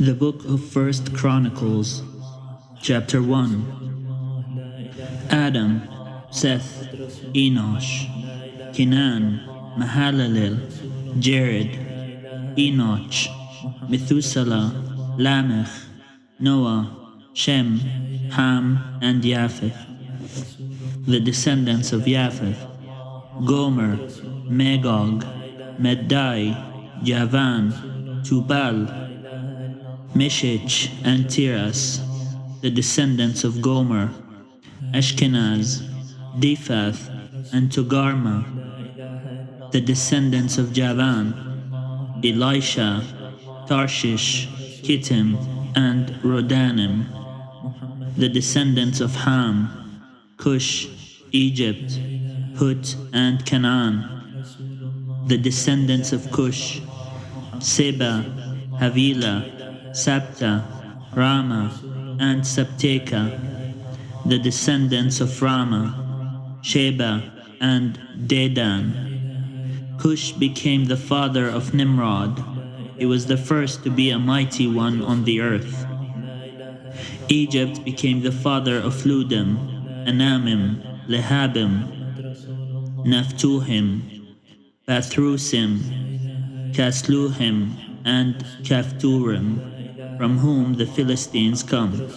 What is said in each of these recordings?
The Book of First Chronicles, Chapter 1. Adam, Seth, Enosh, Kenan, Mahalalel, Jared, Enoch, Methuselah, Lamech, Noah, Shem, Ham, and Japheth. The descendants of Japheth: Gomer, Magog, Madai, Javan, Tubal, Meshech, and Tiras. The descendants of Gomer: Ashkenaz, Diphath, and Togarmah. The descendants of Javan: Elisha, Tarshish, Kittim, and Rodanim. The descendants of Ham: Cush, Egypt, Put, and Canaan. The descendants of Cush: Seba, Havilah, Sabta, Rama, and Sabteka. The descendants of Rama: Sheba and Dedan. Cush became the father of Nimrod. He was the first to be a mighty one on the earth. Egypt became the father of Ludim, Anamim, Lehabim, Naphtuhim, Pathrusim, Casluhim, and Caphturim, from whom the Philistines come.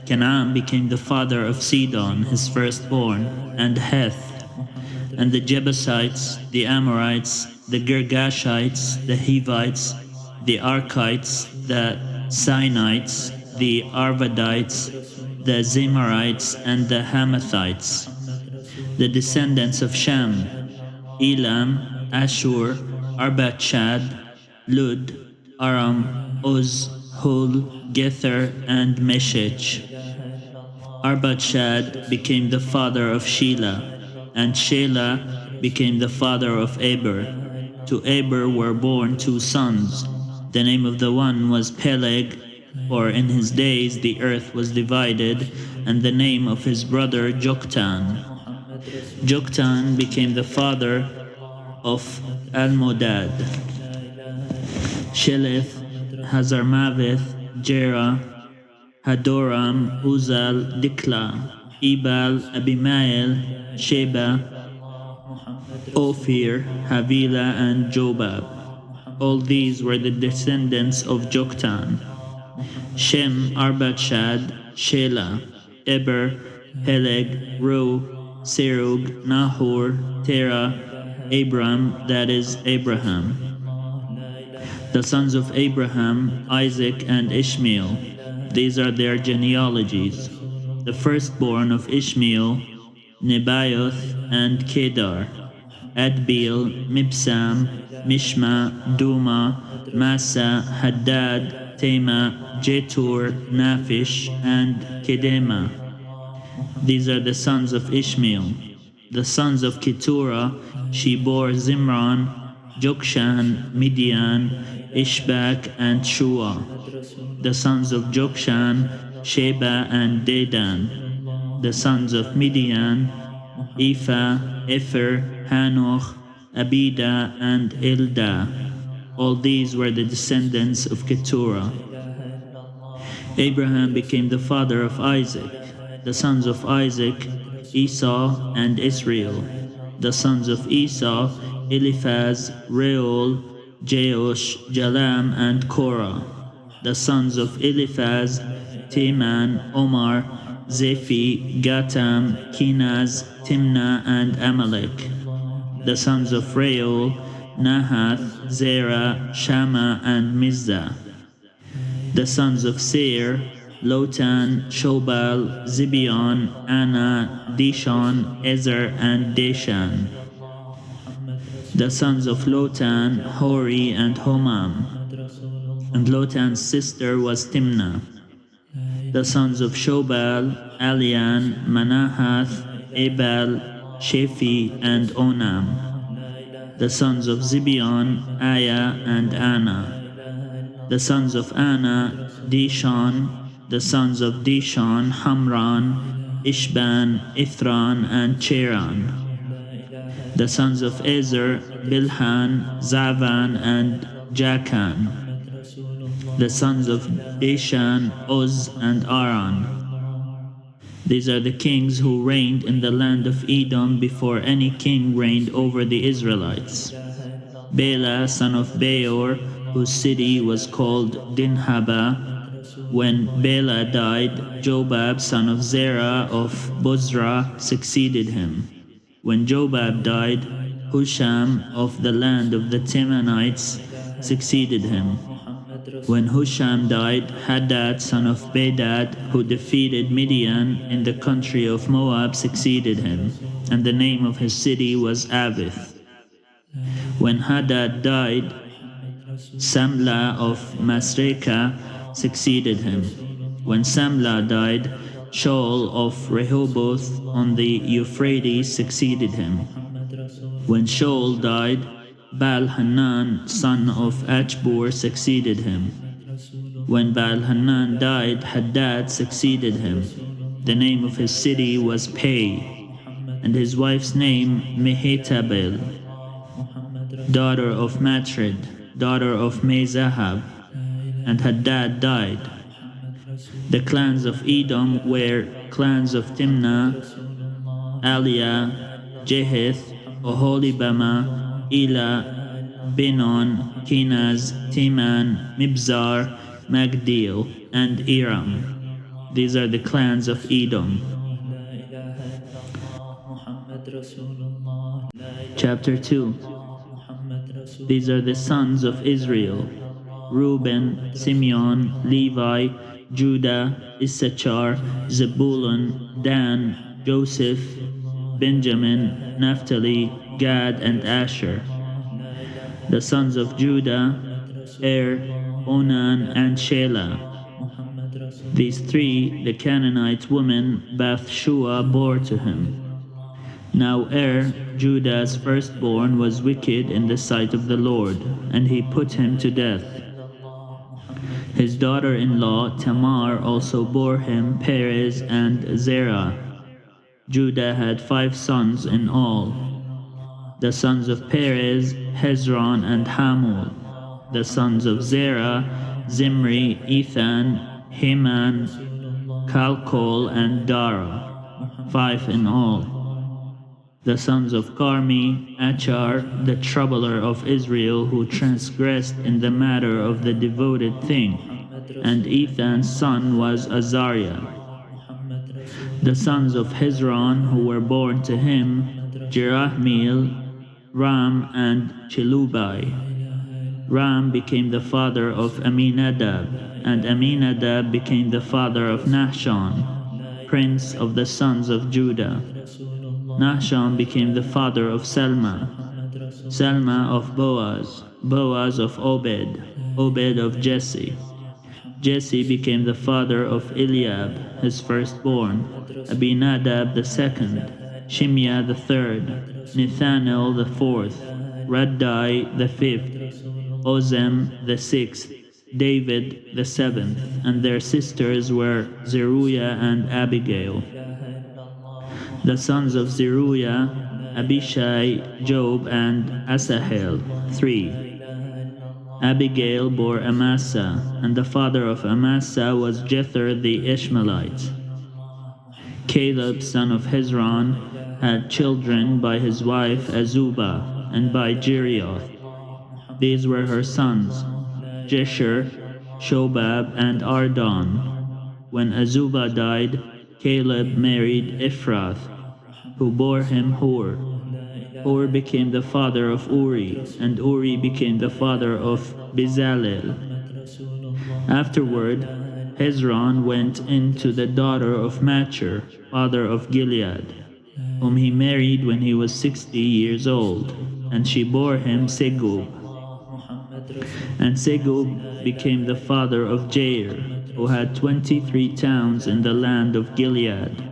Canaan became the father of Sidon, his firstborn, and Heth, and the Jebusites, the Amorites, the Girgashites, the Hivites, the Archites, the Sinites, the Arvadites, the Zemarites, and the Hamathites. The descendants of Shem: Elam, Ashur, Arpachshad, Lud, Aram, Uz, Hul, Gether, and Meshech. Arpachshad became the father of Shelah, and Shelah became the father of Eber. To Eber were born 2 sons. The name of the one was Peleg, for in his days the earth was divided, and the name of his brother Joktan. Joktan became the father of Almodad, Sheleth, Hazarmaveth, Jerah, Hadoram, Uzal, Dikla, Ebal, Abimael, Sheba, Ophir, Havilah, and Jobab. All these were the descendants of Joktan. Shem, Arpachshad, Shelah, Eber, Peleg, Ru, Serug, Nahor, Terah, Abram, that is, Abraham. The sons of Abraham: Isaac and Ishmael. These are their genealogies. The firstborn of Ishmael: Nebaioth and Kedar, Adbeel, Mibsam, Mishma, Duma, Massa, Haddad, Tema, Jetur, Naphish, and Kedema. These are the sons of Ishmael. The sons of Keturah: she bore Zimran, Jokshan, Midian, Ishbak, and Shua. The sons of Jokshan: Sheba and Dedan. The sons of Midian: Ephah, Epher, Hanoch, Abida, and Ilda. All these were the descendants of Keturah. Abraham became the father of Isaac. The sons of Isaac: Esau and Israel. The sons of Esau: Eliphaz, Reuel, Jeush, Jalam, and Korah. The sons of Eliphaz: Teman, Omar, Zephi, Gatam, Kenaz, Timnah, and Amalek. The sons of Reuel: Nahath, Zerah, Shammah, and Mizdah. The sons of Seir: Lotan, Shobal, Zibeon, Anna, Dishon, Ezer, and Deshan. The sons of Lotan: Hori and Homam. And Lotan's sister was Timnah. The sons of Shobal: Alian, Manahath, Ebal, Shephi, and Onam. The sons of Zibeon: Aya and Anna. The sons of Anna: Dishon. The sons of Dishon: Hamran, Ishban, Ithran, and Cheran. The sons of Ezer: Bilhan, Zavan, and Jakan. The sons of Dishan, Uz, and Aran. These are the kings who reigned in the land of Edom before any king reigned over the Israelites. Bela, son of Beor, whose city was called Dinhaba. When Bela died, Jobab, son of Zerah of Bozrah, succeeded him. When Jobab died, Husham of the land of the Temanites succeeded him. When Husham died, Hadad, son of Bedad, who defeated Midian in the country of Moab, succeeded him, and the name of his city was Avith. When Hadad died, Samla of Masrekah succeeded him. When Samla died, Shaul of Rehoboth on the Euphrates succeeded him. When Shaul died, Baal-Hanan, son of Achbor, succeeded him. When Baal-Hanan died, Hadad succeeded him. The name of his city was Pei, and his wife's name Mehetabel, daughter of Matred, daughter of Mezahab, and Hadad died. The clans of Edom were clans of Timnah, Aliah, Jeheth, Oholibamah, Elah, Benon, Kenaz, Teman, Mibzar, Magdiel, and Iram. These are the clans of Edom. Chapter 2. These are the sons of Israel: Reuben, Simeon, Levi, Judah, Issachar, Zebulun, Dan, Joseph, Benjamin, Naphtali, Gad, and Asher. The sons of Judah: Onan, and Shelah. These three the Canaanite woman Bathshua bore to him. Now Judah's firstborn, was wicked in the sight of the Lord, and he put him to death. His daughter-in-law Tamar also bore him Perez and Zerah. Judah had 5 sons in all. The sons of Perez, Hezron and Hamul. The sons of Zerah, Zimri, Ethan, Heman, Calcol, and Dara, 5 in all. The sons of Carmi, Achar, the troubler of Israel, who transgressed in the matter of the devoted thing, and Ethan's son was Azariah. The sons of Hezron, who were born to him, Jerahmeel, Ram, and Chelubai. Ram became the father of Aminadab, and Aminadab became the father of Nahshon, prince of the sons of Judah. Nahshon became the father of Salma, Salma of Boaz, Boaz of Obed, Obed of Jesse. Jesse became the father of Eliab, his firstborn, Abinadab the second, Shimea the third, Nethanel the fourth, Raddai the fifth, Ozem the sixth, David the seventh, and their sisters were Zeruiah and Abigail. The sons of Zeruiah: Abishai, Job, and Asahel, 3. Abigail bore Amasa, and the father of Amasa was Jether the Ishmaelite. Caleb, son of Hezron, had children by his wife Azubah, and by Jerioth. These were her sons: Jesher, Shobab, and Ardon. When Azubah died, Caleb married Ephrath, who bore him Hur. Hur became the father of Uri, and Uri became the father of Bezalel. Afterward, Hezron went in to the daughter of Machir, father of Gilead, whom he married when he was 60 years old, and she bore him Segub. And Segub became the father of Jair, who had 23 towns in the land of Gilead.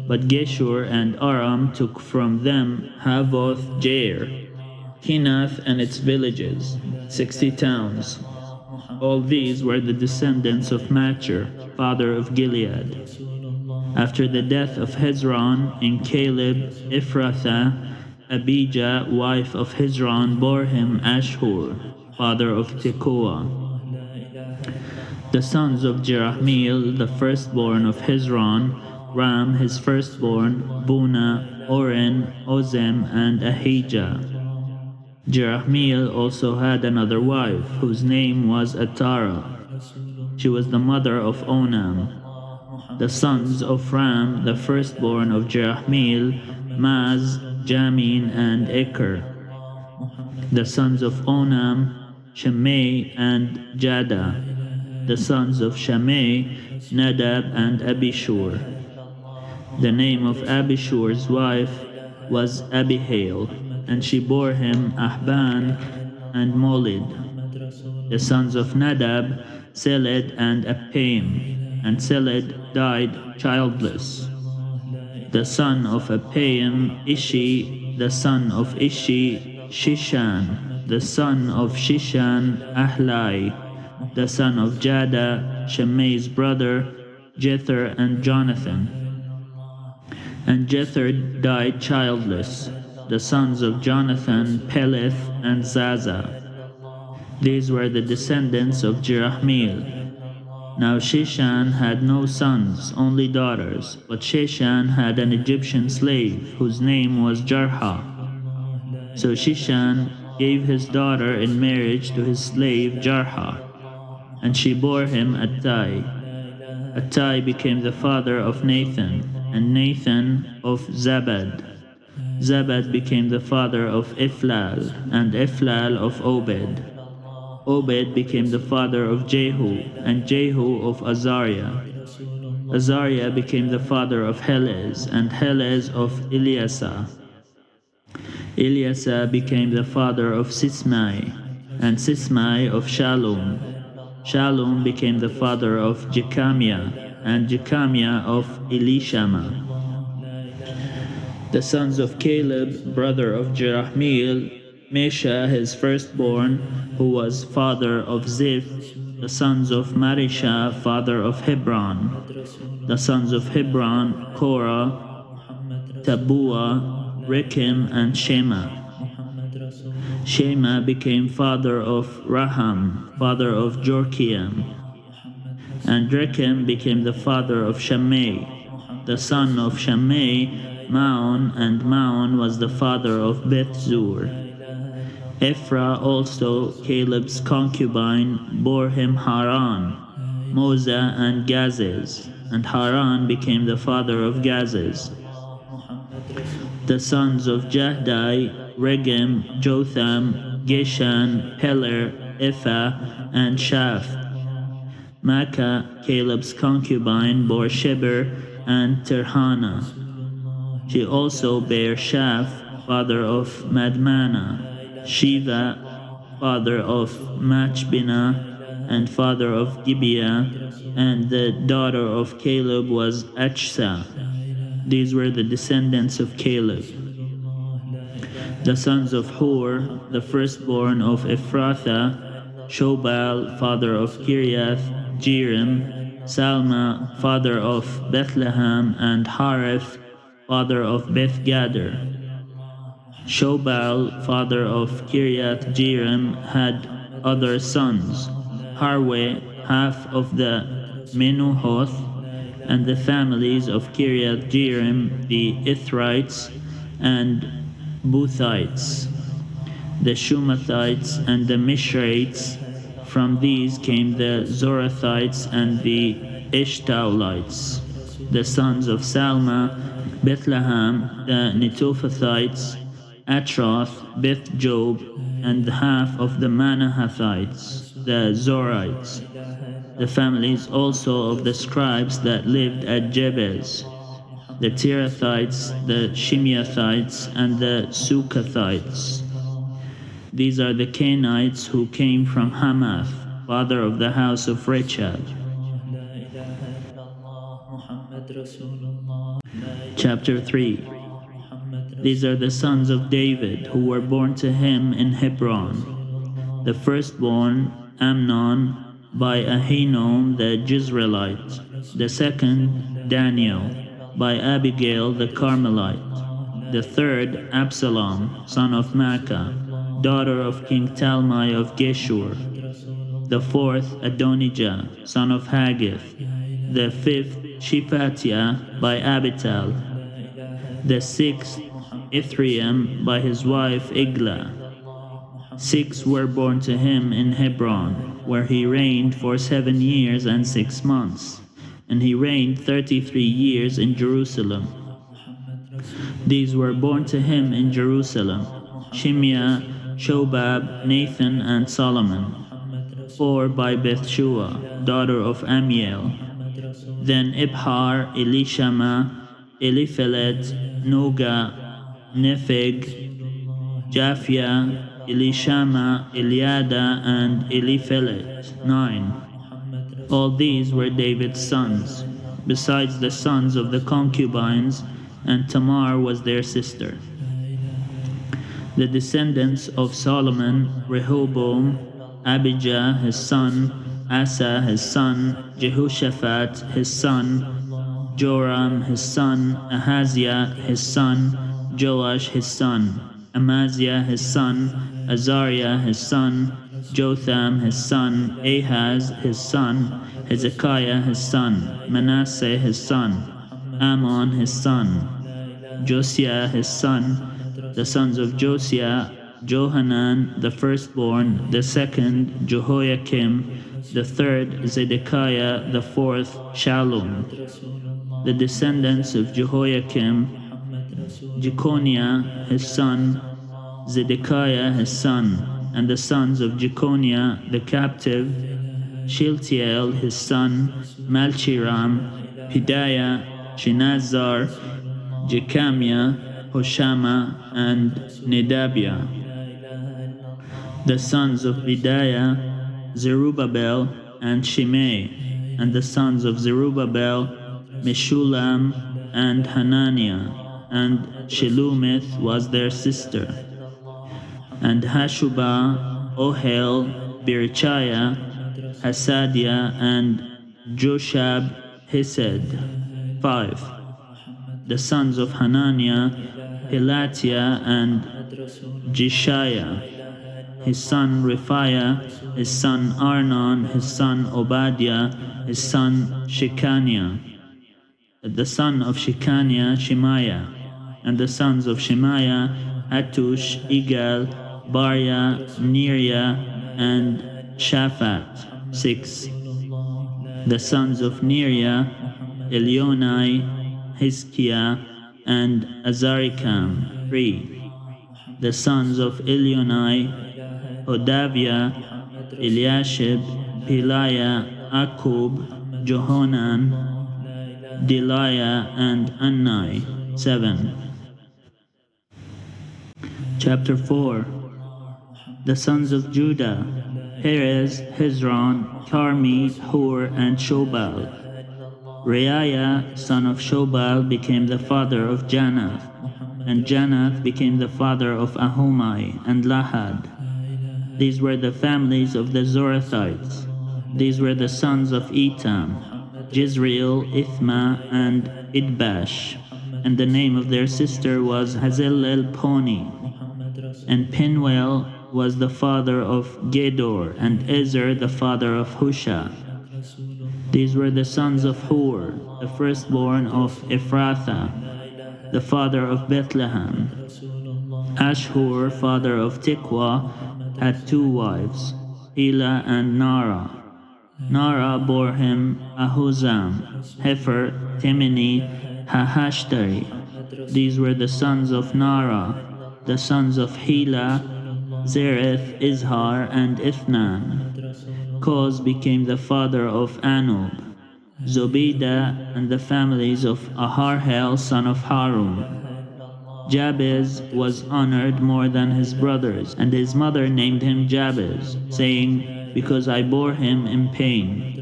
But Geshur and Aram took from them Havoth Jair, Kenath and its villages, 60 towns. All these were the descendants of Machir, father of Gilead. After the death of Hezron in Caleb, Ephrathah, Abijah, wife of Hezron, bore him Ashhur, father of Tekoa. The sons of Jerahmeel, the firstborn of Hezron, Ram his firstborn, Buna, Oren, Ozem, and Ahijah. Jerahmeel also had another wife, whose name was Atara. She was the mother of Onam. The sons of Ram, the firstborn of Jerahmeel, Maz, Jamin, and Eker. The sons of Onam, Shimei, and Jada. The sons of Shimei, Nadab, and Abishur. The name of Abishur's wife was Abihail, and she bore him Ahban and Molid. The sons of Nadab, Seled and Appaim, and Seled died childless. The son of Appaim, Ishi, the son of Ishi, Shishan, the son of Shishan, Ahlai, the son of Jada, Shimei's brother, Jether and Jonathan. And Jether died childless. The sons of Jonathan, Peleth and Zaza. These were the descendants of Jerahmeel. Now Shishan had no sons, only daughters, but Shishan had an Egyptian slave whose name was Jarha. So Shishan gave his daughter in marriage to his slave Jarha, and she bore him Attai. Attai became the father of Nathan, and Nathan of Zabad. Zabad became the father of Iflal, and Iflal of Obed. Obed became the father of Jehu, and Jehu of Azariah. Azariah became the father of Helez, and Helez of Eliasah. Eliasah became the father of Sismai, and Sismai of Shalom. Shalom became the father of Jechamiah, and Jechamiah of Elishama. The sons of Caleb, brother of Jerahmeel, Mesha his firstborn, who was father of Ziph, the sons of Marisha, father of Hebron. The sons of Hebron, Korah, Tabuah, Rekem, and Shema. Shema became father of Raham, father of Jorkiam. And Rekem became the father of Shammai. The son of Shammai, Maon, and Maon was the father of Beth-zur. Ephra also, Caleb's concubine, bore him Haran, Moza, and Gazez, and Haran became the father of Gazez. The sons of Jahdai, Regem, Jotham, Geshan, Peler, Epha, and Shaph. Makkah, Caleb's concubine, bore Sheber and Tirhana. She also bare Shaph, father of Madmana, Shiva, father of Machbina, and father of Gibeah, and the daughter of Caleb was Achsa. These were the descendants of Caleb. The sons of Hur, the firstborn of Ephrathah, Shobal, father of Kiriath Jearim, Salma, father of Bethlehem, and Hareph, father of Beth-Gader. Shobal, father of Kiriath Jearim, had other sons, Harwe, half of the Menuhoth, and the families of Kiriath Jearim, the Ithrites and Buthites, the Shumathites and the Mishrates. From these came the Zorathites and the Eshtaulites. The sons of Salma, Bethlehem, the Netophathites, Atroth, Beth-Job, and half of the Manahathites, the Zorites. The families also of the scribes that lived at Jebez, the Tirathites, the Shimeathites, and the Sukathites. These are the Canaanites who came from Hamath, father of the house of Rechab. Chapter 3. These are the sons of David who were born to him in Hebron. The firstborn, Amnon, by Ahinoam the Jezreelite. The second, Daniel, by Abigail the Carmelite. The third, Absalom, son of Maacah, daughter of King Talmai of Geshur. The fourth, Adonijah, son of Haggith. The fifth, Shephatiah by Abital. The sixth, Ithream by his wife Igla. 6 were born to him in Hebron, where he reigned for 7 years and 6 months, and he reigned 33 years in Jerusalem. These were born to him in Jerusalem: Shimea, Shobab, Nathan, and Solomon. 4 by Bethshua, daughter of Amiel. Then Ibhar, Elishama, Eliphelet, Noga, Nepheg, Japhia, Elishama, Eliada, and Eliphelet. 9. All these were David's sons, besides the sons of the concubines, and Tamar was their sister. The descendants of Solomon: Rehoboam, Abijah his son, Asa his son, Jehoshaphat his son, Joram his son, Ahaziah his son, Joash his son, Amaziah his son, Azariah his son, Jotham his son, Ahaz his son, Hezekiah his son, Manasseh his son, Ammon his son, Josiah his son. The sons of Josiah: Johanan the firstborn, the second Jehoiakim, the third Zedekiah, the fourth Shallum. The descendants of Jehoiakim: Jeconiah his son, Zedekiah his son, and the sons of Jeconiah the captive: Shealtiel his son, Malchiram, Pedaiah, Shenazar, Jechamiah, Hoshama, and Nedabiah. The sons of Pedaiah: Zerubbabel and Shimei, and the sons of Zerubbabel: Meshulam and Hananiah, and Shelumith was their sister, and Hashubah, Ohel, Berechiah, Hasadiah, and Joshab Hesed. 5. The sons of Hananiah: Pelatiah and Jeshiah, his son Rephiah, his son Arnon, his son Obadiah, his son Shechaniah. The son of Shechaniah: Shemaiah, and the sons of Shemaiah: Hattush, Igal, Baria, Neriah, and Shaphat. 6. The sons of Neriah: Elionai, Hizkiah, and Azarikam. 3. The sons of Elionai: Hodaviah, Eliashib, Peliah, Akub, Johanan, Deliah, and Annai. 7. Chapter 4. The sons of Judah: Perez, Hezron, Carmi, Hur, and Shobal. Reiah, son of Shobal, became the father of Janath, and Janath became the father of Ahumai and Lahad. These were the families of the Zorathites. These were the sons of Etam: Jezreel, Ithma, and Idbash. And the name of their sister was Hazelelponi. And Penuel was the father of Gedor, and Ezer the father of Husha. These were the sons of Hur, the firstborn of Ephrathah, the father of Bethlehem. Ashhur, father of Tikwa, had 2 wives, Elah and Nara. Nara bore him Ahuzam, Hefer, Temeni, Hahashtari. These were the sons of Nara. The sons of Hela: Zereth, Izhar, and Ithnan. Koz became the father of Anub, Zobedah, and the families of Aharhel, son of Harun. Jabez was honored more than his brothers, and his mother named him Jabez, saying, "Because I bore him in pain."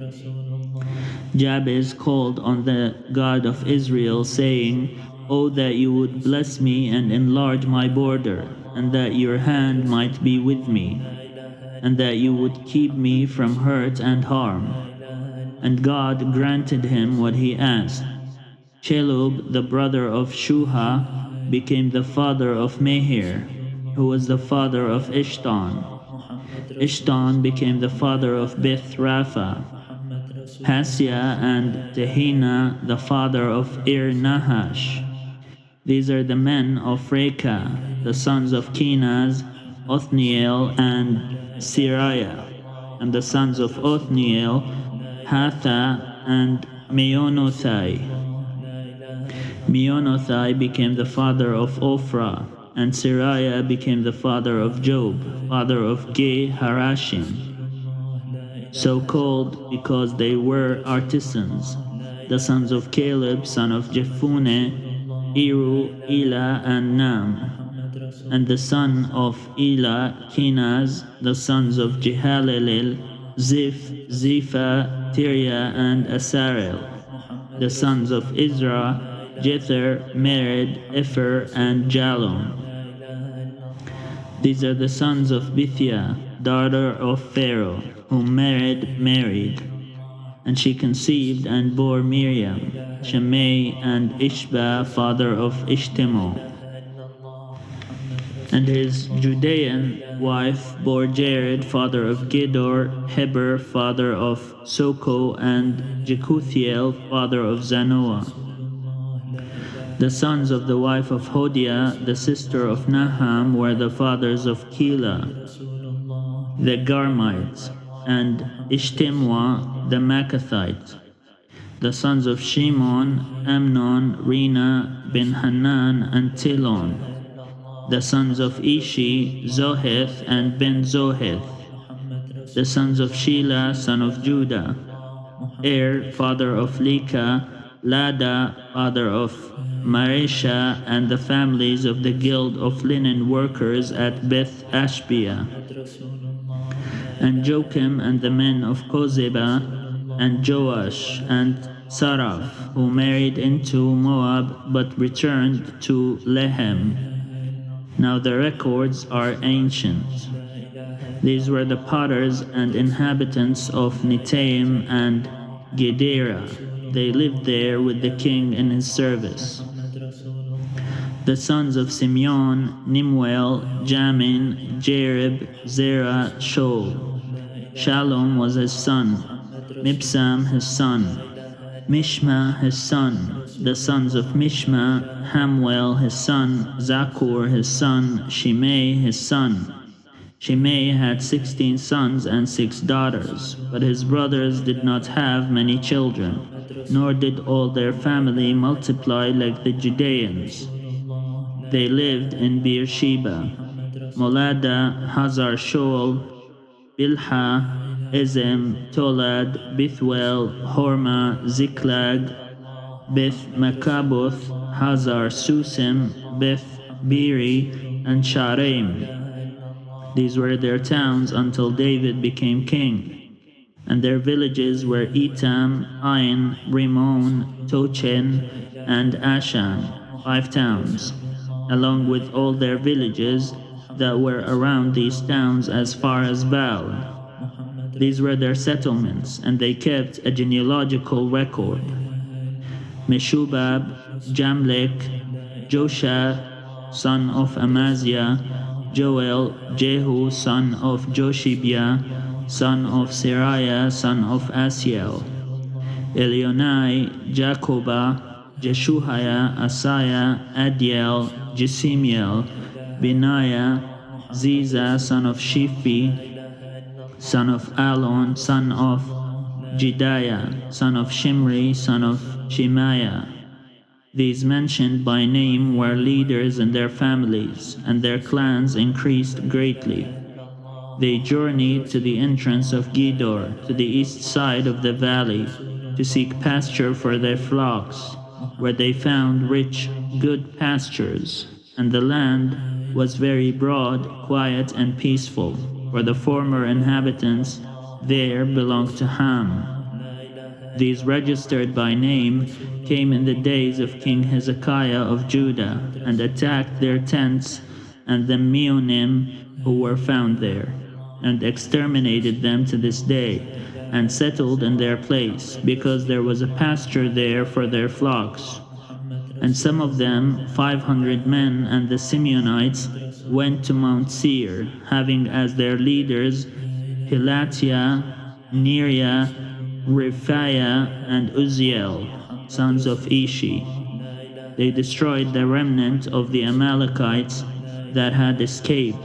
Jabez called on the God of Israel, saying, "Oh, that you would bless me and enlarge my border, and that your hand might be with me, and that you would keep me from hurt and harm." And God granted him what he asked. Chelub, the brother of Shuha, became the father of Mehir, who was the father of Ishtan. Ishtan became the father of Beth Rapha. Pasia and Tehina the father of Ir Nahash. These are the men of Reka, the sons of Kenaz, Othniel, and Siriah, and the sons of Othniel, Hatha, and Meonothai. Meonothai became the father of Ophrah, and Siriah became the father of Job, father of Ge Harashim, so called because they were artisans, the sons of Caleb, son of Jephunneh, Eru, Elah, and Nam, and the son of Elah, Kenaz, the sons of Jehalelel, Ziph, Zepha, Tiria, and Asarel, the sons of Izrah, Jether, Mered, Epher, and Jalon. These are the sons of Bithia, daughter of Pharaoh, whom Mered married. And she conceived and bore Miriam, Shimei, and Ishba, father of Ishtemo. And his Judean wife bore Jared, father of Gedor, Heber, father of Soko, and Jekuthiel, father of Zanoah. The sons of the wife of Hodiah, the sister of Naham, were the fathers of Keilah, the Garmites, and Ishtimwa, the Maccathites. The sons of Shimon, Amnon, Rina, Ben Hanan, and Tilon. The sons of Ishi, Zoheth, and Ben Zoheth. The sons of Shelah, son of Judah. Father of Leka, Lada, father of Maresha, and the families of the guild of linen workers at Beth Ashbia. And Joachim and the men of Kozeba, and Joash, and Saraph, who married into Moab but returned to Lehem. Now the records are ancient. These were the potters and inhabitants of Netaim and Gedera. They lived there with the king in his service. The sons of Simeon, Nimwel, Jamin, Jarib, Zerah, Shaul. Shalom was his son, Mibsam his son, Mishma his son, the sons of Mishma, Hamuel his son, Zakur his son, Shimei his son. Shimei had 16 sons and 6 daughters, but his brothers did not have many children, nor did all their family multiply like the Judeans. They lived in Beersheba, Molada, Hazar Shoal, Bilhah, Ezem, Tolad, Bithwel, Horma, Ziklag, Beth Makaboth, Hazar Susim, Beth Biri, and Sharim. These were their towns until David became king. And their villages were Etam, Ain, Rimmon, Tochen, and Ashan, 5 towns, along with all their villages that were around these towns as far as Baal. These were their settlements, and they kept a genealogical record. Meshubab, Jamlek, Josha, son of Amaziah, Joel, Jehu, son of Joshibia, son of Sariah, son of Asiel, Elionai, Jacobah, Jeshuhiah, Asaiah, Adiel, Jesimiel, Benaiah, Ziza, son of Shiphi, son of Alon, son of Jediah, son of Shimri, son of Shemaiah. These mentioned by name were leaders in their families, and their clans increased greatly. They journeyed to the entrance of Gedor, to the east side of the valley, to seek pasture for their flocks, where they found rich, good pastures, and the land was very broad, quiet, and peaceful, for the former inhabitants there belonged to Ham. These registered by name came in the days of King Hezekiah of Judah, and attacked their tents and the Meonim who were found there, and exterminated them to this day, and settled in their place, because there was a pasture there for their flocks. And some of them, 500 men, and the Simeonites, went to Mount Seir, having as their leaders Hilatiah, Neriah, Rephaiah, and Uzziel, sons of Ishi. They destroyed the remnant of the Amalekites that had escaped,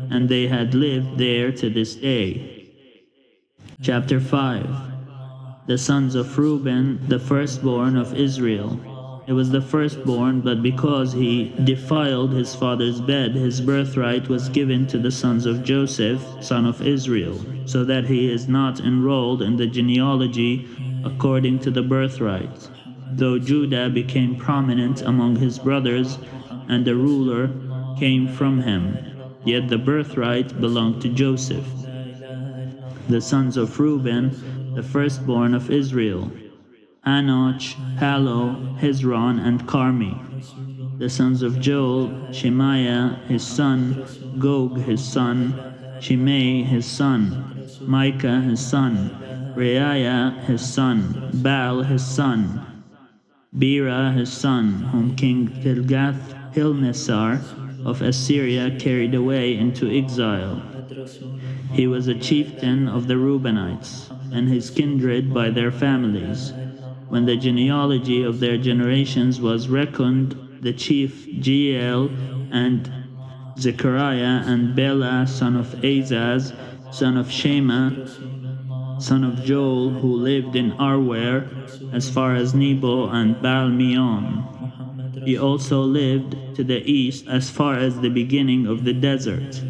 and they had lived there to this day. Chapter 5. The sons of Reuben, the firstborn of Israel. It was the firstborn, but because he defiled his father's bed, his birthright was given to the sons of Joseph, son of Israel, so that he is not enrolled in the genealogy according to the birthright. Though Judah became prominent among his brothers, and a ruler came from him, yet the birthright belonged to Joseph. The sons of Reuben, the firstborn of Israel: Anoch, Palo, Hezron, and Carmi. The sons of Joel: Shemaiah his son, Gog his son, Shimei his son, Micah his son, Reiah his son, Baal his son, Bera his son, whom King Tilgath-Pilneser of Assyria carried away into exile. He was a chieftain of the Reubenites, and his kindred by their families. When the genealogy of their generations was reckoned, the chief Jeiel and Zechariah and Bela, son of Azaz, son of Shema, son of Joel, who lived in Arwer, as far as Nebo and Baal-Meon. He also lived to the east as far as the beginning of the desert,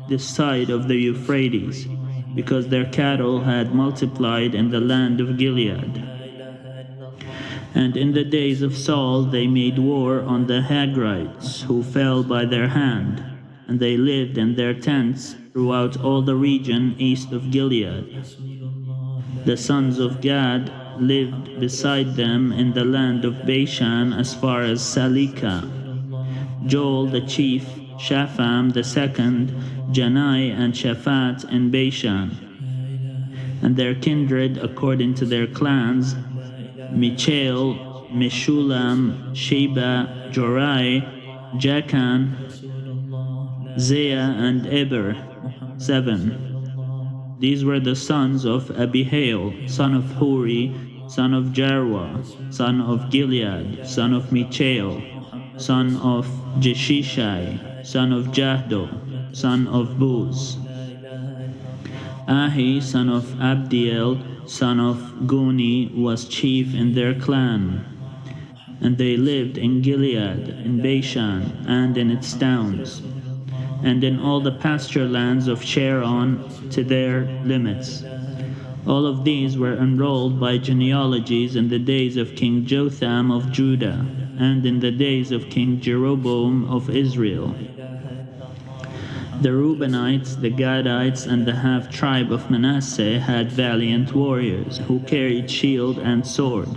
this side of the Euphrates, because their cattle had multiplied in the land of Gilead. And in the days of Saul they made war on the Hagrites, who fell by their hand, and they lived in their tents throughout all the region east of Gilead. The sons of Gad lived beside them in the land of Bashan as far as Salika. Joel the chief, Shapham the second, Janai and Shaphat in Bashan. And their kindred according to their clans: Michael, Meshulam, Sheba, Jorai, Jachan, Zea, and Eber. 7. These were the sons of Abihail, son of Huri, son of Jarwa, son of Gilead, son of Michael, son of Jeshishai, son of Jahdo, son of Buz. Ahi, son of Abdiel, son of Guni, was chief in their clan. And they lived in Gilead, in Bashan, and in its towns, and in all the pasture lands of Sharon to their limits. All of these were enrolled by genealogies in the days of King Jotham of Judah, and in the days of King Jeroboam of Israel. The Reubenites, the Gadites, and the half-tribe of Manasseh had valiant warriors, who carried shield and sword,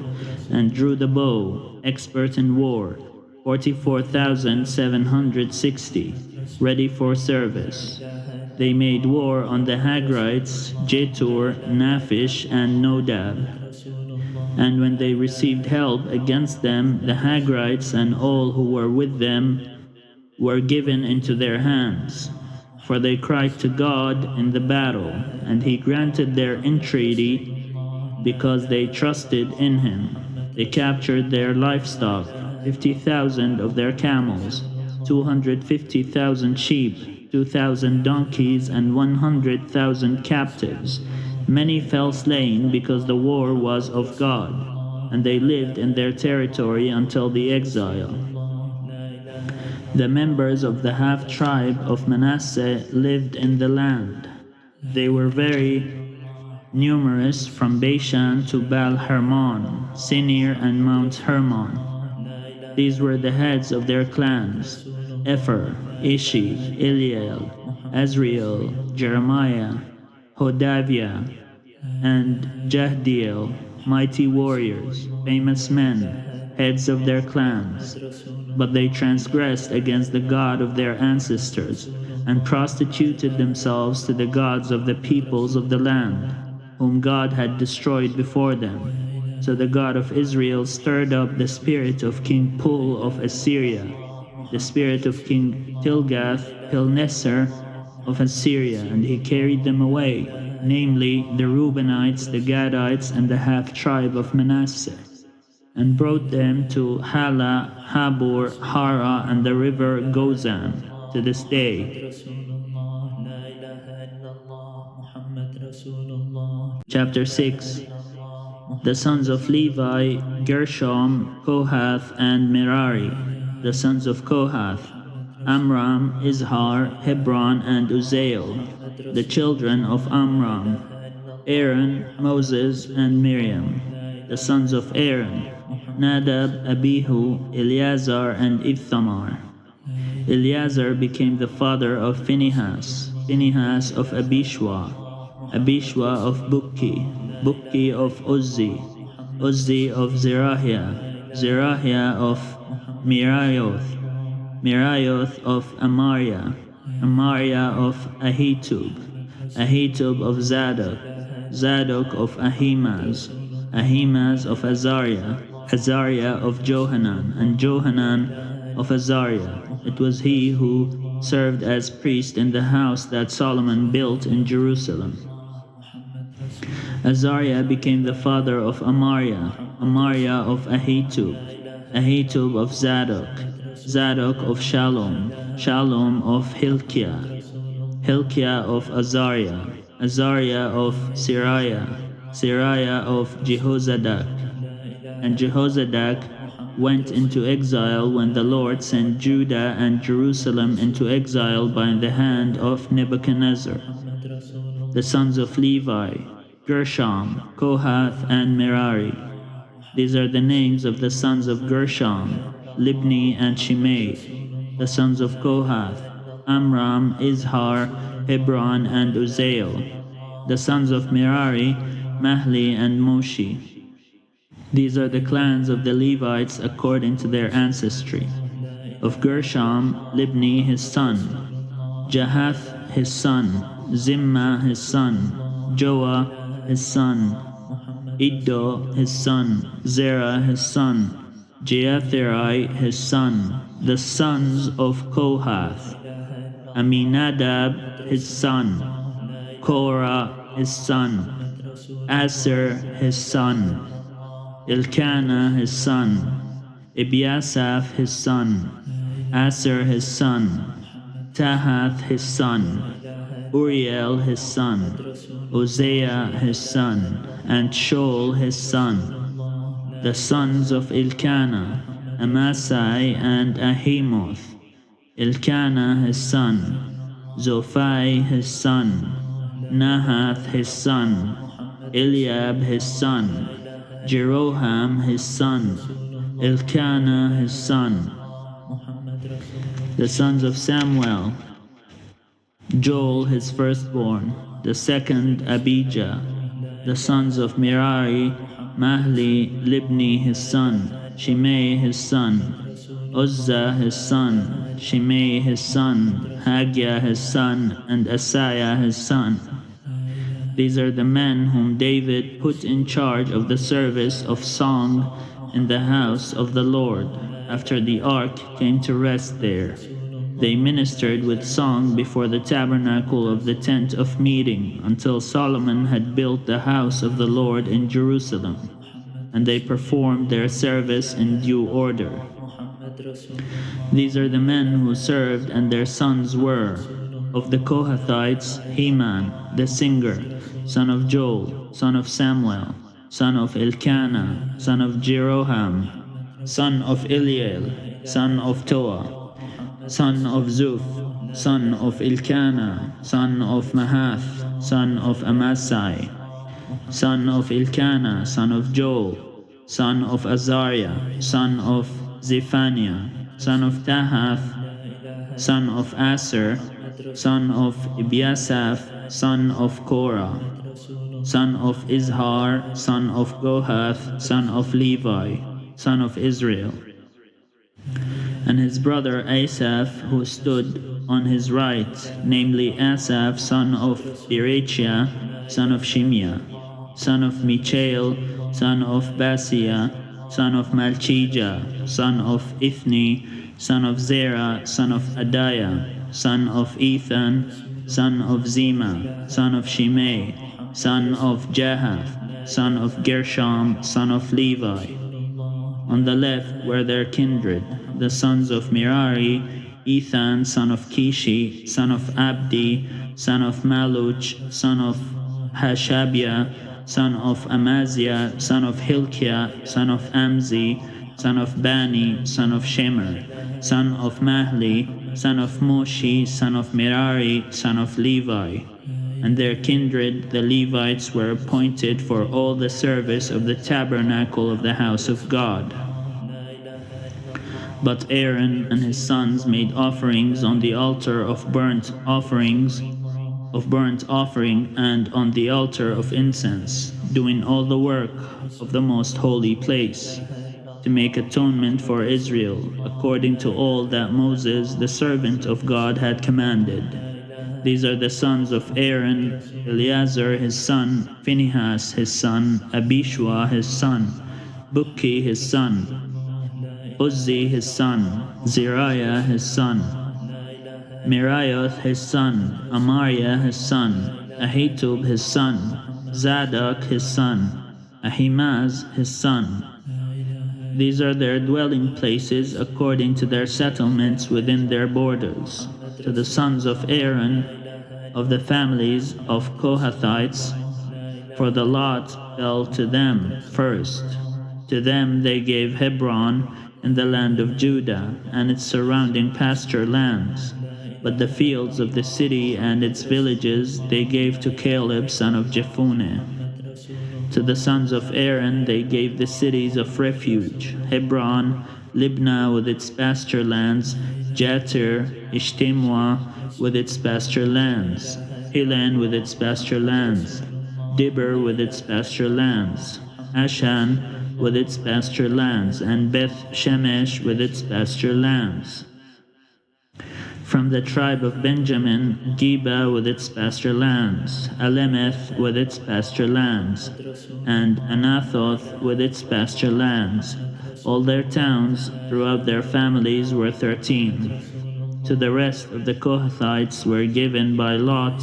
and drew the bow, expert in war, 44,760, ready for service. They made war on the Hagrites, Jetur, Naphish, and Nodab. And when they received help against them, the Hagrites and all who were with them were given into their hands. For they cried to God in the battle, and he granted their entreaty because they trusted in him. They captured their livestock, 50,000 of their camels, 250,000 sheep, 2,000 donkeys, and 100,000 captives. Many fell slain because the war was of God, and they lived in their territory until the exile. The members of the half-tribe of Manasseh lived in the land. They were very numerous from Bashan to Baal-Hermon, Sinir, and Mount Hermon. These were the heads of their clans: Epher, Ishi, Eliel, Azriel, Jeremiah, Hodaviah, and Jahdiel, mighty warriors, famous men, heads of their clans. But they transgressed against the God of their ancestors, and prostituted themselves to the gods of the peoples of the land, whom God had destroyed before them. So the God of Israel stirred up the spirit of King Pul of Assyria, the spirit of King Tilgath-Pilneser of Assyria, and he carried them away, namely the Reubenites, the Gadites, and the half-tribe of Manasseh, and brought them to Hala, Habor, Hara, and the river Gozan to this day. Chapter 6. The sons of Levi, Gershom, Kohath, and Merari. The sons of Kohath, Amram, Izhar, Hebron, and Uzziel. The children of Amram, Aaron, Moses, and Miriam. The sons of Aaron, Nadab, Abihu, Eleazar, and Ithamar. Eleazar became the father of Phinehas, Phinehas of Abishua, Abishua of Bukki, Bukki of Uzzi, Uzzi of Zerahiah, Zerahiah of Meraioth, Meraioth of Amariah, Amariah of Ahitub, Ahitub of Zadok, Zadok of Ahimaaz, Ahimaaz of Azariah, Azariah of Johanan, and Johanan of Azariah. It was he who served as priest in the house that Solomon built in Jerusalem. Azariah became the father of Amariah, Amariah of Ahitub, Ahitub of Zadok, Zadok of Shalom, Shalom of Hilkiah, Hilkiah of Azariah, Azariah of Siriah, Siriah of Jehozadak. And Jehozadak went into exile when the Lord sent Judah and Jerusalem into exile by the hand of Nebuchadnezzar. The sons of Levi, Gershom, Kohath, and Merari. These are the names of the sons of Gershom, Libni and Shimei. The sons of Kohath, Amram, Izhar, Hebron, and Uzziel. The sons of Merari, Mahli and Moshi. These are the clans of the Levites according to their ancestry. Of Gershom, Libni his son, Jahath his son, Zimma his son, Joah his son, Iddo his son, Zerah his son, Jeatherai his son. The sons of Kohath, Aminadab his son, Korah his son, Aser his son, Elkanah his son, Ebiasaph his son, Aser his son, Tahath his son, Uriel his son, Hosea his son, and Shoal his son. The sons of Elkanah, Amasai and Ahimoth. Elkanah his son, Zophai his son, Nahath his son, Eliab his son, Jeroham his son, Elkanah his son. The sons of Samuel, Joel his firstborn, the second Abijah. The sons of Merari, Mahli, Libni his son, Shimei his son, Uzzah his son, Shimei his son, Haggiah his son, and Asaiah his son. These are the men whom David put in charge of the service of song in the house of the Lord, after the ark came to rest there. They ministered with song before the tabernacle of the tent of meeting until Solomon had built the house of the Lord in Jerusalem, and they performed their service in due order. These are the men who served, and their sons were: of the Kohathites, Heman, the singer, son of Joel, son of Samuel, son of Elkanah, son of Jeroham, son of Eliel, son of Toah, son of Zuph, son of Elkanah, son of Mahath, son of Amasai, son of Elkanah, son of Joel, son of Azariah, son of Zephaniah, son of Tahath, son of Aser, son of Ebiasaph, son of Korah, son of Izhar, son of Kohath, son of Levi, son of Israel. And his brother Asaph, who stood on his right, namely Asaph, son of Berechiah, son of Shimeah, son of Michael, son of Basia, son of Malchijah, son of Ithni, son of Zerah, son of Adiah, son of Ethan, son of Zima, son of Shimei, son of Jahath, son of Gershom, son of Levi. On the left were their kindred, the sons of Merari, Ethan, son of Kishi, son of Abdi, son of Maluch, son of Hashabiah, son of Amaziah, son of Hilkiah, son of Amzi, son of Bani, son of Shemer, son of Mahli, son of Moshi, son of Merari, son of Levi. And their kindred, the Levites, were appointed for all the service of the tabernacle of the house of God. But Aaron and his sons made offerings on the altar of burnt offering and on the altar of incense, doing all the work of the most holy place, to make atonement for Israel, according to all that Moses, the servant of God, had commanded. These are the sons of Aaron: Eleazar his son, Phinehas his son, Abishua his son, Bukki his son, Uzzi his son, Zeriah his son, Meraioth his son, Amariah his son, Ahitub his son, Zadok his son, Ahimaaz his son. These are their dwelling places according to their settlements within their borders. To the sons of Aaron, of the families of Kohathites, for the lot fell to them first. To them they gave Hebron in the land of Judah and its surrounding pasture lands. But the fields of the city and its villages they gave to Caleb son of Jephunneh. To the sons of Aaron they gave the cities of refuge: Hebron, Libnah with its pasture lands, Jatir, Eshtemoa with its pasture lands, Hilen with its pasture lands, Dibber with its pasture lands, Ashan with its pasture lands, and Beth Shemesh with its pasture lands. From the tribe of Benjamin, Geba with its pasture lands, Alemeth with its pasture lands, and Anathoth with its pasture lands. All their towns throughout their families were 13. To the rest of the Kohathites were given by lot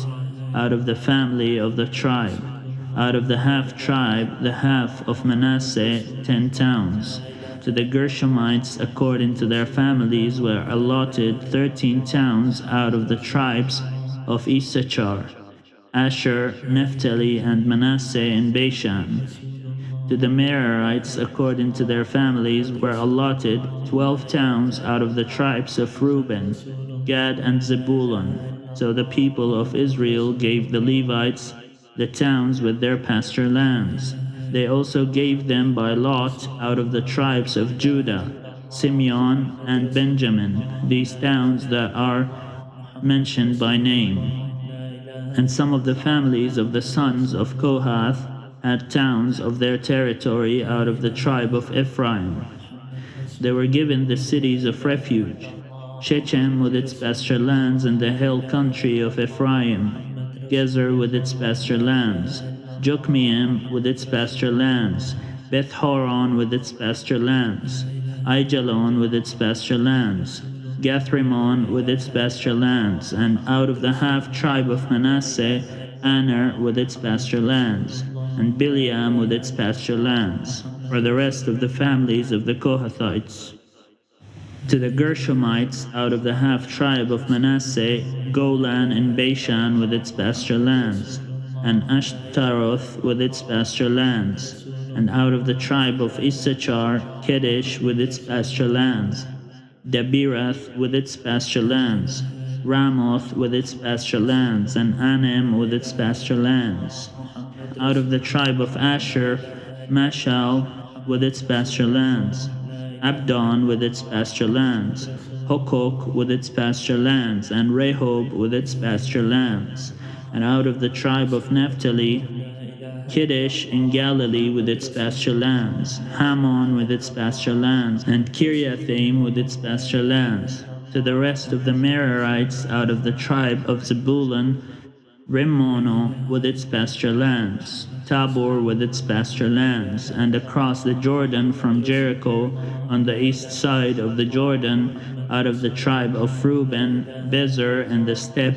out of the family of the tribe. Out of the half tribe, the half of Manasseh, 10 towns. To the Gershomites, according to their families, were allotted 13 towns out of the tribes of Issachar, Asher, Naphtali, and Manasseh in Bashan. To the Merarites, according to their families, were allotted 12 towns out of the tribes of Reuben, Gad, and Zebulun. So the people of Israel gave the Levites the towns with their pasture lands. They also gave them by lot out of the tribes of Judah, Simeon, and Benjamin, these towns that are mentioned by name. And some of the families of the sons of Kohath had towns of their territory out of the tribe of Ephraim. They were given the cities of refuge: Shechem with its pasture lands in the hill country of Ephraim, Gezer with its pasture lands, Jokmeam with its pasture lands, Beth Horon with its pasture lands, Aijalon with its pasture lands, Gathrimon with its pasture lands, and out of the half tribe of Manasseh, Aner with its pasture lands, and Bileam with its pasture lands, or the rest of the families of the Kohathites. To the Gershomites, out of the half tribe of Manasseh, Golan and Bashan with its pasture lands, and Ashtaroth with its pasture lands, and out of the tribe of Issachar, Kedesh with its pasture lands, Dabirath with its pasture lands, Ramoth with its pasture lands, and Anem with its pasture lands. Out of the tribe of Asher, Mashal with its pasture lands, Abdon with its pasture lands, Hokok with its pasture lands, and Rehob with its pasture lands. And out of the tribe of Naphtali, Kiddesh in Galilee with its pasture lands, Hammon with its pasture lands, and Kiriathaim with its pasture lands. To the rest of the Merarites out of the tribe of Zebulun, Rimmono with its pasture lands, Tabor with its pasture lands, and across the Jordan from Jericho on the east side of the Jordan, Out of the tribe of Reuben, Bezer and the steppe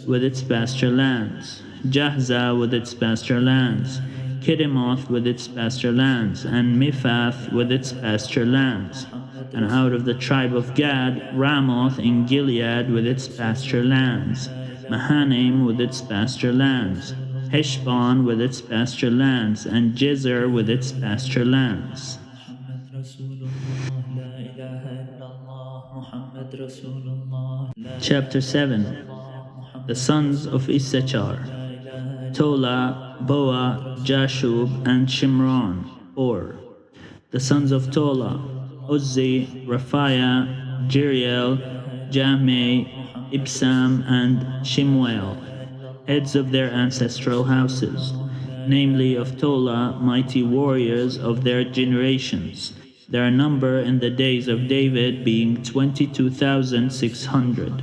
with its pasture lands, Jahza with its pasture lands, Kedemoth with its pasture lands, and Miphath with its pasture lands. And out of the tribe of Gad, Ramoth in Gilead with its pasture lands, Mahanaim with its pasture lands, Heshbon with its pasture lands, and Jezer with its pasture lands. Chapter 7. The sons of Issachar: Tola, Boa, Jashub, and Shimron. 4. The sons of Tola: Uzzi, Raphiah, Jeriel, Jahmeh, Ibsam, and Shemuel, heads of their ancestral houses, namely of Tola, mighty warriors of their generations, their number in the days of David being 22,600.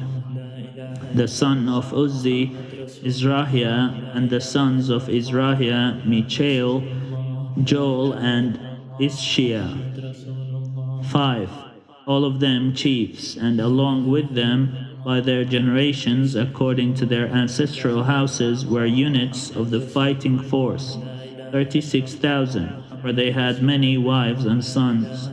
The son of Uzzi, Izrahiah, and the sons of Izrahiah, Michael, Joel, and Ischia. 5. All of them chiefs, and along with them, by their generations, according to their ancestral houses, were units of the fighting force, 36,000, for they had many wives and sons.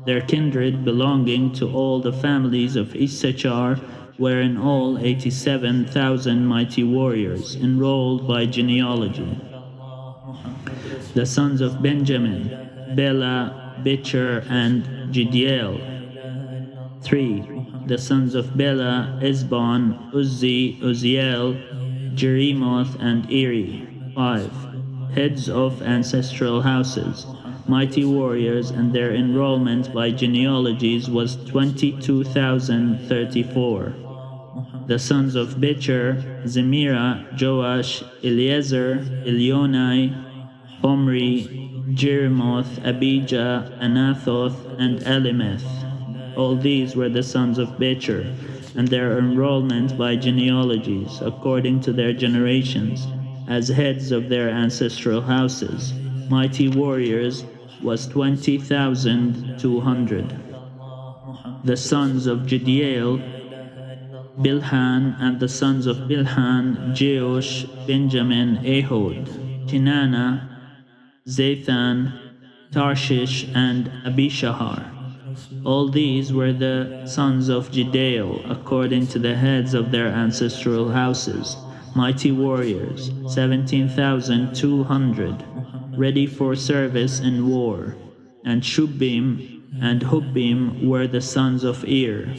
Their kindred belonging to all the families of Issachar were in all 87,000 mighty warriors, enrolled by genealogy. The sons of Benjamin: Bela, Becher, and Jediel. 3. The sons of Bela: Esbon, Uzzi, Uzziel, Jerimoth, and Eri. 5. Heads of ancestral houses, mighty warriors, and their enrollment by genealogies was 22,034. The sons of Becher: Zemira, Joash, Eliezer, Elionai, Omri, Jerimoth, Abijah, Anathoth, and Elimeth. All these were the sons of Becher, and their enrollment by genealogies, according to their generations, as heads of their ancestral houses, mighty warriors, was 20,200. The sons of Jediel: Bilhan, and the sons of Bilhan: Jeush, Benjamin, Ehud, Chinana, Zathan, Tarshish, and Abishahar. All these were the sons of Jediel, according to the heads of their ancestral houses, mighty warriors, 17,200, ready for service in war. And Shubim and Hubbim were the sons of Ir,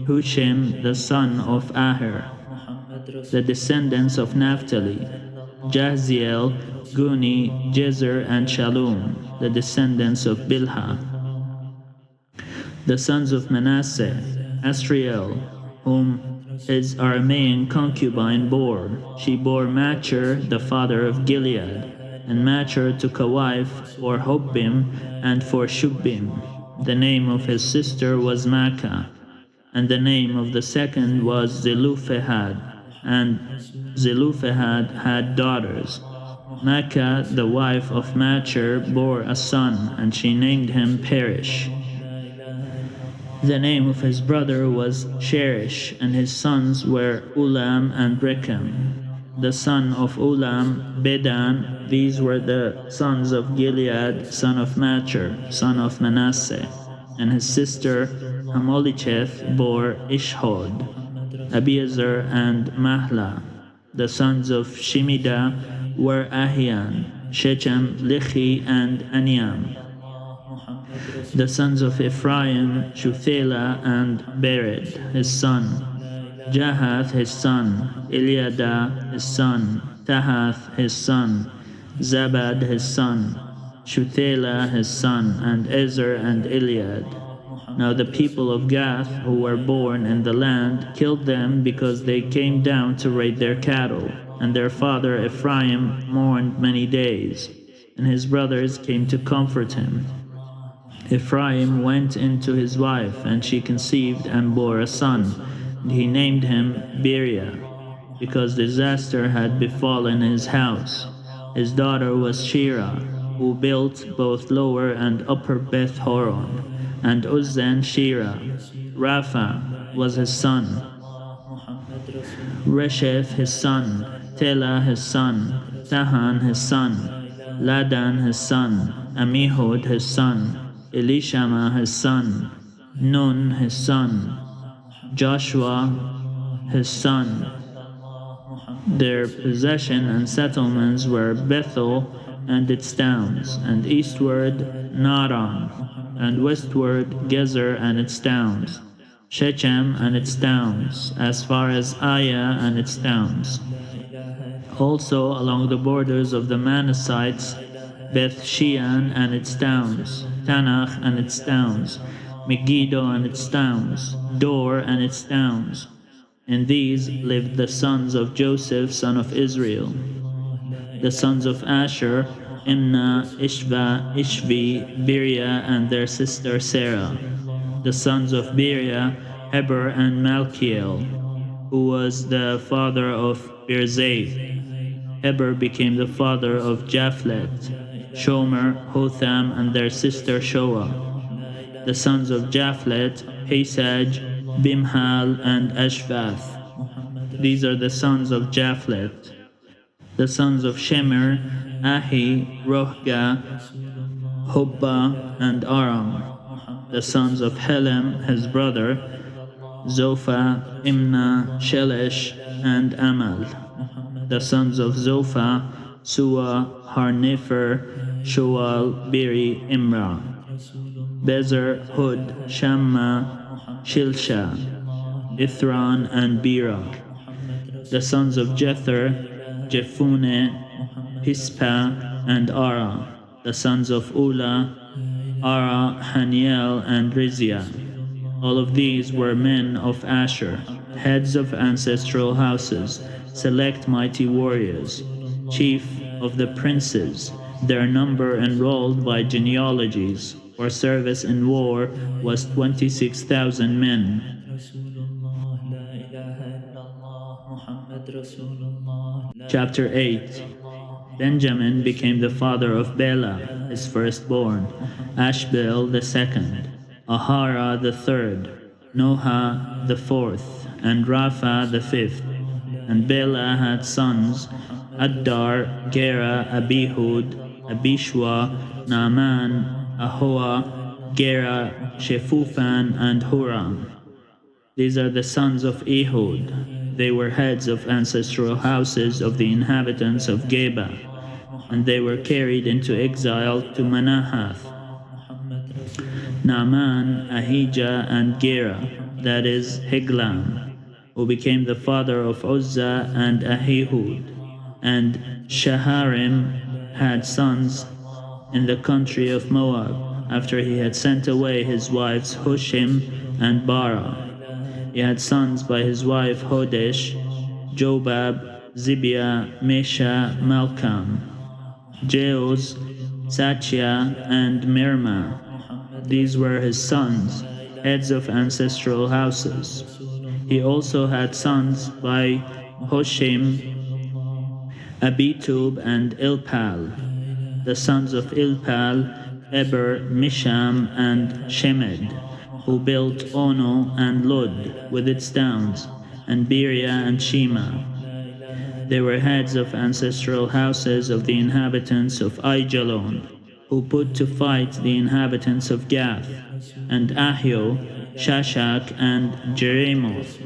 Hushim the son of Aher. The descendants of Naphtali: Jahziel, Guni, Jezer, and Shalom, the descendants of Bilhah. The sons of Manasseh: Asriel, whom his Aramean concubine bore. She bore Machir, the father of Gilead, and Machir took a wife for Hubbim and for Shubim. The name of his sister was Makkah, and the name of the second was Zelophehad, and Zelophehad had daughters. Makkah, the wife of Machir, bore a son, and she named him Perish. The name of his brother was Cherish, and his sons were Ulam and Brechem. The son of Ulam, Bedan. These were the sons of Gilead, son of Machir, son of Manasseh. And his sister Hamolicheth bore Ishhod, Abiezer, and Mahla. The sons of Shemida were Ahian, Shechem, Lichi, and Aniam. The sons of Ephraim: Shuthela and Bered, his son, Jahath, his son, Eliada, his son, Tahath, his son, Zabad, his son, Shuthela, his son, and Ezer and Eliad. Now the people of Gath, who were born in the land, killed them because they came down to raid their cattle, and their father Ephraim mourned many days, and his brothers came to comfort him. Ephraim went in to his wife, and she conceived and bore a son, and he named him Beriah, because disaster had befallen his house. His daughter was Shira, who built both lower and upper Beth Horon, and Uzzan Shira. Rapha was his son, Resheph his son, Tela his son, Tahan his son, Ladan his son, Amihud his son, Elishama his son, Nun his son, Joshua his son. Their possession and settlements were Bethel and its towns, and eastward Naran, and westward Gezer and its towns, Shechem and its towns, as far as Aya and its towns. Also along the borders of the Manassites, Beth Shean and its towns, Tanakh and its towns, Megiddo and its towns, Dor and its towns. In these lived the sons of Joseph, son of Israel. The sons of Asher, Imnah, Ishva, Ishvi, Beriah, and their sister Sarah. The sons of Beriah, Heber and Malchiel, who was the father of Birzei. Heber became the father of Japhlet, Shomer, Hotham, and their sister Shoah. The sons of Japhlet, Pesach, Bimhal, and Ashvath. These are the sons of Japhlet. The sons of Shemer, Ahi, Rohga, Hobba, and Aram. The sons of Helem, his brother, Zophah, Imnah, Shelesh, and Amal. The sons of Zophah, Suah, Harnefer, Shoal, Beri, Imrah. Bezer, Hud, Shamma, Shilsha, Ithran, and Bera. The sons of Jether, Jephune, Pispa, and Ara. The sons of Ula, Ara, Haniel, and Rizia. All of these were men of Asher, heads of ancestral houses, select mighty warriors, chief of the princes, their number enrolled by genealogies for service in war was 26,000 men. Chapter 8. Benjamin became the father of Bela, his firstborn, Ashbel the second, Ahara the third, Noha the fourth, and Rapha the fifth. And Bela had sons, Addar, Gera, Abihud, Abishua, Naaman, Ahoa, Gera, Shefufan, and Huram. These are the sons of Ehud. They were heads of ancestral houses of the inhabitants of Geba, and they were carried into exile to Manahath. Naaman, Ahijah, and Gera, that is, Heglam, who became the father of Uzzah and Ahihud. And Shaharim had sons in the country of Moab, after he had sent away his wives Hushim and Bara. He had sons by his wife Hodesh, Jobab, Zibiah, Mesha, Malcham, Jeuz, Sachia, and Mirma. These were his sons, heads of ancestral houses. He also had sons by Hoshim, Abitub, and Ilpal. The sons of Ilpal, Eber, Misham, and Shemed, who built Ono and Lud with its towns, and Beria and Shema. They were heads of ancestral houses of the inhabitants of Aijalon, who put to fight the inhabitants of Gath, and Ahio, Shashak, and Jeremoth.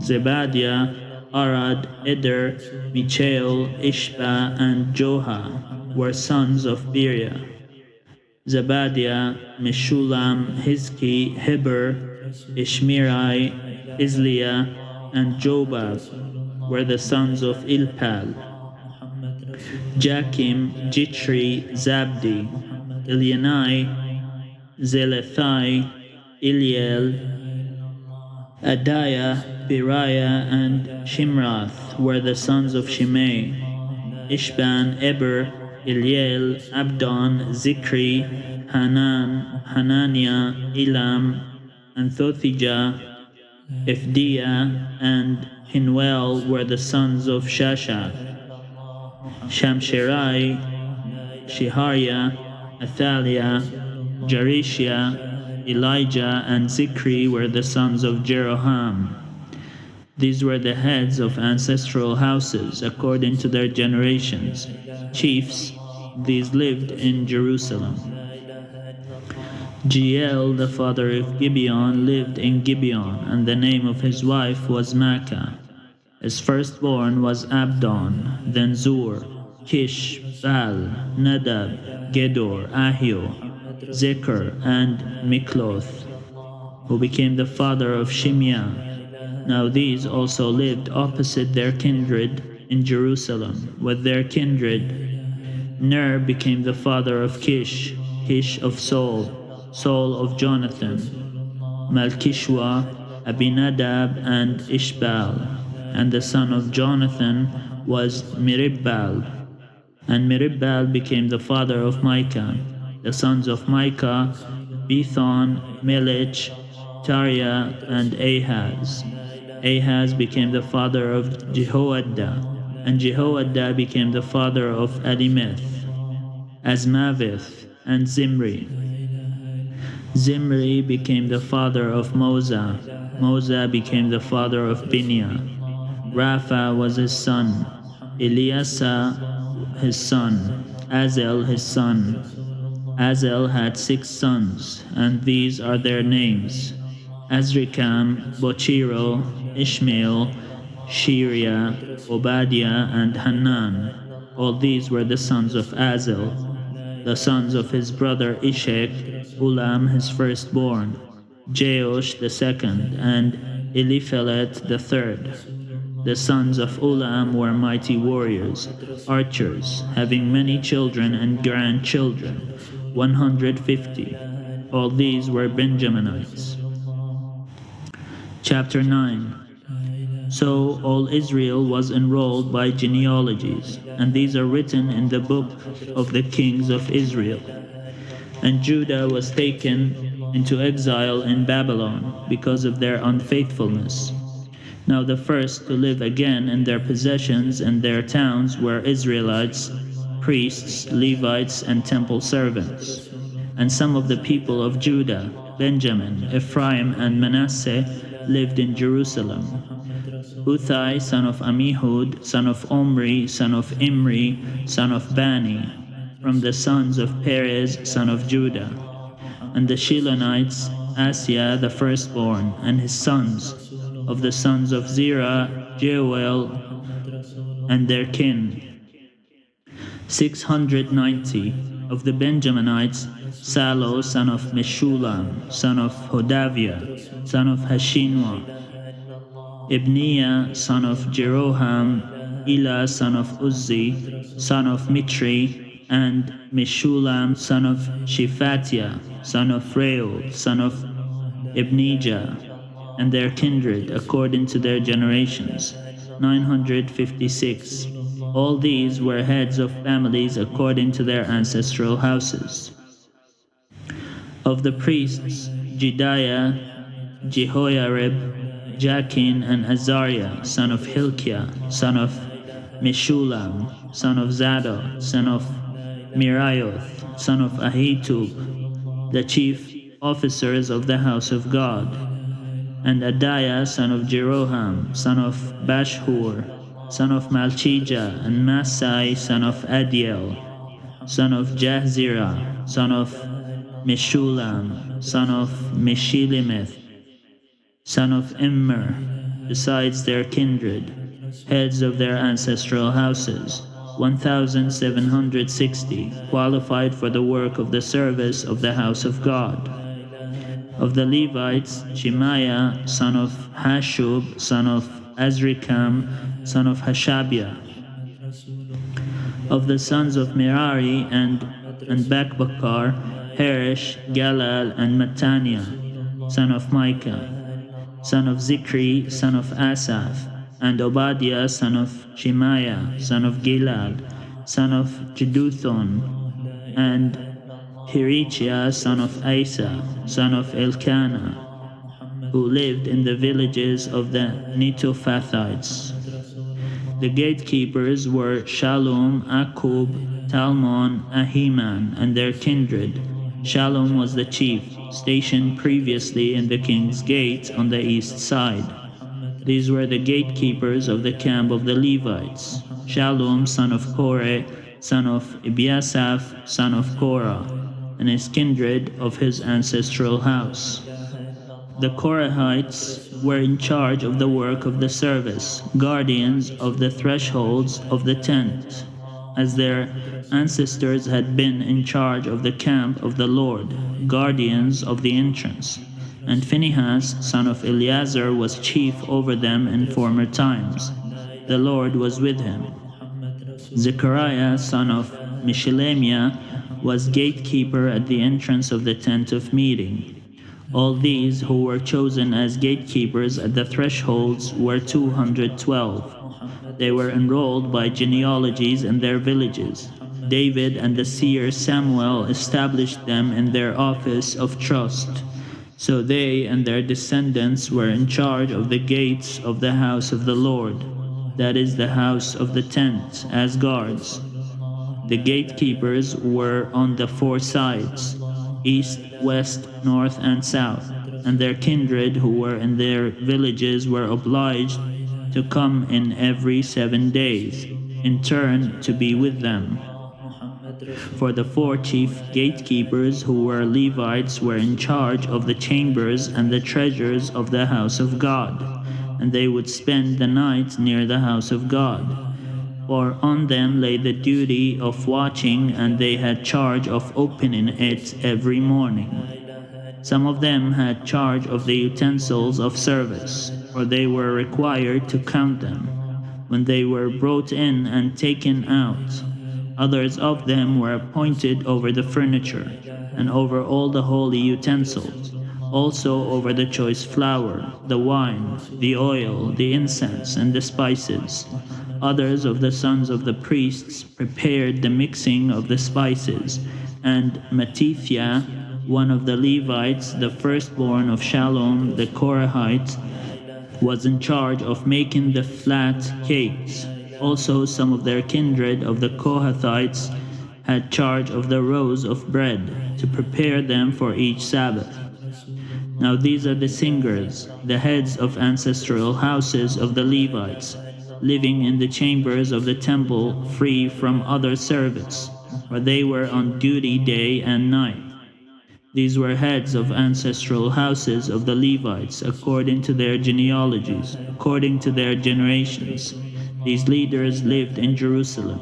Zebadiah, Arad, Eder, Michael, Ishba, and Joha were sons of Beria. Zebadiah, Meshulam, Hizki, Heber, Ishmirai, Isliah, and Jobab were the sons of Ilpal. Jakim, Jitri, Zabdi, Ilyanai, Zelethai, Iliel, Adaiah, Beriah, and Shimrath were the sons of Shimei. Ishban, Eber, Eliel, Abdon, Zikri, Hanan, Hananiah, Elam, and Thothijah, Ephdeiah, and Hinwel were the sons of Shashak. Shamsherai, Shehariah, Athaliah, Jarishia, Elijah, and Zikri were the sons of Jeroham. These were the heads of ancestral houses according to their generations, chiefs. These lived in Jerusalem. Jeiel, the father of Gibeon, lived in Gibeon, and the name of his wife was Maacah. His firstborn was Abdon, then Zur, Kish, Baal, Nadab, Gedor, Ahio, Zechar, and Mikloth, who became the father of Shimeah. Now these also lived opposite their kindred in Jerusalem, with their kindred. Ner became the father of Kish, Kish of Saul, Saul of Jonathan, Malchishua, Abinadab, and Ishbal. And the son of Jonathan was Meribbal. And Meribbal became the father of Micah. The sons of Micah, Bethon, Melech, Tariah, and Ahaz. Ahaz became the father of Jehoiada, and Jehoiada became the father of Alimeth, Asmaveth, and Zimri. Zimri became the father of Moza. Moza became the father of Binia. Rapha was his son, Eliasa his son, Azel his son. Azel had 6 sons, and these are their names: Azrikam, Bochiro, Ishmael, Sheariah, Obadiah, and Hanan. All these were the sons of Azel. The sons of his brother Ishek, Ulam his firstborn, Jeosh the second, and Eliphelet the third. The sons of Ulam were mighty warriors, archers, having many children and grandchildren, 150. All these were Benjaminites. Chapter 9. So all Israel was enrolled by genealogies, and these are written in the book of the kings of Israel. And Judah was taken into exile in Babylon because of their unfaithfulness. Now the first to live again in their possessions and their towns were Israelites, priests, Levites, and temple servants. And some of the people of Judah, Benjamin, Ephraim, and Manasseh lived in Jerusalem. Uthai, son of Amihud, son of Omri, son of Imri, son of Bani, from the sons of Perez, son of Judah. And the Shilonites, Asaiah the firstborn, and his sons, of the sons of Zerah, Jeuel, and their kin. 690. Of the Benjaminites, Salo, son of Meshulam, son of Hodaviah, son of Hashinua, Ibniah, son of Jeroham, Elah, son of Uzzi, son of Mitri, and Meshulam, son of Shephatiah, son of Reuel, son of Ibnijah, and their kindred according to their generations, 956. All these were heads of families according to their ancestral houses. Of the priests, Jedaiah, Jehoiarib, Jachin, and Azariah, son of Hilkiah, son of Meshulam, son of Zadok, son of Miraioth, son of Ahitub, the chief officers of the house of God, and Adiah, son of Jeroham, son of Bashhur, son of Malchijah, and Masai, son of Adiel, son of Jahzirah, son of Meshulam, son of Meshilemeth, son of Immer, besides their kindred, heads of their ancestral houses, 1,760, qualified for the work of the service of the house of God. Of the Levites, Shemaiah, son of Hashub, son of Azrikam, son of Hashabiah. Of the sons of Merari and Bakbakar, Harish, Galal, and Mattaniah, son of Micah, son of Zikri, son of Asaph, and Obadiah, son of Shemaiah, son of Gilad, son of Jeduthun, and Hirichiah, son of Asa, son of Elkanah, who lived in the villages of the Netophathites. The gatekeepers were Shallum, Akub, Talmon, Ahiman, and their kindred, Shallum was the chief, stationed previously in the king's gate on the east side. These were the gatekeepers of the camp of the Levites: Shallum, son of Kore, son of Ebiasaph, son of Korah, and his kindred of his ancestral house. The Korahites were in charge of the work of the service, guardians of the thresholds of the tent, as their ancestors had been in charge of the camp of the Lord, guardians of the entrance. And Phinehas, son of Eleazar, was chief over them in former times. The Lord was with him. Zechariah, son of Meshelemiah, was gatekeeper at the entrance of the tent of meeting. All these who were chosen as gatekeepers at the thresholds were 212. They were enrolled by genealogies in their villages. David and the seer Samuel established them in their office of trust. So they and their descendants were in charge of the gates of the house of the Lord, that is, the house of the tent, as guards. The gatekeepers were on the four sides: east, west, north, and south, and their kindred who were in their villages were obliged to come in every 7 days, in turn to be with them. For the four chief gatekeepers who were Levites were in charge of the chambers and the treasures of the house of God, and they would spend the night near the house of God. For on them lay the duty of watching, and they had charge of opening it every morning. Some of them had charge of the utensils of service, for they were required to count them when they were brought in and taken out. Others of them were appointed over the furniture, and over all the holy utensils, also over the choice flour, the wine, the oil, the incense, and the spices. Others of the sons of the priests prepared the mixing of the spices, and Mattithiah, one of the Levites, the firstborn of Shallum the Korahite, was in charge of making the flat cakes. Also some of their kindred of the Kohathites had charge of the rows of bread, to prepare them for each Sabbath. Now these are the singers, the heads of ancestral houses of the Levites, living in the chambers of the temple, free from other service, for they were on duty day and night. These were heads of ancestral houses of the Levites, according to their genealogies, according to their generations. These leaders lived in Jerusalem.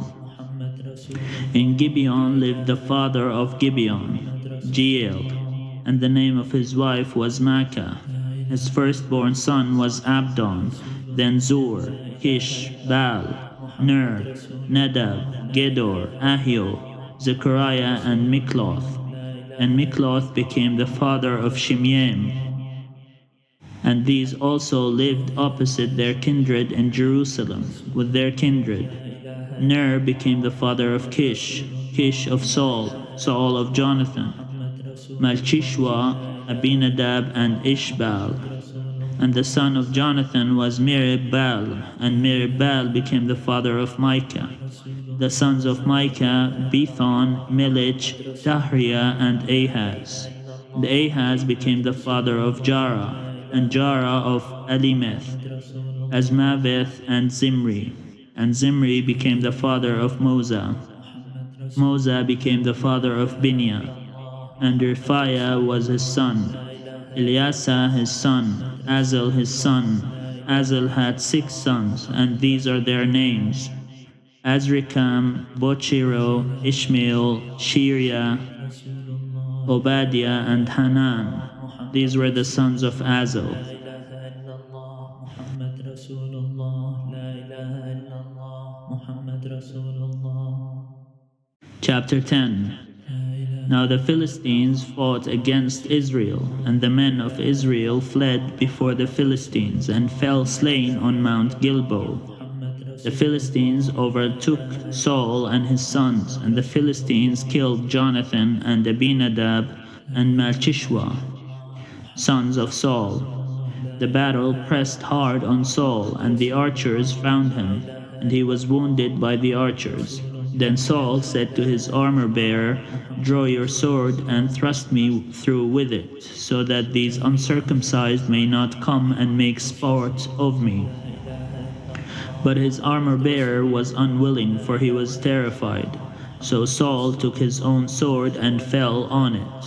In Gibeon lived the father of Gibeon, Jeiel, and the name of his wife was Maacah. His firstborn son was Abdon, then Zur, Kish, Baal, Ner, Nadab, Gedor, Ahio, Zechariah, and Mikloth. And Mikloth became the father of Shimeam. And these also lived opposite their kindred in Jerusalem, with their kindred. Ner became the father of Kish, Kish of Saul, Saul of Jonathan, Malchishua, Abinadab, and Ishbaal. And the son of Jonathan was Merib-Baal, and Merib-Baal became the father of Micah. The sons of Micah, Bethon, Milich, Tahriah, and Ahaz. And Ahaz became the father of Jarah, and Jarah of Alimeth, Azmaveth, and Zimri. And Zimri became the father of Moza. Moza became the father of Binia, and Riphiah was his son, Eliasa his son, Azel his son. Azel had 6 sons, and these are their names: Azrikam, Bochiro, Ishmael, Sheariah, Obadiah, and Hanan. These were the sons of Azel. Chapter 10. Now the Philistines fought against Israel, and the men of Israel fled before the Philistines, and fell slain on Mount Gilboa. The Philistines overtook Saul and his sons, and the Philistines killed Jonathan and Abinadab and Malchishua, sons of Saul. The battle pressed hard on Saul, and the archers found him, and he was wounded by the archers. Then Saul said to his armor-bearer, "Draw your sword and thrust me through with it, so that these uncircumcised may not come and make sport of me." But his armor-bearer was unwilling, for he was terrified. So Saul took his own sword and fell on it.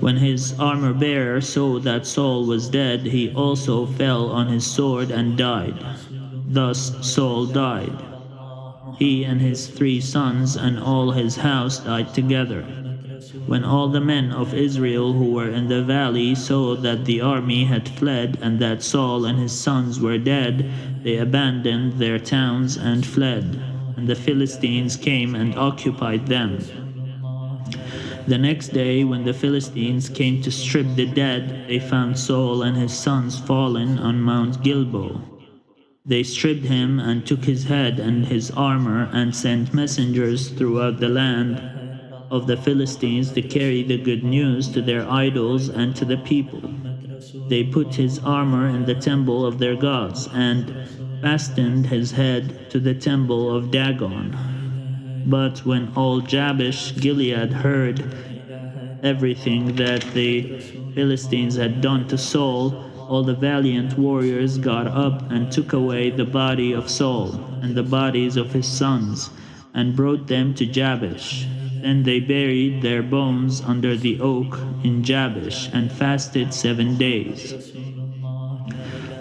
When his armor-bearer saw that Saul was dead, he also fell on his sword and died. Thus Saul died. He and his 3 sons and all his house died together. When all the men of Israel who were in the valley saw that the army had fled and that Saul and his sons were dead, they abandoned their towns and fled, and the Philistines came and occupied them. The next day, when the Philistines came to strip the dead, they found Saul and his sons fallen on Mount Gilboa. They stripped him and took his head and his armor and sent messengers throughout the land of the Philistines to carry the good news to their idols and to the people. They put his armor in the temple of their gods and fastened his head to the temple of Dagon. But when all Jabesh Gilead heard everything that the Philistines had done to Saul, all the valiant warriors got up and took away the body of Saul and the bodies of his sons and brought them to Jabesh. Then they buried their bones under the oak in Jabesh and fasted 7 days.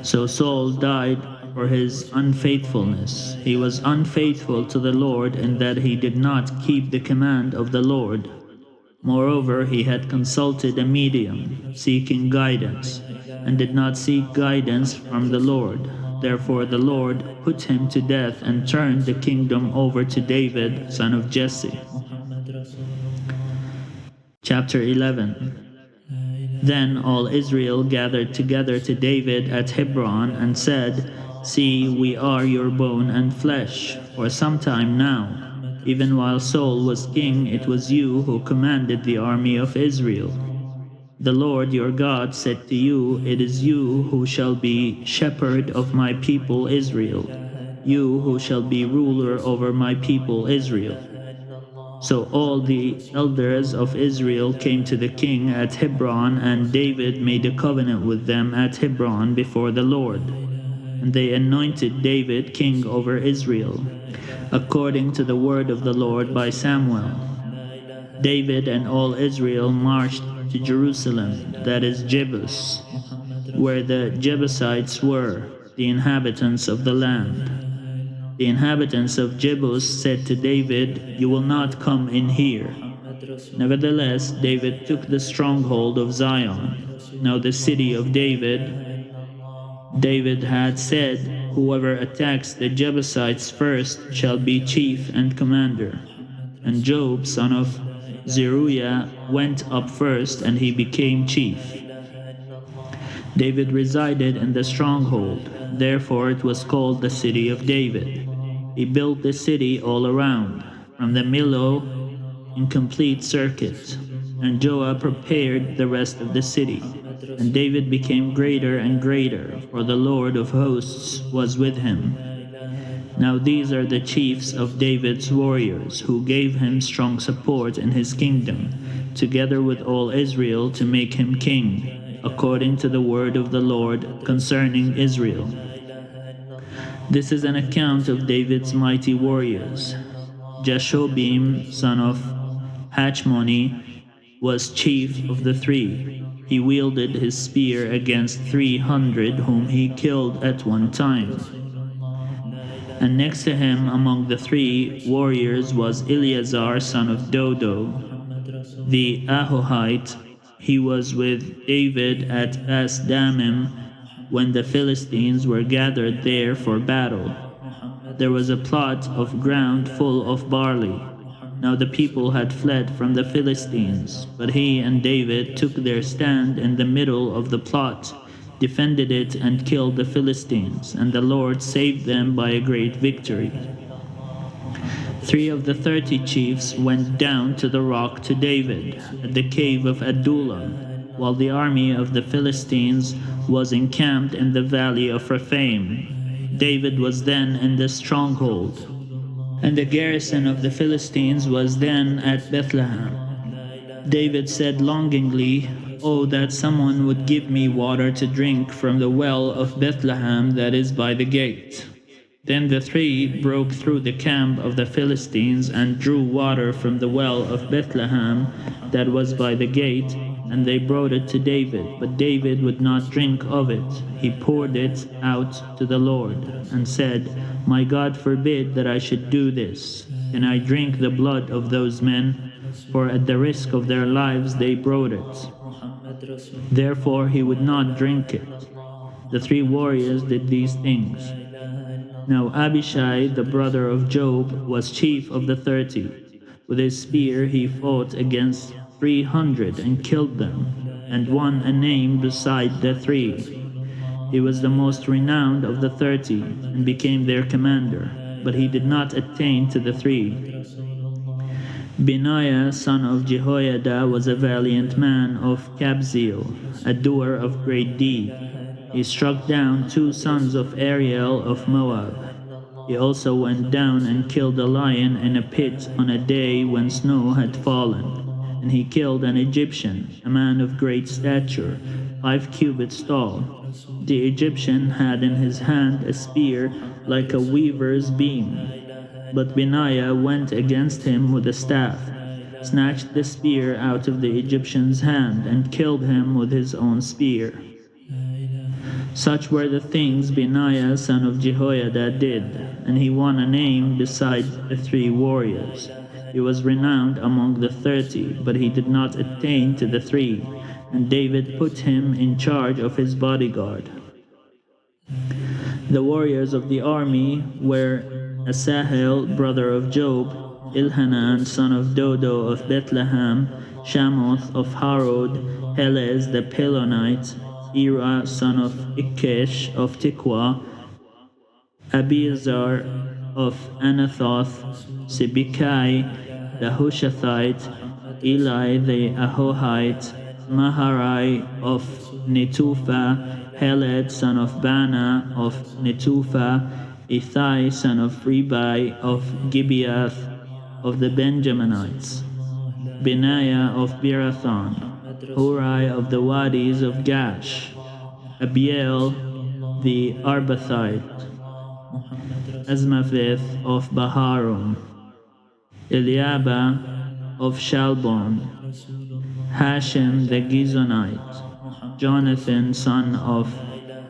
So Saul died for his unfaithfulness. He was unfaithful to the Lord in that he did not keep the command of the Lord. Moreover, he had consulted a medium, seeking guidance, and did not seek guidance from the Lord. Therefore the Lord put him to death and turned the kingdom over to David, son of Jesse. Chapter 11. Then all Israel gathered together to David at Hebron and said, "See, we are your bone and flesh. For some time now, even while Saul was king, it was you who commanded the army of Israel. The Lord your God said to you, 'It is you who shall be shepherd of my people Israel, you who shall be ruler over my people Israel.'" So all the elders of Israel came to the king at Hebron, and David made a covenant with them at Hebron before the Lord. And they anointed David king over Israel, according to the word of the Lord by Samuel. David and all Israel marched to Jerusalem, that is Jebus, where the Jebusites were, the inhabitants of the land. The inhabitants of Jebus said to David, "You will not come in here." Nevertheless, David took the stronghold of Zion, now the city of David. David had said, "Whoever attacks the Jebusites first shall be chief and commander." And Job, son of Zeruiah, went up first, and he became chief. David resided in the stronghold, therefore it was called the city of David. He built the city all around, from the Millo in complete circuit, and Joab prepared the rest of the city. And David became greater and greater, for the Lord of hosts was with him. Now these are the chiefs of David's warriors, who gave him strong support in his kingdom, together with all Israel, to make him king, according to the word of the Lord concerning Israel. This is an account of David's mighty warriors. Jashobim, son of Hachmoni, was chief of the 3. He wielded his spear against 300 whom he killed at one time. And next to him among the 3 warriors was Eleazar, son of Dodo, the Ahohite. He was with David at Bas-Dammim when the Philistines were gathered there for battle. There was a plot of ground full of barley. Now the people had fled from the Philistines, but he and David took their stand in the middle of the plot, defended it, and killed the Philistines, and the Lord saved them by a great victory. 3 of the 30 chiefs went down to the rock to David at the cave of Adullam, while the army of the Philistines was encamped in the valley of Rephaim. David was then in the stronghold. And the garrison of the Philistines was then at Bethlehem. David said longingly, "Oh, that someone would give me water to drink from the well of Bethlehem that is by the gate." Then the three broke through the camp of the Philistines and drew water from the well of Bethlehem that was by the gate, and they brought it to David. But David would not drink of it. He poured it out to the Lord, and said, "My God forbid that I should do this. Can I drink the blood of those men? For at the risk of their lives they brought it." Therefore he would not drink it. The three warriors did these things. Now Abishai, the brother of Job, was chief of the 30. With his spear he fought against 300 and killed them, and won a name beside the three. He was the most renowned of the 30, and became their commander, but he did not attain to the three. Benaiah, son of Jehoiada, was a valiant man of Kabzeel, a doer of great deed. He struck down 2 sons of Ariel of Moab. He also went down and killed a lion in a pit on a day when snow had fallen. And he killed an Egyptian, a man of great stature, 5 cubits tall. The Egyptian had in his hand a spear like a weaver's beam. But Benaiah went against him with a staff, snatched the spear out of the Egyptian's hand, and killed him with his own spear. Such were the things Benaiah son of Jehoiada did, and he won a name beside the three warriors. He was renowned among the 30, but he did not attain to the three, and David put him in charge of his bodyguard. The warriors of the army were Asahel, brother of Job, Ilhanan, son of Dodo of Bethlehem, Shamoth of Harod, Helez the Pelonite, Ira, son of Ikkesh of Tikwa, Abiezar of Anathoth, Sibikai the Hushathite, Eli the Ahohite, Maharai of Netupha, Heled son of Bana of Netupha, Ithai son of Ribai of Gibeath of the Benjaminites, Benaiah of Birathon, Hurai of the Wadis of Gash, Abiel the Arbathite, Azmaveth of Baharum, Eliaba of Shalbon, Hashem the Gizonite, Jonathan son of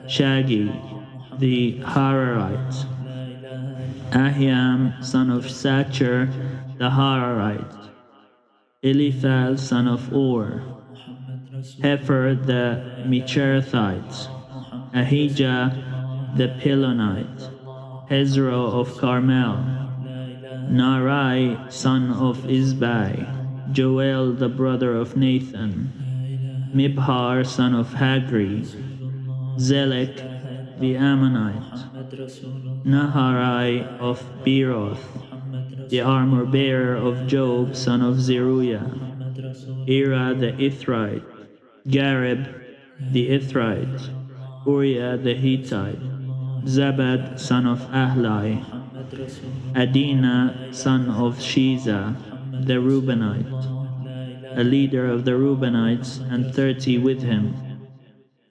Shagi the Hararite, Ahiam son of Sacher the Hararite, Eliphaz son of Or, Hefer the Micherathite, Ahijah the Pelonite, Hezro of Carmel, Narai son of Isbai, Joel the brother of Nathan, Mibhar son of Hagri, Zelek the Ammonite, Naharai of Beeroth, the armor-bearer of Job son of Zeruiah, Ira the Ithrite, Gareb the Ithrite, Uriah the Hittite, Zabad son of Ahlai, Adina son of Shiza the Reubenite, a leader of the Reubenites, and 30 with him,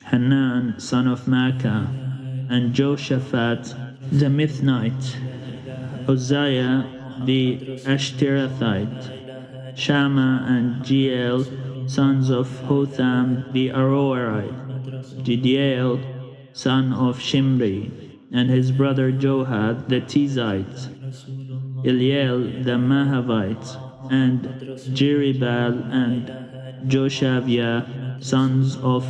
Hanan son of Makkah, and Joshaphat the Mithnite, Uzziah the Ashterathite, Shammah and Jeiel sons of Hotham the Aroerite, Jediel son of Shimri, and his brother Johad the Tizite, Eliel the Mahavite, and Jeribal and Joshavia sons of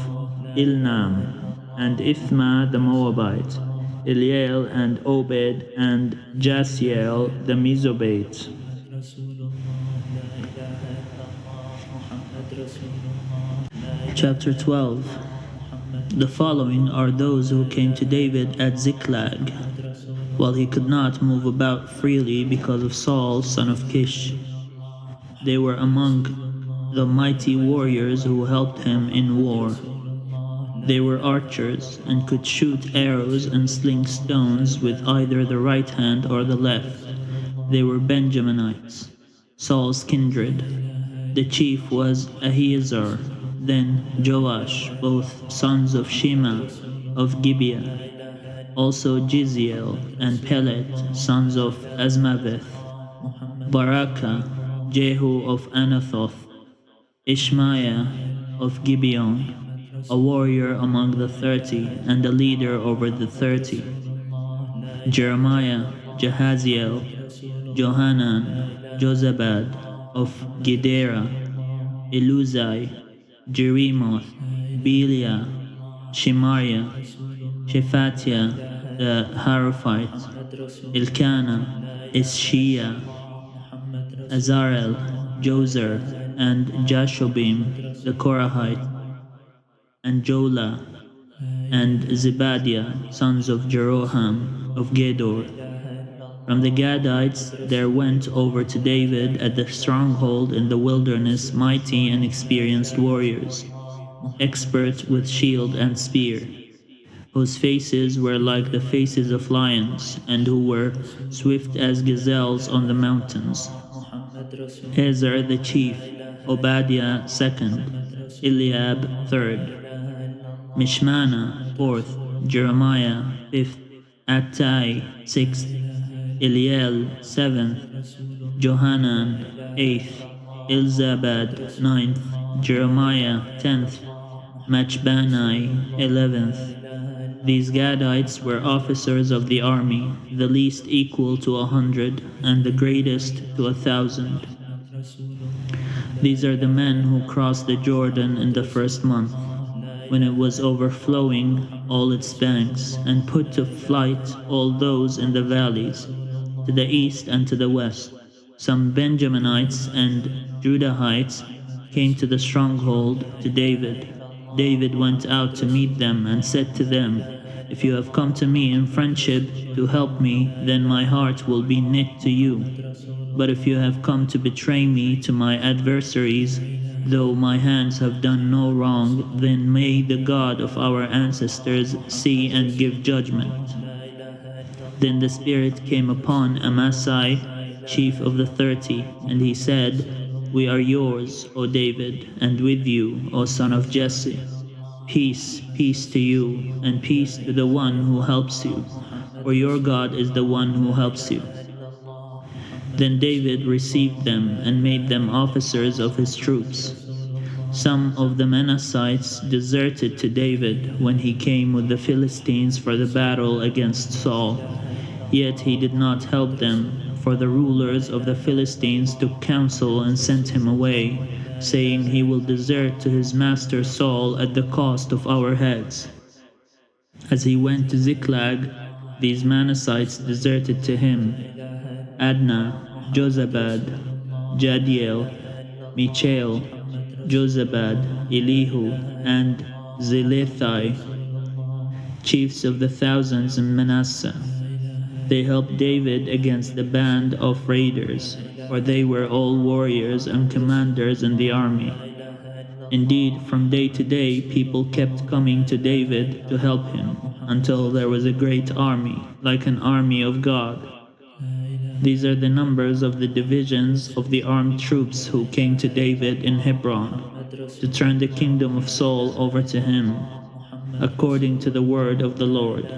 Ilnam, and Ithma the Moabite, Eliel and Obed and Jasiel the Mizobate. Chapter 12. The following are those who came to David at Ziklag, while he could not move about freely because of Saul son of Kish. They were among the mighty warriors who helped him in war. They were archers and could shoot arrows and sling stones with either the right hand or the left. They were Benjaminites, Saul's kindred. The chief was Ahiezer, then Joash, both sons of Shema of Gibeah, also Jiziel and Pelet, sons of Azmaveth, Barakah, Jehu of Anathoth, Ishmaiah of Gibeon, a warrior among the 30 and a leader over the 30, Jeremiah, Jahaziel, Johanan, Jozabad of Gedera, Eluzai, Jerimoth, Belial, Shemariah, Shephatiah the Haraphite, Elkanah, Ischia, Azarel, Jozer, and Jashobim the Korahite, and Jola, and Zebadiah, sons of Jeroham of Gedor. From the Gadites there went over to David at the stronghold in the wilderness mighty and experienced warriors, expert with shield and spear, whose faces were like the faces of lions, and who were swift as gazelles on the mountains. Ezer the chief, Obadiah second, Eliab third, Mishmana fourth, Jeremiah fifth, Attai sixth, Eliel seventh, Johanan eighth, Elzabad ninth, Jeremiah tenth, Machbanai 11th. These Gadites were officers of the army, the least equal to 100, and the greatest to 1,000. These are the men who crossed the Jordan in the first month, when it was overflowing all its banks, and put to flight all those in the valleys, to the east and to the west. Some Benjaminites and Judahites came to the stronghold to David. David went out to meet them and said to them, "If you have come to me in friendship to help me, then my heart will be knit to you. But if you have come to betray me to my adversaries, though my hands have done no wrong, then may the God of our ancestors see and give judgment." Then the Spirit came upon Amasai, chief of the 30, and he said, "We are yours, O David, and with you, O son of Jesse. Peace, peace to you, and peace to the one who helps you, for your God is the one who helps you." Then David received them and made them officers of his troops. Some of the Manassites deserted to David when he came with the Philistines for the battle against Saul. Yet he did not help them, for the rulers of the Philistines took counsel and sent him away, saying, "He will desert to his master Saul at the cost of our heads." As he went to Ziklag, these Manassites deserted to him: Adnah, Jozabad, Jadiel, Michael, Jozabad, Elihu, and Zilethai, chiefs of the thousands in Manasseh. They helped David against the band of raiders, for they were all warriors and commanders in the army. Indeed, from day to day, people kept coming to David to help him, until there was a great army, like an army of God. These are the numbers of the divisions of the armed troops who came to David in Hebron, to turn the kingdom of Saul over to him, according to the word of the Lord.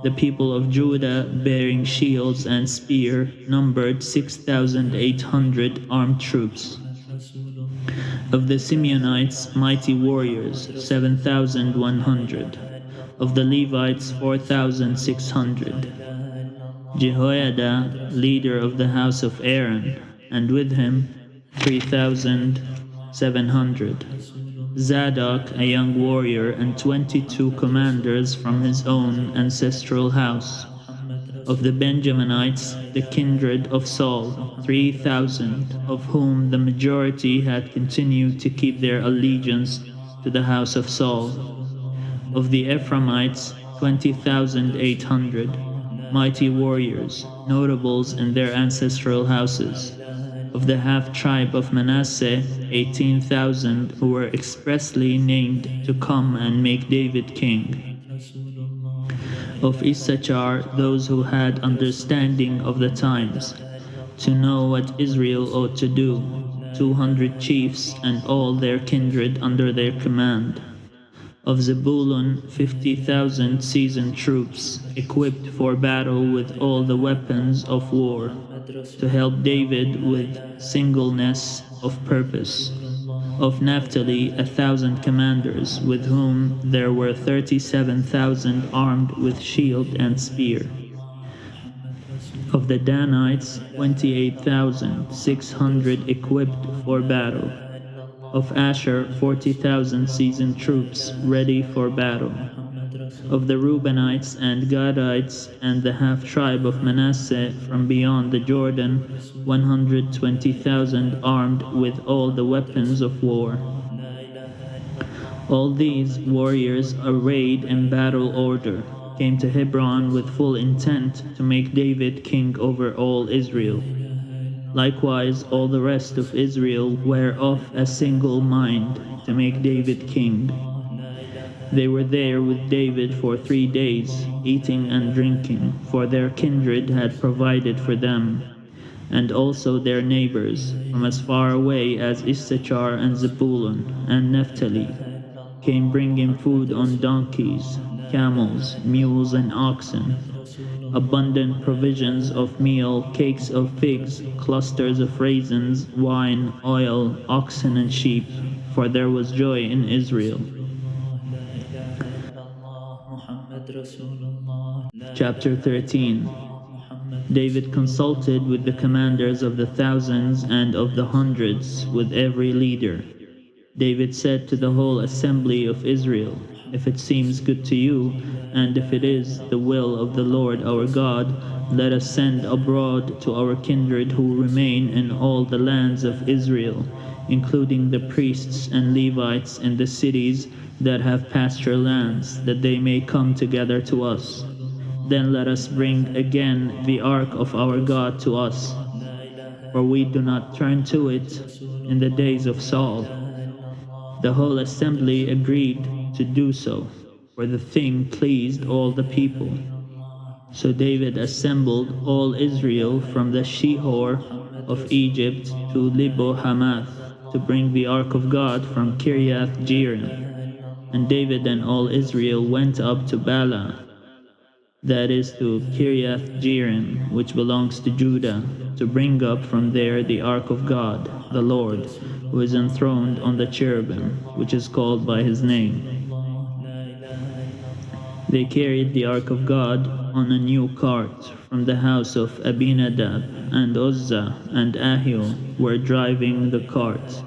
The people of Judah, bearing shields and spear, numbered 6,800 armed troops. Of the Simeonites, mighty warriors, 7,100. Of the Levites, 4,600. Jehoiada, leader of the house of Aaron, and with him 3,700. Zadok, a young warrior, and 22 commanders from his own ancestral house. Of the Benjaminites, the kindred of Saul, 3,000, of whom the majority had continued to keep their allegiance to the house of Saul. Of the Ephraimites, 20,800, mighty warriors, notables in their ancestral houses. Of the half-tribe of Manasseh, 18,000 who were expressly named to come and make David king. Of Issachar, those who had understanding of the times, to know what Israel ought to do, 200 chiefs and all their kindred under their command. Of Zebulun 50,000 seasoned troops, equipped for battle with all the weapons of war, to help David with singleness of purpose. Of Naphtali 1,000 commanders, with whom there were 37,000 armed with shield and spear. Of the Danites 28,600 equipped for battle. Of Asher 40,000 seasoned troops ready for battle. Of the Reubenites and Gadites and the half tribe of Manasseh from beyond the Jordan, 120,000 armed with all the weapons of war. All these warriors, arrayed in battle order, came to Hebron with full intent to make David king over all Israel. Likewise, all the rest of Israel were of a single mind to make David king. They were there with David for 3 days, eating and drinking, for their kindred had provided for them, and also their neighbors, from as far away as Issachar and Zebulun and Naphtali, came bringing food on donkeys, camels, mules, and oxen, abundant provisions of meal, cakes of figs, clusters of raisins, wine, oil, oxen, and sheep, for there was joy in Israel. Chapter 13. David consulted with the commanders of the thousands and of the hundreds, with every leader. David said to the whole assembly of Israel, "If it seems good to you, and if it is the will of the Lord our God, let us send abroad to our kindred who remain in all the lands of Israel, including the priests and Levites in the cities that have pasture lands, that they may come together to us. Then let us bring again the ark of our God to us, for we do not turn to it in the days of Saul." The whole assembly agreed to do so, for the thing pleased all the people. So David assembled all Israel from the Shihor of Egypt to Libo Hamath to bring the ark of God from Kiriath Jearim. And David and all Israel went up to Bala, that is to Kiriath Jearim, which belongs to Judah, to bring up from there the ark of God, the Lord, who is enthroned on the cherubim, which is called by his name. They carried the ark of God on a new cart from the house of Abinadab, and Uzzah and Ahio were driving the cart.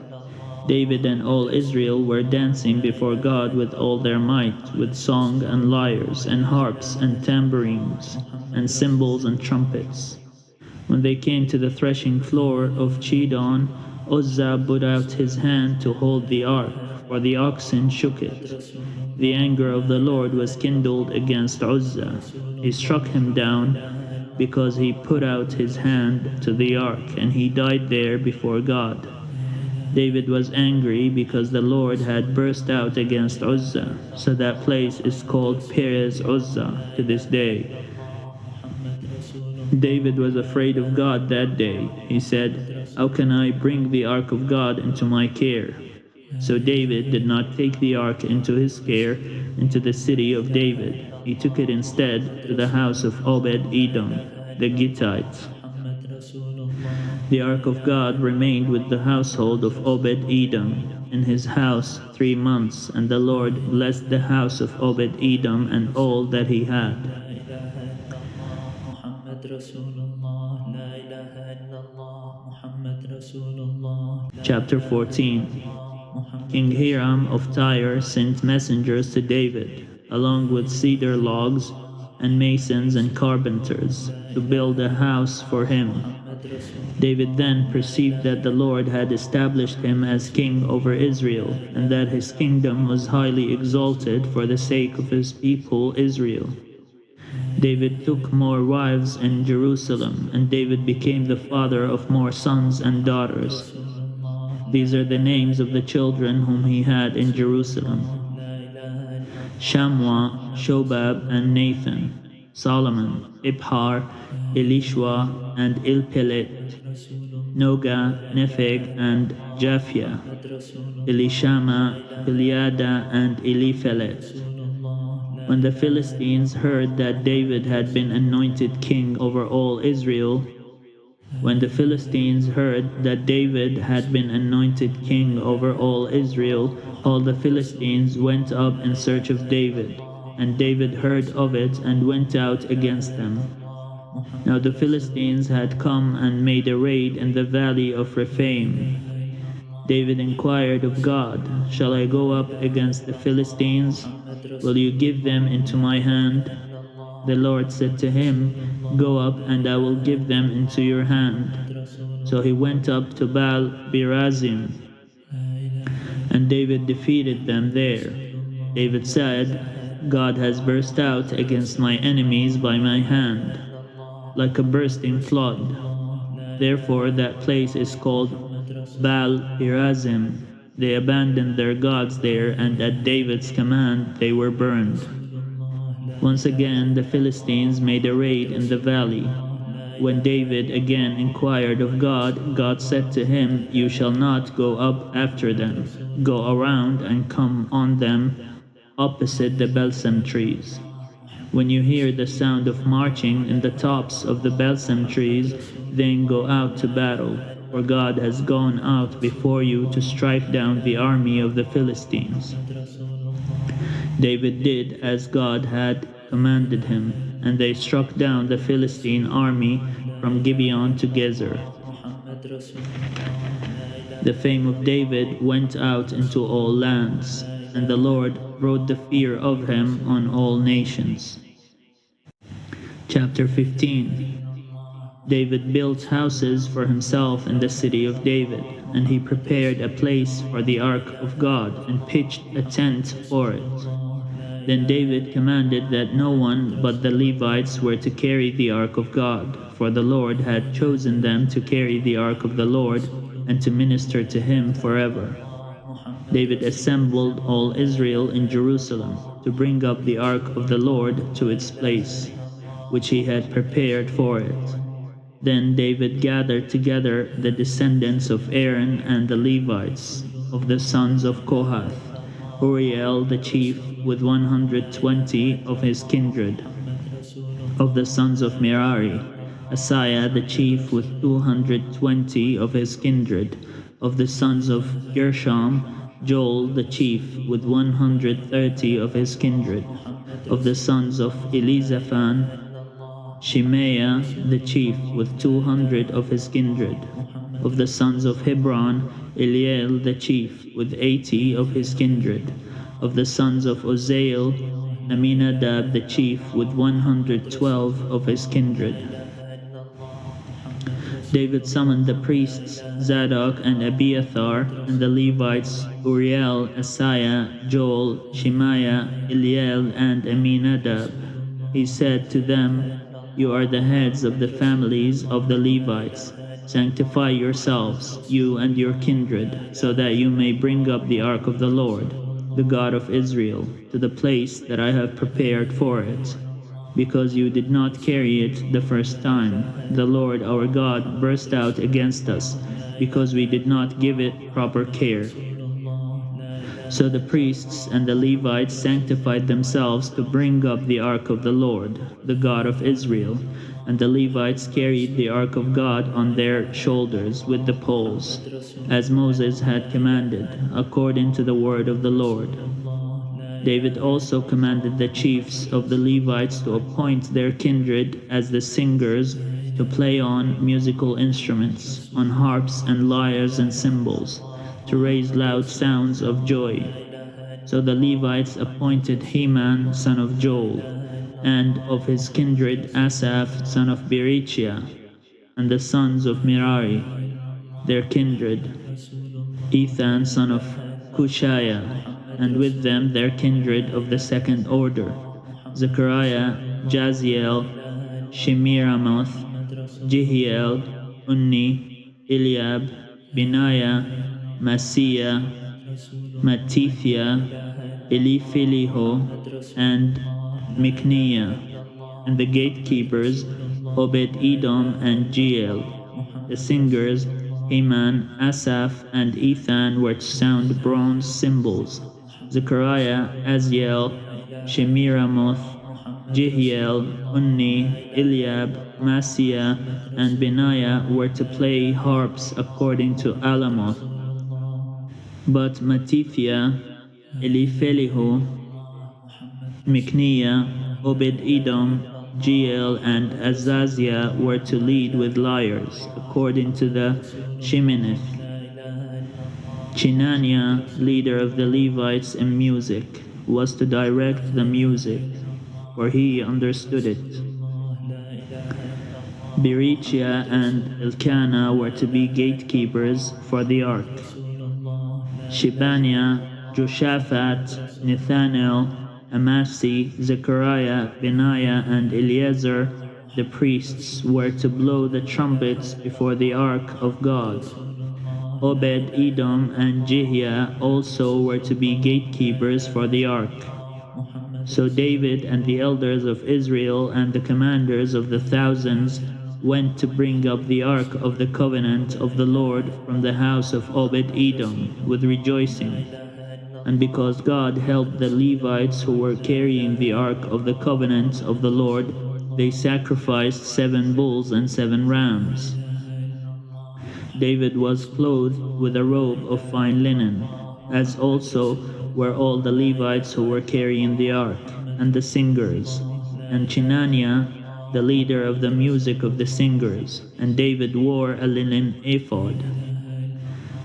David and all Israel were dancing before God with all their might, with song and lyres and harps and tambourines and cymbals and trumpets. When they came to the threshing floor of Chidon, Uzzah put out his hand to hold the ark, for the oxen shook it. The anger of the Lord was kindled against Uzzah. He struck him down because he put out his hand to the ark, and he died there before God. David was angry because the Lord had burst out against Uzzah, so that place is called Perez Uzzah to this day. David was afraid of God that day. He said, "How can I bring the ark of God into my care?" So David did not take the ark into his care into the city of David. He took it instead to the house of Obed-Edom, the Gittite. The ark of God remained with the household of Obed-Edom in his house 3 months, and the Lord blessed the house of Obed-Edom and all that he had. Chapter 14. King Hiram of Tyre sent messengers to David, along with cedar logs and masons and carpenters, to build a house for him. David then perceived that the Lord had established him as king over Israel, and that his kingdom was highly exalted for the sake of his people Israel. David took more wives in Jerusalem, and David became the father of more sons and daughters. These are the names of the children whom he had in Jerusalem: Shammua, Shobab, and Nathan, Solomon, Ibhar, Elishua, and Ilpelet. Noga, Nepheg, and Japhia, Elishama, Eliada, and Eliphelet. When the Philistines heard that David had been anointed king over all Israel, when the Philistines heard that David had been anointed king over all Israel, all the Philistines went up in search of David, and David heard of it and went out against them. Now the Philistines had come and made a raid in the valley of Rephaim. David inquired of God, "Shall I go up against the Philistines? Will you give them into my hand?" The Lord said to him, "Go up, and I will give them into your hand." So he went up to Baal Perazim, and David defeated them there. David said, "God has burst out against my enemies by my hand, like a bursting flood." Therefore that place is called Baal Perazim. They abandoned their gods there, and at David's command they were burned. Once again the Philistines made a raid in the valley. When David again inquired of God, God said to him, "You shall not go up after them. Go around and come on them opposite the balsam trees. When you hear the sound of marching in the tops of the balsam trees, then go out to battle, for God has gone out before you to strike down the army of the Philistines." David did as God had commanded him, and they struck down the Philistine army from Gibeon to Gezer. The fame of David went out into all lands, and the Lord brought the fear of him on all nations. Chapter 15. David built houses for himself in the city of David, and he prepared a place for the ark of God and pitched a tent for it. Then David commanded that no one but the Levites were to carry the ark of God, for the Lord had chosen them to carry the ark of the Lord and to minister to him forever. David assembled all Israel in Jerusalem to bring up the ark of the Lord to its place, which he had prepared for it. Then David gathered together the descendants of Aaron and the Levites, of the sons of Kohath, Uriel the chief with 120 of his kindred, of the sons of Merari, Asaiah the chief with 220 of his kindred, of the sons of Gershom, Joel the chief with 130 of his kindred, of the sons of Elizaphan, Shemaiah the chief with 200 of his kindred, of the sons of Hebron, Eliel the chief with 80 of his kindred, of the sons of Uzziel, Aminadab the chief with 112 of his kindred. David summoned the priests Zadok and Abiathar, and the Levites Uriel, Asaiah, Joel, Shemaiah, Eliel, and Aminadab. He said to them, "You are the heads of the families of the Levites. Sanctify yourselves, you and your kindred, so that you may bring up the ark of the Lord, the God of Israel, to the place that I have prepared for it. Because you did not carry it the first time, the Lord our God burst out against us, because we did not give it proper care." So the priests and the Levites sanctified themselves to bring up the ark of the Lord, the God of Israel, and the Levites carried the ark of God on their shoulders with the poles, as Moses had commanded, according to the word of the Lord. David also commanded the chiefs of the Levites to appoint their kindred as the singers to play on musical instruments, on harps and lyres and cymbals, to raise loud sounds of joy. So the Levites appointed Heman son of Joel, and of his kindred Asaph son of Berechiah, and the sons of Merari, their kindred, Ethan son of Cushiah, and with them their kindred of the second order, Zechariah, Jaziel, Shemiramoth, Jehiel, Unni, Eliab, Benaiah, Maaseiah, Matithia, Eliphiliho, and Micniah, and the gatekeepers Obed-Edom and Jeiel. The singers, Heman, Asaph, and Ethan were to sound bronze cymbals. Zechariah, Aziel, Shemiramoth, Jehiel, Unni, Eliab, Masiah, and Benaiah were to play harps according to Alamoth. But Matithia, Eliphelehu, Micniah, Obed-Edom, Jeiel, and Azaziah were to lead with lyres, according to the Sheminith. Chinaniah, leader of the Levites in music, was to direct the music, for he understood it. Berechiah and Elkanah were to be gatekeepers for the ark. Shebaniah, Joshaphat, Nethanel, Amasai, Zechariah, Benaiah, and Eleazar, the priests, were to blow the trumpets before the ark of God. Obed-Edom and Jehiah also were to be gatekeepers for the ark. So David and the elders of Israel and the commanders of the thousands went to bring up the ark of the covenant of the Lord from the house of Obed-Edom with rejoicing. And because God helped the Levites who were carrying the ark of the covenant of the Lord, they sacrificed 7 bulls and 7 rams. David was clothed with a robe of fine linen, as also were all the Levites who were carrying the ark, and the singers, and Chinaniah, the leader of the music of the singers, and David wore a linen ephod.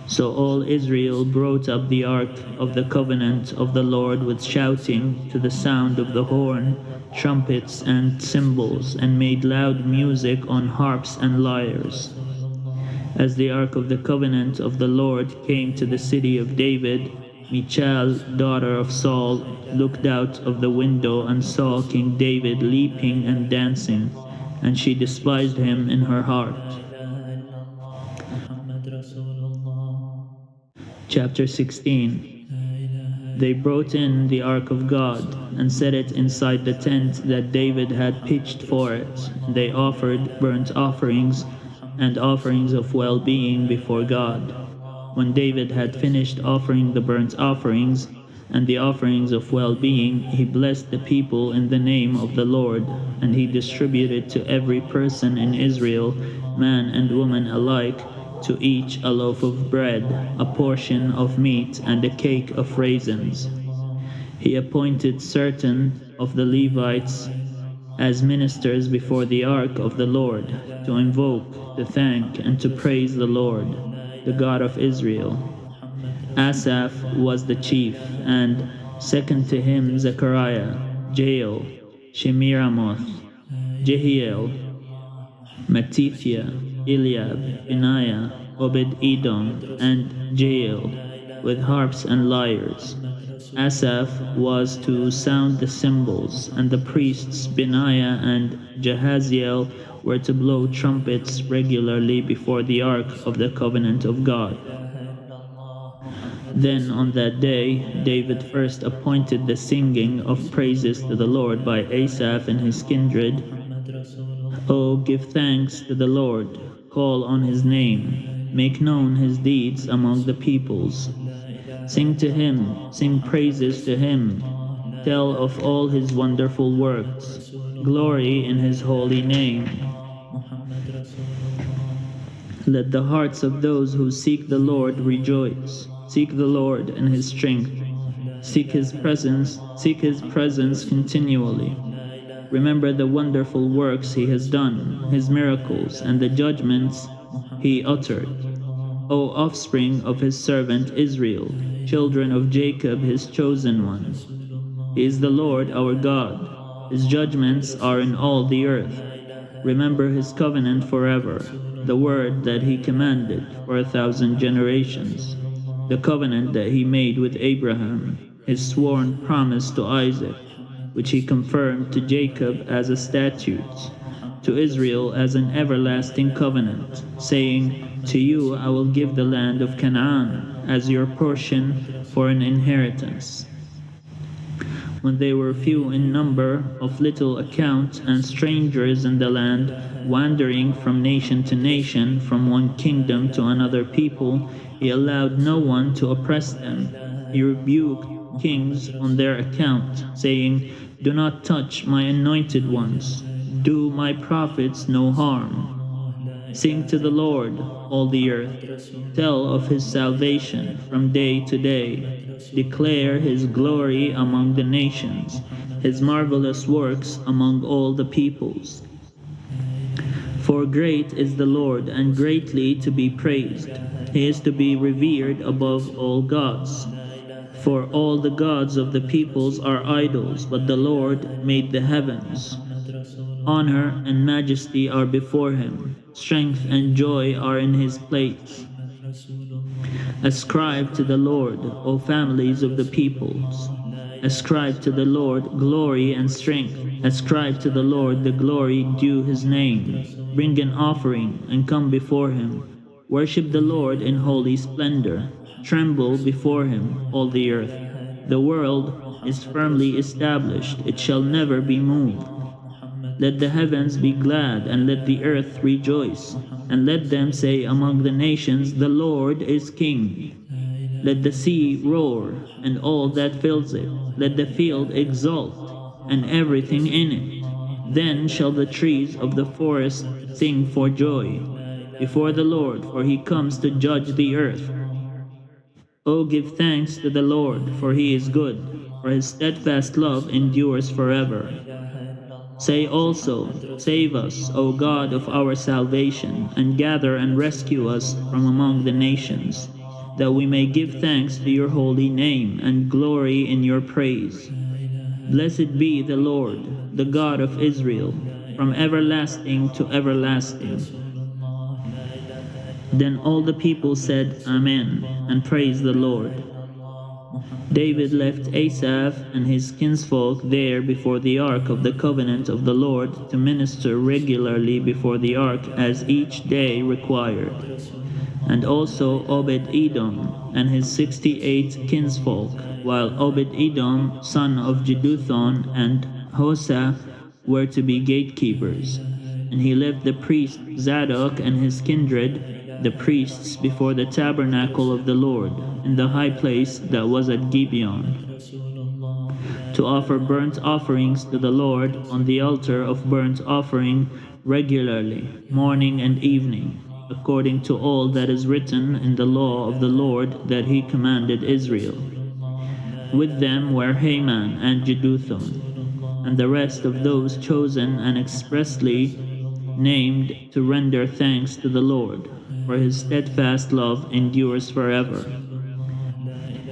So all Israel brought up the ark of the covenant of the Lord with shouting to the sound of the horn, trumpets, and cymbals, and made loud music on harps and lyres. As the ark of the covenant of the Lord came to the city of David, Michal, daughter of Saul, looked out of the window and saw King David leaping and dancing, and she despised him in her heart. Chapter 16. They brought in the ark of God and set it inside the tent that David had pitched for it. They offered burnt offerings and offerings of well-being before God. When David had finished offering the burnt offerings and the offerings of well-being, he blessed the people in the name of the Lord, and he distributed to every person in Israel, man and woman alike, to each a loaf of bread, a portion of meat, and a cake of raisins. He appointed certain of the Levites as ministers before the ark of the Lord, to invoke, to thank, and to praise the Lord, the God of Israel. Asaph was the chief, and second to him Zechariah, Jeiel, Shemiramoth, Jehiel, Matithia, Eliab, Benaiah, Obed-Edom, and Jeiel, with harps and lyres. Asaph was to sound the cymbals, and the priests Benaiah and Jahaziel were to blow trumpets regularly before the ark of the covenant of God. Then on that day, David first appointed the singing of praises to the Lord by Asaph and his kindred. Oh, give thanks to the Lord, call on his name, make known his deeds among the peoples. Sing to him, sing praises to him, tell of all his wonderful works, glory in his holy name. Let the hearts of those who seek the Lord rejoice. Seek the Lord and his strength. Seek his presence continually. Remember the wonderful works he has done, his miracles, and the judgments he uttered. O offspring of his servant Israel, children of Jacob his chosen one. He is the Lord our God. His judgments are in all the earth. Remember his covenant forever, the word that he commanded for 1,000 generations, the covenant that he made with Abraham, his sworn promise to Isaac, which he confirmed to Jacob as a statute, to Israel as an everlasting covenant, saying, to you I will give the land of Canaan as your portion for an inheritance. when they were few in number, of little account, and strangers in the land, wandering from nation to nation, from one kingdom to another people, he allowed no one to oppress them. He rebuked kings on their account, saying, "Do not touch my anointed ones, do my prophets no harm." Sing to the Lord, all the earth. Tell of his salvation from day to day. Declare his glory among the nations, his marvelous works among all the peoples. For great is the Lord, and greatly to be praised. He is to be revered above all gods. For all the gods of the peoples are idols, but the Lord made the heavens. Honor and majesty are before him, strength and joy are in his plates. Ascribe to the Lord, O families of the peoples. Ascribe to the Lord glory and strength. Ascribe to the Lord the glory due his name. Bring an offering and come before him. Worship the Lord in holy splendor. Tremble before him, all the earth. The world is firmly established, it shall never be moved. Let the heavens be glad, and let the earth rejoice, and let them say among the nations, "The Lord is King." Let the sea roar, and all that fills it. Let the field exult, and everything in it. Then shall the trees of the forest sing for joy before the Lord, for he comes to judge the earth. O give thanks to the Lord, for he is good, for his steadfast love endures forever. Say also, "Save us, O God of our salvation, and gather and rescue us from among the nations, that we may give thanks to your holy name and glory in your praise. Blessed be the Lord, the God of Israel, from everlasting to everlasting." Then all the people said, "Amen," and praised the Lord. David left Asaph and his kinsfolk there before the ark of the covenant of the Lord to minister regularly before the ark as each day required. And also Obed-Edom and his 68 kinsfolk, while Obed-Edom, son of Jeduthun, and Hosah were to be gatekeepers. And he left the priest Zadok and his kindred, the priests, before the tabernacle of the Lord, in the high place that was at Gibeon, to offer burnt offerings to the Lord on the altar of burnt offering regularly, morning and evening, according to all that is written in the law of the Lord that he commanded Israel. With them were Haman and Jeduthun, and the rest of those chosen and expressly named to render thanks to the Lord, for his steadfast love endures forever.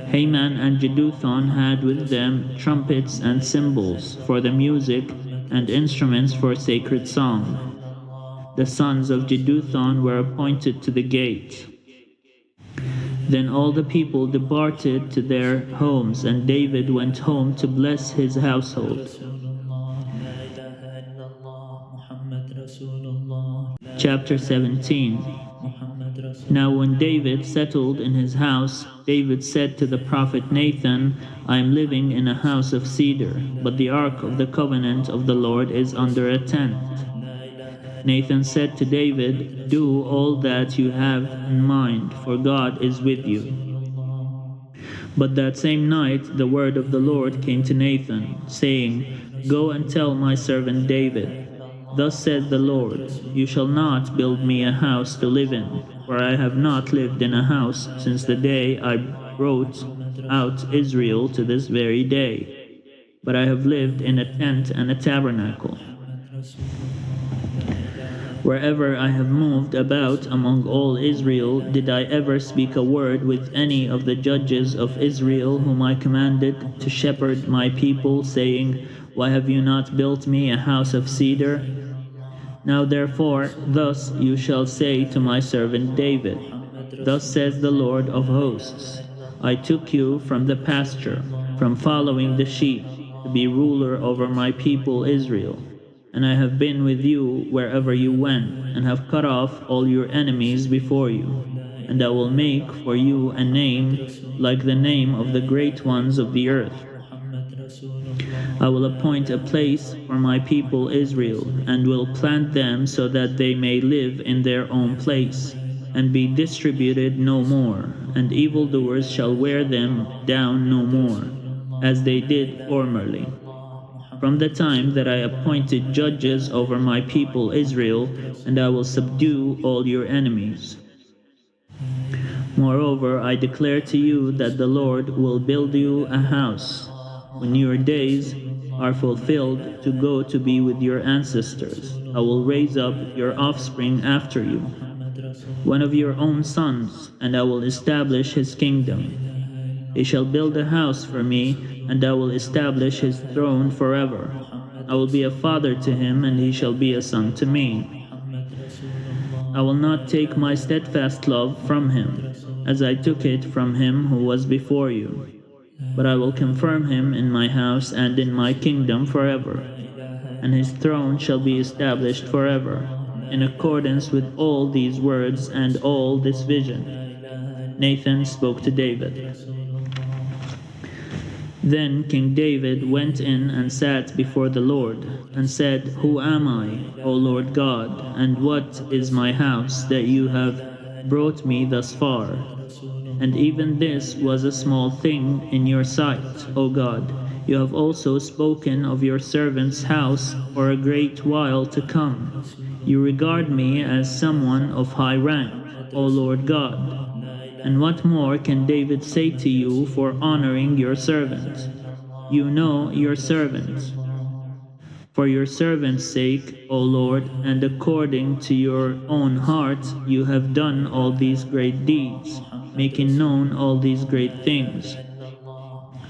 Haman and Jeduthun had with them trumpets and cymbals for the music and instruments for sacred song. The sons of Jeduthun were appointed to the gate. Then all the people departed to their homes, and David went home to bless his household. Chapter 17. Now when David settled in his house, David said to the prophet Nathan, "I am living in a house of cedar, but the ark of the covenant of the Lord is under a tent." Nathan said to David, "Do all that you have in mind, for God is with you." But that same night the word of the Lord came to Nathan, saying, "Go and tell my servant David, Thus says the Lord, you shall not build me a house to live in, for I have not lived in a house since the day I brought out Israel to this very day, but I have lived in a tent and a tabernacle. Wherever I have moved about among all Israel, did I ever speak a word with any of the judges of Israel whom I commanded to shepherd my people, saying, Why have you not built me a house of cedar? Now therefore, thus you shall say to my servant David, Thus says the Lord of hosts, I took you from the pasture, from following the sheep, to be ruler over my people Israel. And I have been with you wherever you went, and have cut off all your enemies before you. And I will make for you a name like the name of the great ones of the earth. I will appoint a place for my people Israel, and will plant them so that they may live in their own place, and be distributed no more, and evildoers shall wear them down no more, as they did formerly. From the time that I appointed judges over my people Israel, and I will subdue all your enemies. Moreover, I declare to you that the Lord will build you a house when your days are fulfilled to go to be with your ancestors. I will raise up your offspring after you, one of your own sons, and I will establish his kingdom. He shall build a house for me, and I will establish his throne forever. I will be a father to him, and he shall be a son to me. I will not take my steadfast love from him, as I took it from him who was before you, but I will confirm him in my house and in my kingdom forever, and his throne shall be established forever, in accordance with all these words and all this vision. Nathan spoke to David. Then King David went in and sat before the Lord, and said, Who am I, O Lord God, and what is my house that you have brought me thus far? And even this was a small thing in your sight, O God. You have also spoken of your servant's house for a great while to come. You regard me as someone of high rank, O Lord God. And what more can David say to you for honoring your servant? You know your servant. For your servant's sake, O Lord, and according to your own heart, you have done all these great deeds, making known all these great things.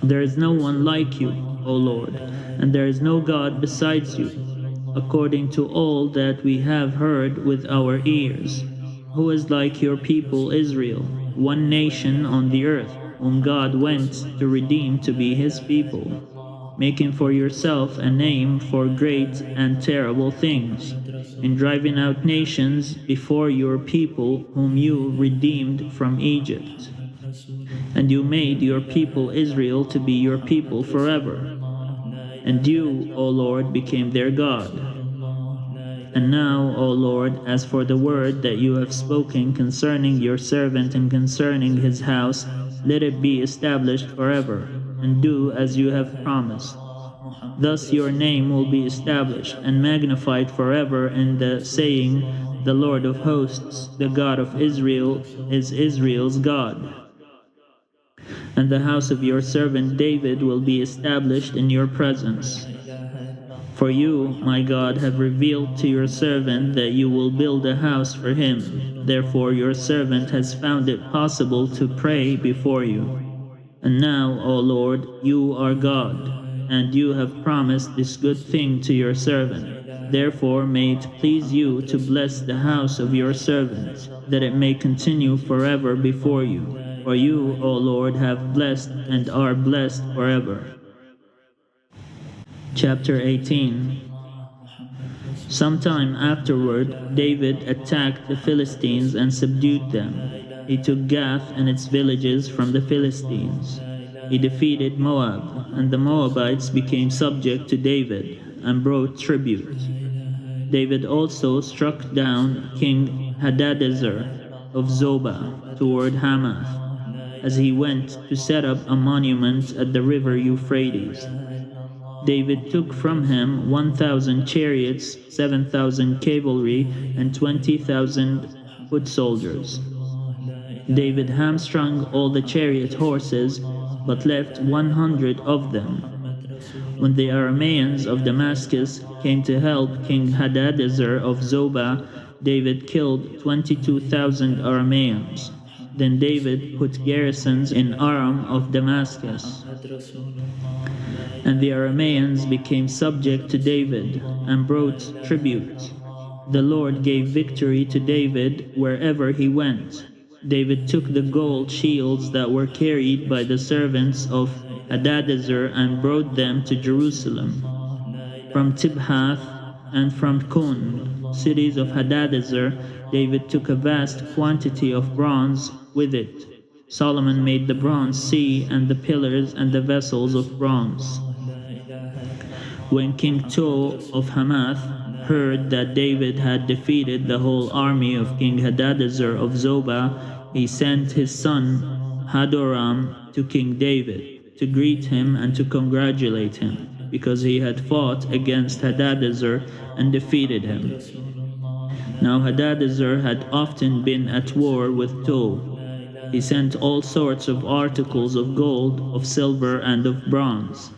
There is no one like you, O Lord, and there is no God besides you, according to all that we have heard with our ears. Who is like your people Israel, one nation on the earth, whom God went to redeem to be his people, making for yourself a name for great and terrible things, in driving out nations before your people whom you redeemed from Egypt. And you made your people Israel to be your people forever. And you, O Lord, became their God. And now, O Lord, as for the word that you have spoken concerning your servant and concerning his house, let it be established forever, and do as you have promised. Thus your name will be established and magnified forever in the saying, The Lord of hosts, the God of Israel, is Israel's God. And the house of your servant David will be established in your presence. For you, my God, have revealed to your servant that you will build a house for him. Therefore your servant has found it possible to pray before you. And now, O Lord, you are God, and you have promised this good thing to your servant. Therefore may it please you to bless the house of your servant, that it may continue forever before you. For you, O Lord, have blessed and are blessed forever. Chapter 18. Sometime afterward, David attacked the Philistines and subdued them. He took Gath and its villages from the Philistines. He defeated Moab, and the Moabites became subject to David and brought tribute. David also struck down King Hadadezer of Zobah toward Hamath, as he went to set up a monument at the river Euphrates. David took from him 1,000 chariots, 7,000 cavalry, and 20,000 foot soldiers. David hamstrung all the chariot horses, but left 100 of them. When the Arameans of Damascus came to help King Hadadezer of Zobah, David killed 22,000 Arameans. Then David put garrisons in Aram of Damascus. And the Arameans became subject to David and brought tribute. The Lord gave victory to David wherever he went. David took the gold shields that were carried by the servants of Hadadezer and brought them to Jerusalem. From Tibhath and from Kun, cities of Hadadezer, David took a vast quantity of bronze with it. Solomon made the bronze sea and the pillars and the vessels of bronze. When King Tou of Hamath heard that David had defeated the whole army of King Hadadezer of Zobah, he sent his son Hadoram to King David to greet him and to congratulate him, because he had fought against Hadadezer and defeated him. Now Hadadezer had often been at war with Tou. He sent all sorts of articles of gold, of silver, and of bronze.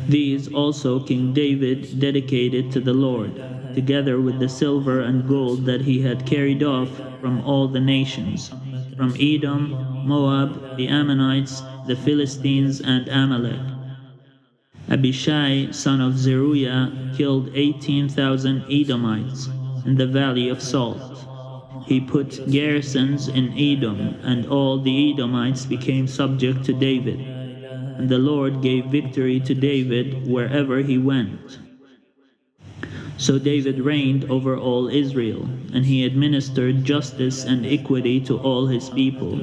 These also King David dedicated to the Lord, together with the silver and gold that he had carried off from all the nations, from Edom, Moab, the Ammonites, the Philistines, and Amalek. Abishai, son of Zeruiah, killed 18,000 Edomites in the valley of Salt. He put garrisons in Edom, and all the Edomites became subject to David. And the Lord gave victory to David wherever he went. So David reigned over all Israel, and he administered justice and equity to all his people.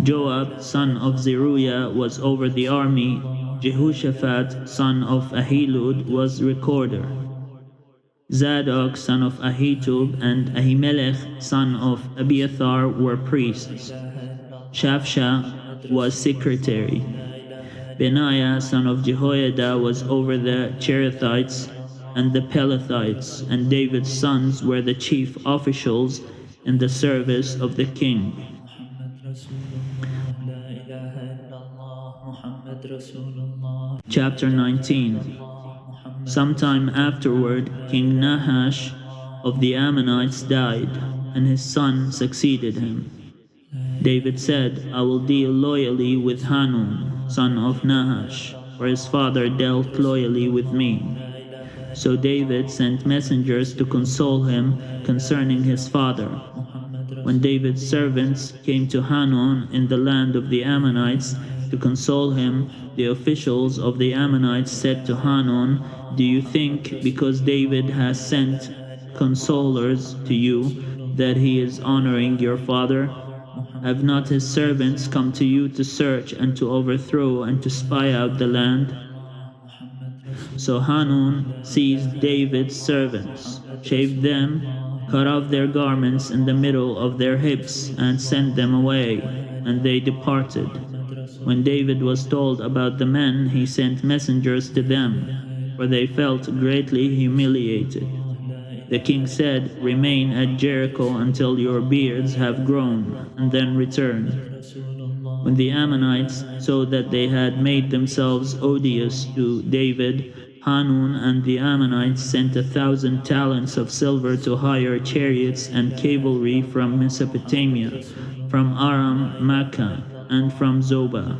Joab, son of Zeruiah, was over the army. Jehoshaphat, son of Ahilud, was recorder. Zadok, son of Ahitub, and Ahimelech, son of Abiathar, were priests. Shapsha was secretary. Benaiah, son of Jehoiada, was over the Cherethites and the Pelethites, and David's sons were the chief officials in the service of the king. Chapter 19. Sometime afterward, King Nahash of the Ammonites died, and his son succeeded him. David said, I will deal loyally with Hanun, son of Nahash, for his father dealt loyally with me. So David sent messengers to console him concerning his father. When David's servants came to Hanun in the land of the Ammonites to console him, the officials of the Ammonites said to Hanun, Do you think, because David has sent consolers to you, that he is honoring your father? Have not his servants come to you to search and to overthrow and to spy out the land? So Hanun seized David's servants, shaved them, cut off their garments in the middle of their hips, and sent them away, and they departed. When David was told about the men, he sent messengers to them, for they felt greatly humiliated. The king said, Remain at Jericho until your beards have grown, and then return. When the Ammonites saw that they had made themselves odious to David, Hanun and the Ammonites sent 1,000 talents of silver to hire chariots and cavalry from Mesopotamia, from Aram Makkah, and from Zobah.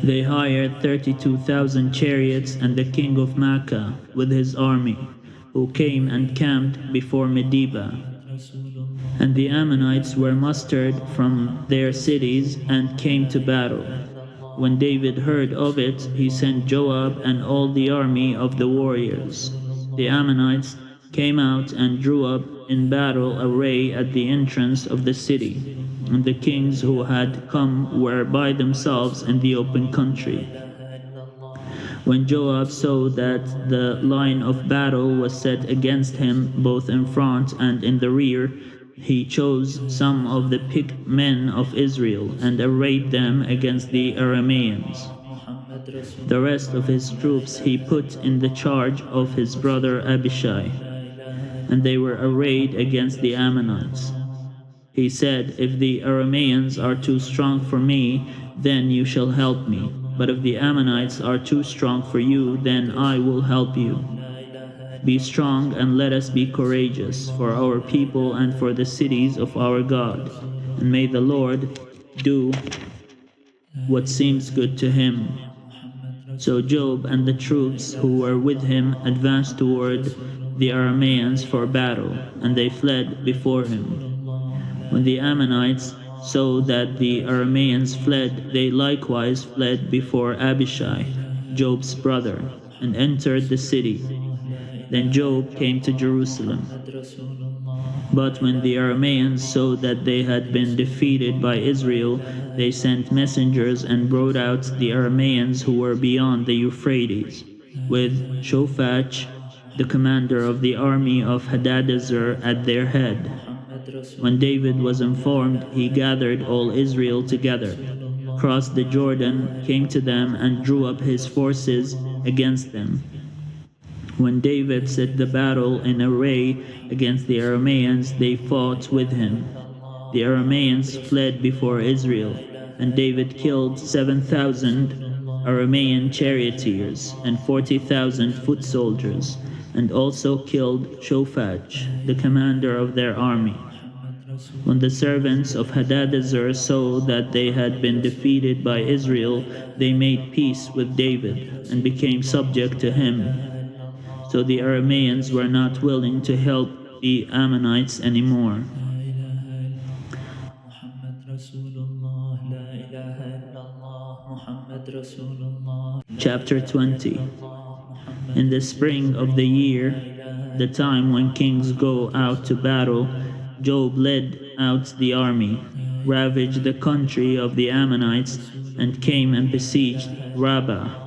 They hired 32,000 chariots and the king of Makkah with his army, who came and camped before Medeba. And the Ammonites were mustered from their cities and came to battle. When David heard of it, he sent Joab and all the army of the warriors. The Ammonites came out and drew up in battle array at the entrance of the city, and the kings who had come were by themselves in the open country. When Joab saw that the line of battle was set against him both in front and in the rear, he chose some of the picked men of Israel and arrayed them against the Arameans. The rest of his troops he put in the charge of his brother Abishai, and they were arrayed against the Ammonites. He said, If the Arameans are too strong for me, then you shall help me. But if the Ammonites are too strong for you, then I will help you. Be strong and let us be courageous for our people and for the cities of our God. And may the Lord do what seems good to him. So Joab and the troops who were with him advanced toward the Arameans for battle, and they fled before him. When the Ammonites saw that the Arameans fled, they likewise fled before Abishai, Joab's brother, and entered the city. Then Joab came to Jerusalem. But when the Arameans saw that they had been defeated by Israel, they sent messengers and brought out the Arameans who were beyond the Euphrates, with Shophach, the commander of the army of Hadadezer, at their head. When David was informed, he gathered all Israel together, crossed the Jordan, came to them, and drew up his forces against them. When David set the battle in array against the Arameans, they fought with him. The Arameans fled before Israel, and David killed 7,000 Aramean charioteers and 40,000 foot soldiers, and also killed Shophach, the commander of their army. When the servants of Hadadezer saw that they had been defeated by Israel, they made peace with David and became subject to him. So the Arameans were not willing to help the Ammonites anymore. Chapter 20. In the spring of the year, the time when kings go out to battle, Job led out the army, ravaged the country of the Ammonites, and came and besieged Rabbah.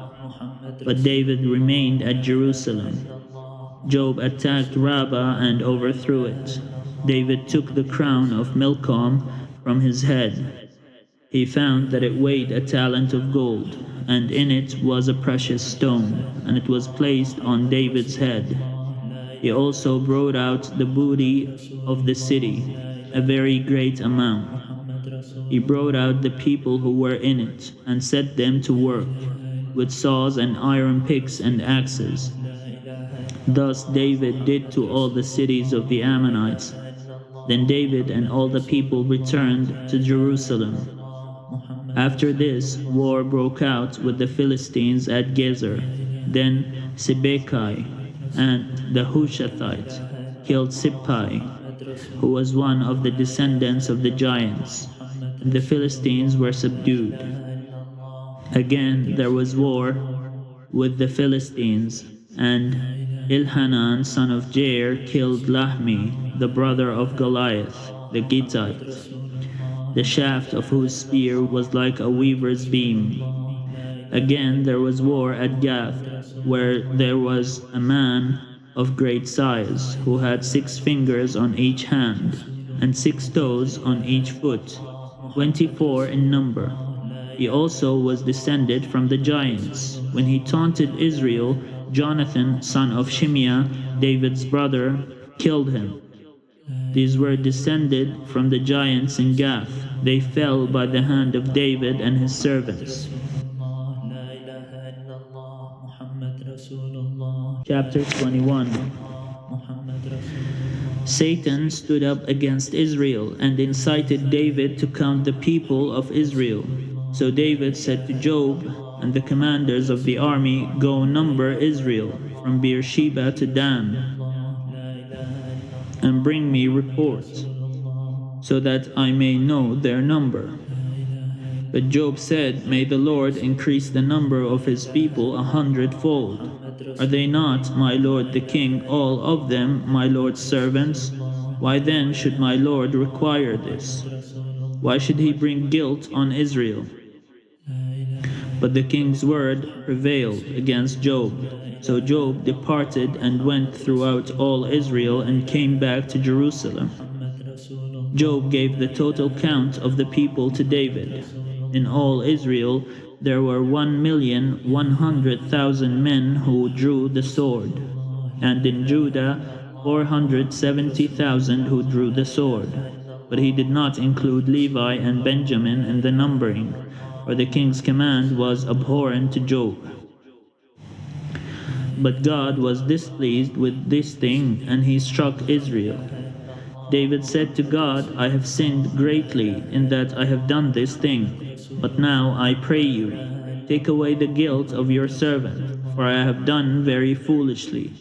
But David remained at Jerusalem. Job attacked Rabbah and overthrew it. David took the crown of Milcom from his head. He found that it weighed a talent of gold, and in it was a precious stone, and it was placed on David's head. He also brought out the booty of the city, a very great amount. He brought out the people who were in it, and set them to work, with saws and iron picks and axes. Thus David did to all the cities of the Ammonites. Then David and all the people returned to Jerusalem. After this, war broke out with the Philistines at Gezer. Then Sibbecai and the Hushathites killed Sippai, who was one of the descendants of the giants, and the Philistines were subdued. Again there was war with the Philistines, and Ilhanan son of Jair killed Lahmi, the brother of Goliath, the Gittite, the shaft of whose spear was like a weaver's beam. Again there was war at Gath, where there was a man of great size, who had 6 fingers on each hand, and 6 toes on each foot, 24 in number. He also was descended from the giants. When he taunted Israel, Jonathan, son of Shimeah, David's brother, killed him. These were descended from the giants in Gath. They fell by the hand of David and his servants. Chapter 21. Satan stood up against Israel and incited David to count the people of Israel. So David said to Job and the commanders of the army, "Go number Israel from Beersheba to Dan, and bring me reports, so that I may know their number." But Job said, "May the Lord increase the number of his people 100-fold. Are they not, my lord the king, all of them my lord's servants? Why then should my lord require this? Why should he bring guilt on Israel?" But the king's word prevailed against Job. So Job departed and went throughout all Israel and came back to Jerusalem. Job gave the total count of the people to David. In all Israel there were 1,100,000 men who drew the sword, and in Judah 470,000 who drew the sword. But he did not include Levi and Benjamin in the numbering, for the king's command was abhorrent to Job. But God was displeased with this thing, and he struck Israel. David said to God, "I have sinned greatly in that I have done this thing. But now I pray you, take away the guilt of your servant, for I have done very foolishly."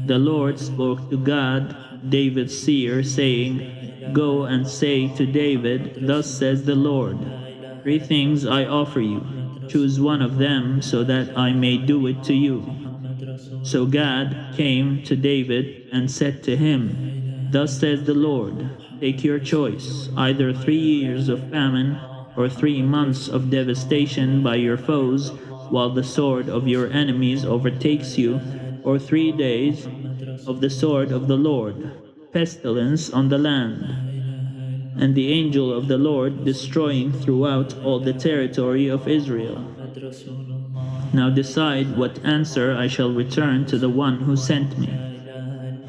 The Lord spoke to Gad, David's seer, saying, "Go and say to David, Thus says the Lord, 3 things I offer you. Choose one of them, so that I may do it to you." So Gad came to David and said to him, Thus says the Lord, take your choice, either 3 years of famine or 3 months of devastation by your foes, while the sword of your enemies overtakes you, or 3 days of the sword of the Lord, pestilence on the land, and the angel of the Lord destroying throughout all the territory of Israel. Now decide what answer I shall return to the one who sent me.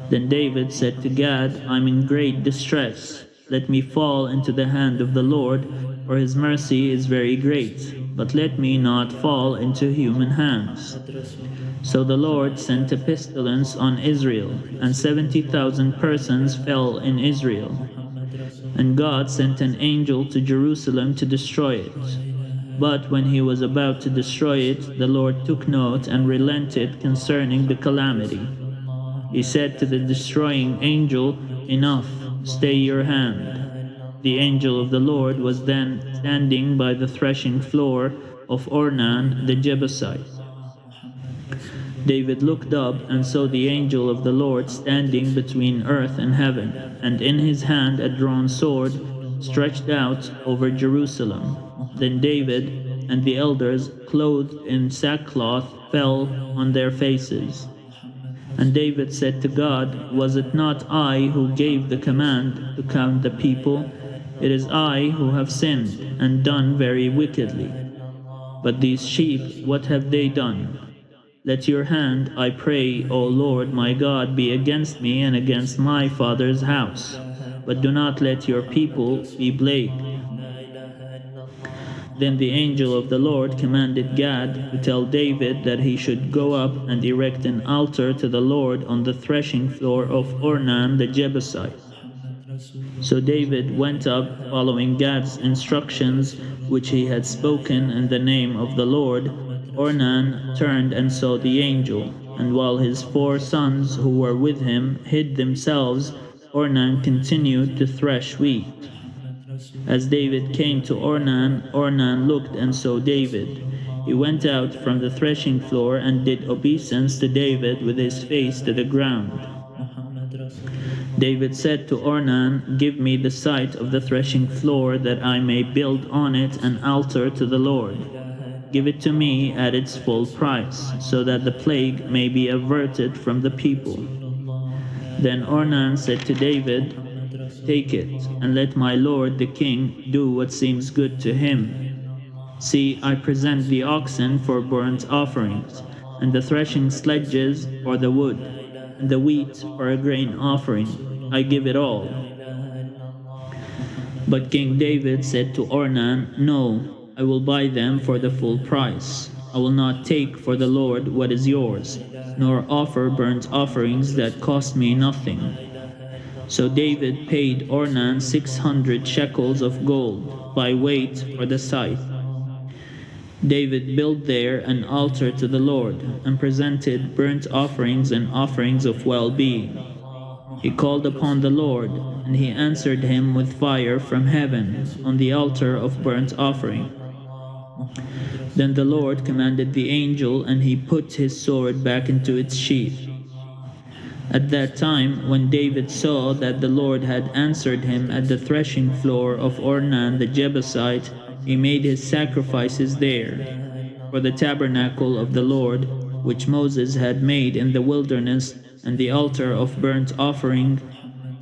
Then David said to Gad, I am in great distress. Let me fall into the hand of the Lord, for his mercy is very great. But let me not fall into human hands. So the Lord sent a pestilence on Israel, and 70,000 persons fell in Israel. And God sent an angel to Jerusalem to destroy it. But when he was about to destroy it, the Lord took note and relented concerning the calamity. He said to the destroying angel, enough, stay your hand. The angel of the Lord was then standing by the threshing floor of Ornan the Jebusite. David looked up and saw the angel of the Lord standing between earth and heaven, and in his hand a drawn sword stretched out over Jerusalem. Then David and the elders, clothed in sackcloth, fell on their faces. And David said to God, was it not I who gave the command to count the people? It is I who have sinned and done very wickedly. But these sheep, what have they done? Let your hand, I pray, O Lord my God, be against me and against my father's house. But do not let your people be plagued. Then the angel of the Lord commanded Gad to tell David that he should go up and erect an altar to the Lord on the threshing floor of Ornan the Jebusite. So David went up, following Gad's instructions, which he had spoken in the name of the Lord. Ornan turned and saw the angel, and while his 4 sons who were with him hid themselves, Ornan continued to thresh wheat. As David came to Ornan, Ornan looked and saw David. He went out from the threshing floor and did obeisance to David with his face to the ground. David said to Ornan, give me the site of the threshing floor that I may build on it an altar to the Lord. Give it to me at its full price, so that the plague may be averted from the people. Then Ornan said to David, take it, and let my lord the king do what seems good to him. See, I present the oxen for burnt offerings, and the threshing sledges for the wood, and the wheat for a grain offering. I give it all. But King David said to Ornan, no, I will buy them for the full price. I will not take for the Lord what is yours, nor offer burnt offerings that cost me nothing. So David paid Ornan 600 shekels of gold by weight for the site. David built there an altar to the Lord, and presented burnt offerings and offerings of well-being. He called upon the Lord, and he answered him with fire from heaven on the altar of burnt offering. Then the Lord commanded the angel, and he put his sword back into its sheath. At that time, when David saw that the Lord had answered him at the threshing floor of Ornan the Jebusite, he made his sacrifices there. For the tabernacle of the Lord, which Moses had made in the wilderness, and the altar of burnt offering,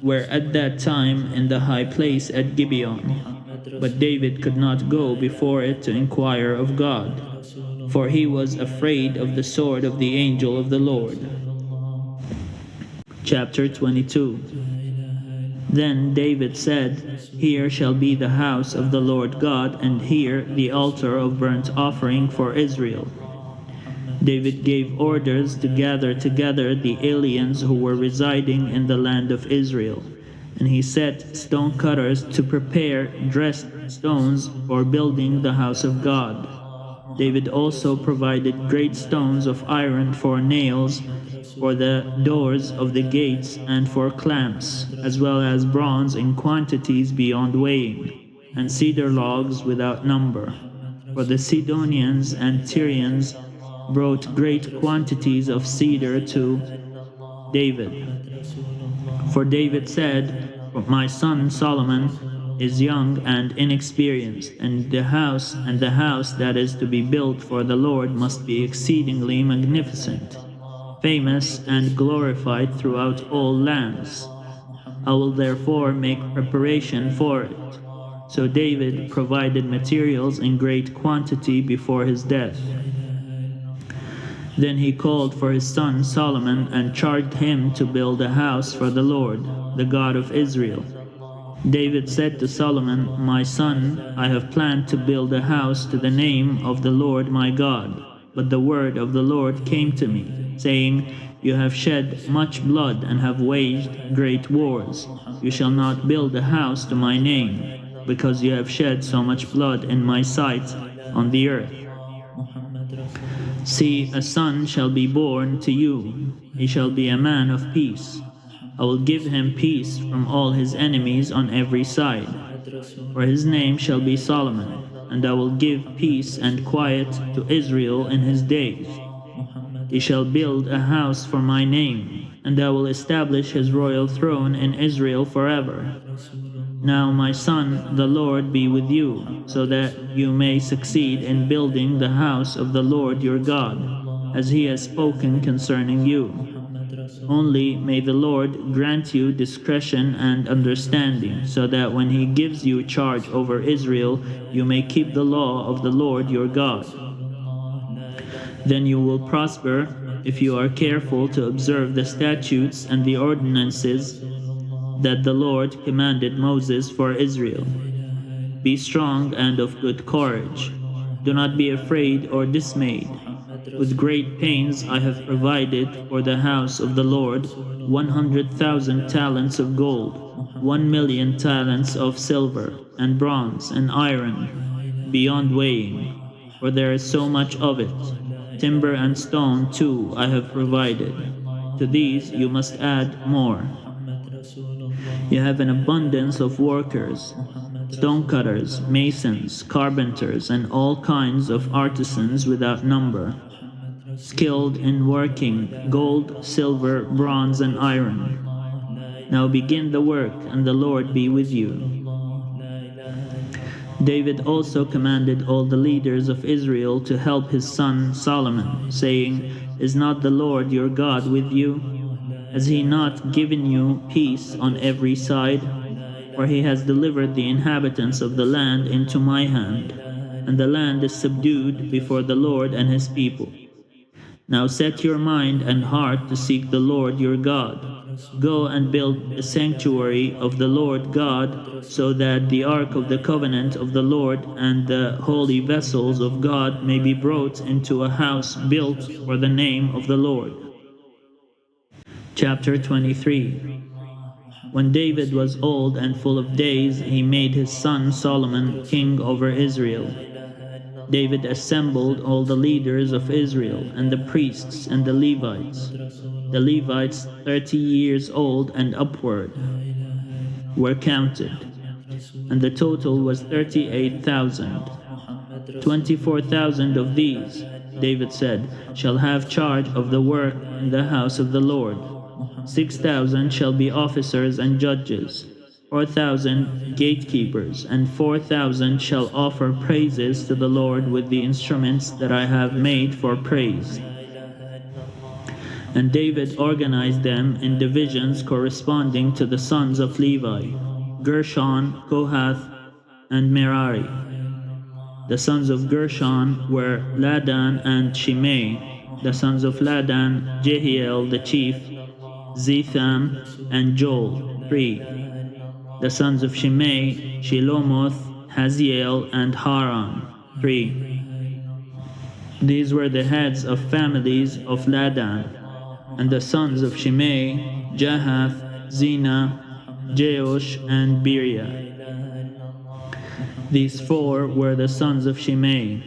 were at that time in the high place at Gibeon. But David could not go before it to inquire of God, for he was afraid of the sword of the angel of the Lord. Chapter 22. Then David said, here shall be the house of the Lord God, and here the altar of burnt offering for Israel. David gave orders to gather together the aliens who were residing in the land of Israel, and he set stone cutters to prepare dressed stones for building the house of God. David also provided great stones of iron for nails, for the doors of the gates, and for clamps, as well as bronze in quantities beyond weighing, and cedar logs without number. For the Sidonians and Tyrians brought great quantities of cedar to David. For David said, "My son Solomon is young and inexperienced, and the house that is to be built for the Lord must be exceedingly magnificent, famous and glorified throughout all lands. I will therefore make preparation for it." So David provided materials in great quantity before his death. Then he called for his son Solomon and charged him to build a house for the Lord, the God of Israel. David said to Solomon, "My son, I have planned to build a house to the name of the Lord my God. But the word of the Lord came to me, saying, You have shed much blood and have waged great wars. You shall not build a house to my name, because you have shed so much blood in my sight on the earth. See, a son shall be born to you. He shall be a man of peace. I will give him peace from all his enemies on every side. For his name shall be Solomon, and I will give peace and quiet to Israel in his days. He shall build a house for my name, and I will establish his royal throne in Israel forever. Now, my son, the Lord be with you, so that you may succeed in building the house of the Lord your God, as he has spoken concerning you. Only may the Lord grant you discretion and understanding, so that when he gives you charge over Israel, you may keep the law of the Lord your God. Then you will prosper if you are careful to observe the statutes and the ordinances that the Lord commanded Moses for Israel. Be strong and of good courage. Do not be afraid or dismayed. With great pains I have provided for the house of the Lord 100,000 talents of gold, 1,000,000 talents of silver, and bronze, and iron, beyond weighing, for there is so much of it. Timber and stone, too, I have provided. To these you must add more. You have an abundance of workers, stonecutters, masons, carpenters, and all kinds of artisans without number, skilled in working gold, silver, bronze, and iron. Now begin the work, and the Lord be with you. David also commanded all the leaders of Israel to help his son Solomon, saying, Is not the Lord your God with you? Has he not given you peace on every side? For he has delivered the inhabitants of the land into my hand, and the land is subdued before the Lord and his people. Now set your mind and heart to seek the Lord your God. Go and build the sanctuary of the Lord God, so that the ark of the covenant of the Lord and the holy vessels of God may be brought into a house built for the name of the Lord. Chapter 23. When David was old and full of days, he made his son Solomon king over Israel. David assembled all the leaders of Israel, and the priests and the Levites. The Levites, 30 years old and upward, were counted, and the total was 38,000. 24,000 of these, David said, shall have charge of the work in the house of the Lord. 6,000 shall be officers and judges, 4,000 gatekeepers, and 4,000 shall offer praises to the Lord with the instruments that I have made for praise. And David organized them in divisions corresponding to the sons of Levi, Gershon, Kohath, and Merari. The sons of Gershon were Ladan and Shimei. The sons of Ladan, Jehiel the chief, Zetham, and Joel, 3. The sons of Shimei, Shelomoth, Haziel, and Haran, 3. These were the heads of families of Ladan. And the sons of Shimei, Jahath, Zina, Jeush, and Beriah. These 4 were the sons of Shimei.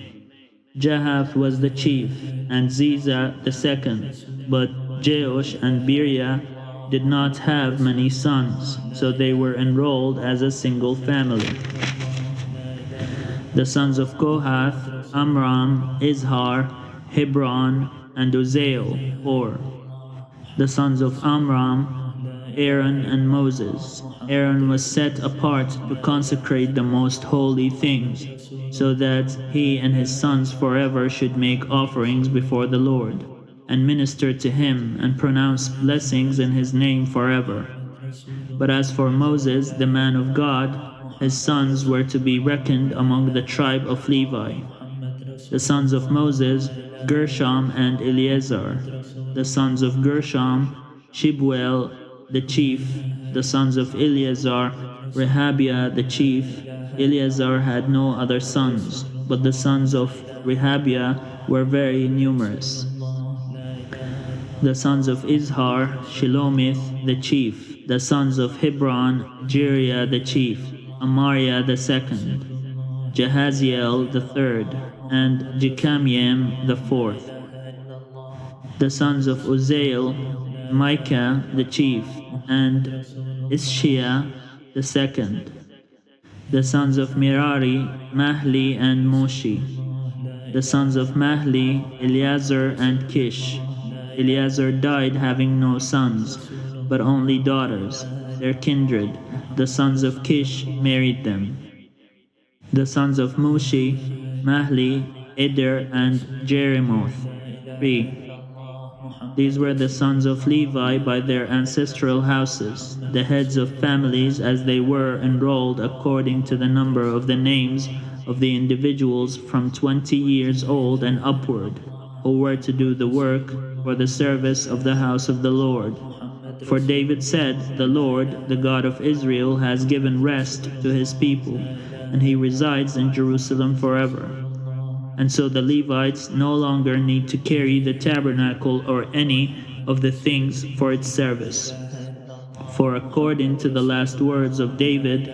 Jahath was the chief, and Ziza the second, but Jeush and Beriah did not have many sons, so they were enrolled as a single family. The sons of Kohath, Amram, Izhar, Hebron, and Uzziel, 4. The sons of Amram, Aaron and Moses. Aaron was set apart to consecrate the most holy things, so that he and his sons forever should make offerings before the Lord, and minister to him, and pronounce blessings in his name forever. But as for Moses, the man of God, his sons were to be reckoned among the tribe of Levi. The sons of Moses, Gershom and Eleazar. The sons of Gershom, Shibwell the chief. The sons of Eleazar, Rehabiah the chief. Eleazar had no other sons, but the sons of Rehabiah were very numerous. The sons of Izhar, Shelomith the chief. The sons of Hebron, Jeriah the chief. Amariah the second. Jahaziel the third, and Jechamiel the fourth. The sons of Uzziel, Micah the chief, and Ischia the second. The sons of Merari, Mahli and Moshi. The sons of Mahli, Eleazar and Kish. Eleazar died having no sons, but only daughters, their kindred. The sons of Kish married them. The sons of Mushi, Mahli, Eder, and Jeremoth. 3. These were the sons of Levi by their ancestral houses, the heads of families as they were enrolled according to the number of the names of the individuals from 20 years old and upward, who were to do the work for the service of the house of the Lord. For David said, "The Lord, the God of Israel, has given rest to his people, and he resides in Jerusalem forever." And so the Levites no longer need to carry the tabernacle or any of the things for its service. For according to the last words of David,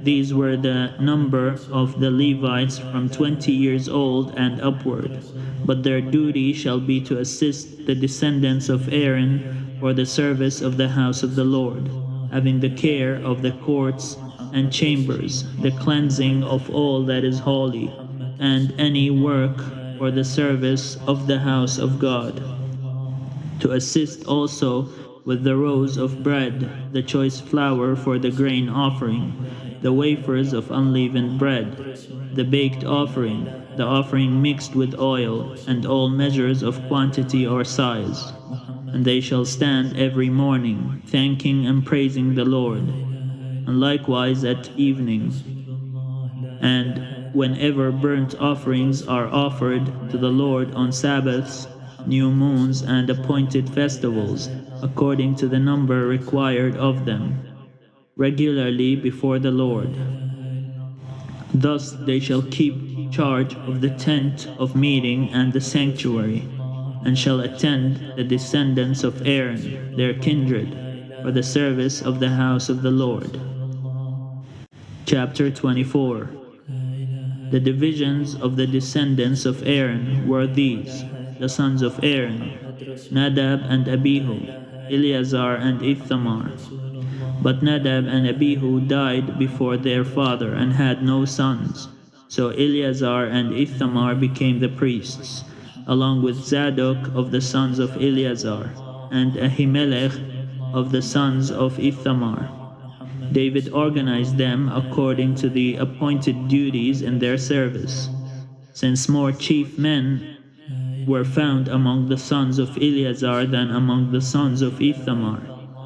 these were the number of the Levites from 20 years old and upward. But their duty shall be to assist the descendants of Aaron for the service of the house of the Lord, having the care of the courts and chambers, the cleansing of all that is holy, and any work for the service of the house of God. To assist also with the rows of bread, the choice flour for the grain offering, the wafers of unleavened bread, the baked offering, the offering mixed with oil, and all measures of quantity or size. And they shall stand every morning, thanking and praising the Lord, and likewise at evening, and whenever burnt offerings are offered to the Lord on Sabbaths, new moons, and appointed festivals, according to the number required of them, regularly before the Lord. Thus they shall keep charge of the tent of meeting and the sanctuary, and shall attend the descendants of Aaron, their kindred, for the service of the house of the Lord. Chapter 24. The divisions of the descendants of Aaron were these: the sons of Aaron, Nadab and Abihu, Eleazar and Ithamar. But Nadab and Abihu died before their father and had no sons. So Eleazar and Ithamar became the priests, along with Zadok of the sons of Eleazar, and Ahimelech of the sons of Ithamar. David organized them according to the appointed duties in their service. Since more chief men were found among the sons of Eleazar than among the sons of Ithamar,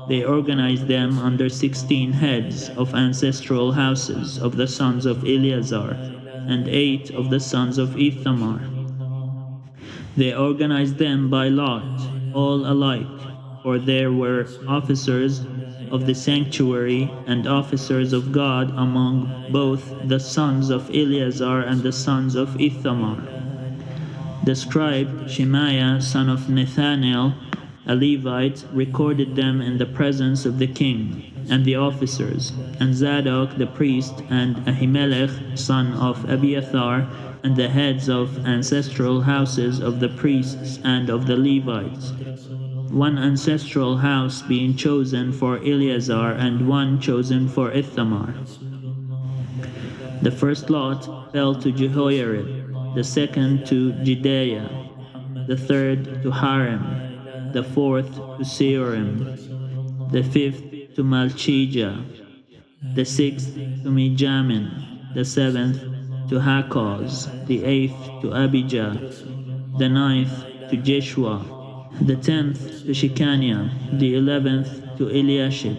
they organized them under 16 heads of ancestral houses of the sons of Eleazar, and 8 of the sons of Ithamar. They organized them by lot, all alike, for there were officers of the sanctuary and officers of God among both the sons of Eleazar and the sons of Ithamar. The scribe Shemaiah, son of Nethanel, a Levite, recorded them in the presence of the king and the officers, and Zadok the priest, and Ahimelech, son of Abiathar, and the heads of ancestral houses of the priests and of the Levites, one ancestral house being chosen for Eleazar and one chosen for Ithamar. The first lot fell to Jehoiarib, the second to Judaiah, the third to Harim, the fourth to Seorim, the fifth to Malchijah, the 6th to Mijamin, the 7th to Hakkoz, the 8th to Abijah, the 9th to Jeshua, the 10th to Shekaniah, the 11th to Eliashib,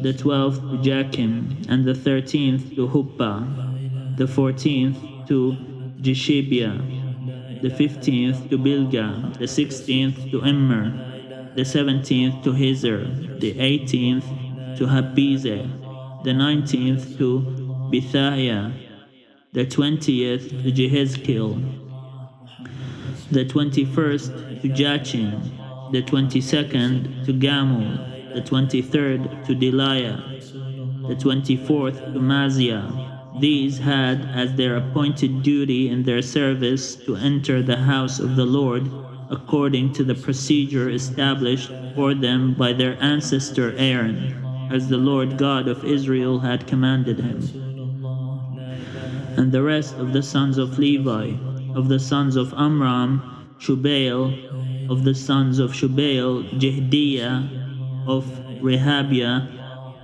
the 12th to Jachim, and the 13th to Huppah, the 14th to Jeshibiah, the 15th to Bilgah, the 16th to Immer, the 17th to Hizr, the 18th to Habizeh, the 19th to Bithiah, the 20th to Jehezkiel, the 21st to Jachin, the 22nd to Gamul, the 23rd to Deliah, the 24th to Maziah. These had as their appointed duty in their service to enter the house of the Lord according to the procedure established for them by their ancestor Aaron, as the Lord God of Israel had commanded him. And the rest of the sons of Levi, of the sons of Amram, Shubael, of the sons of Shubael, Jehdiah, of Rehabiah,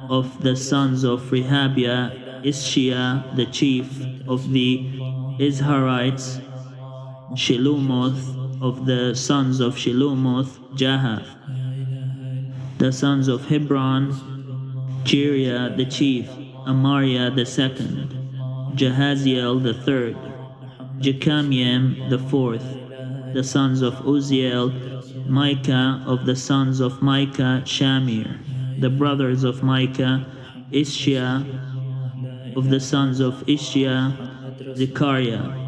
of the sons of Rehabiah, Ischia, the chief, of the Izharites, Shelumoth, of the sons of Shelumoth, Jahath, the sons of Hebron, Jeriah the chief, Amariah the second, Jahaziel the third, Jechamiel the fourth, the sons of Uzziel, Micah, of the sons of Micah, Shamir, the brothers of Micah, Ischia, of the sons of Ischia, Zechariah,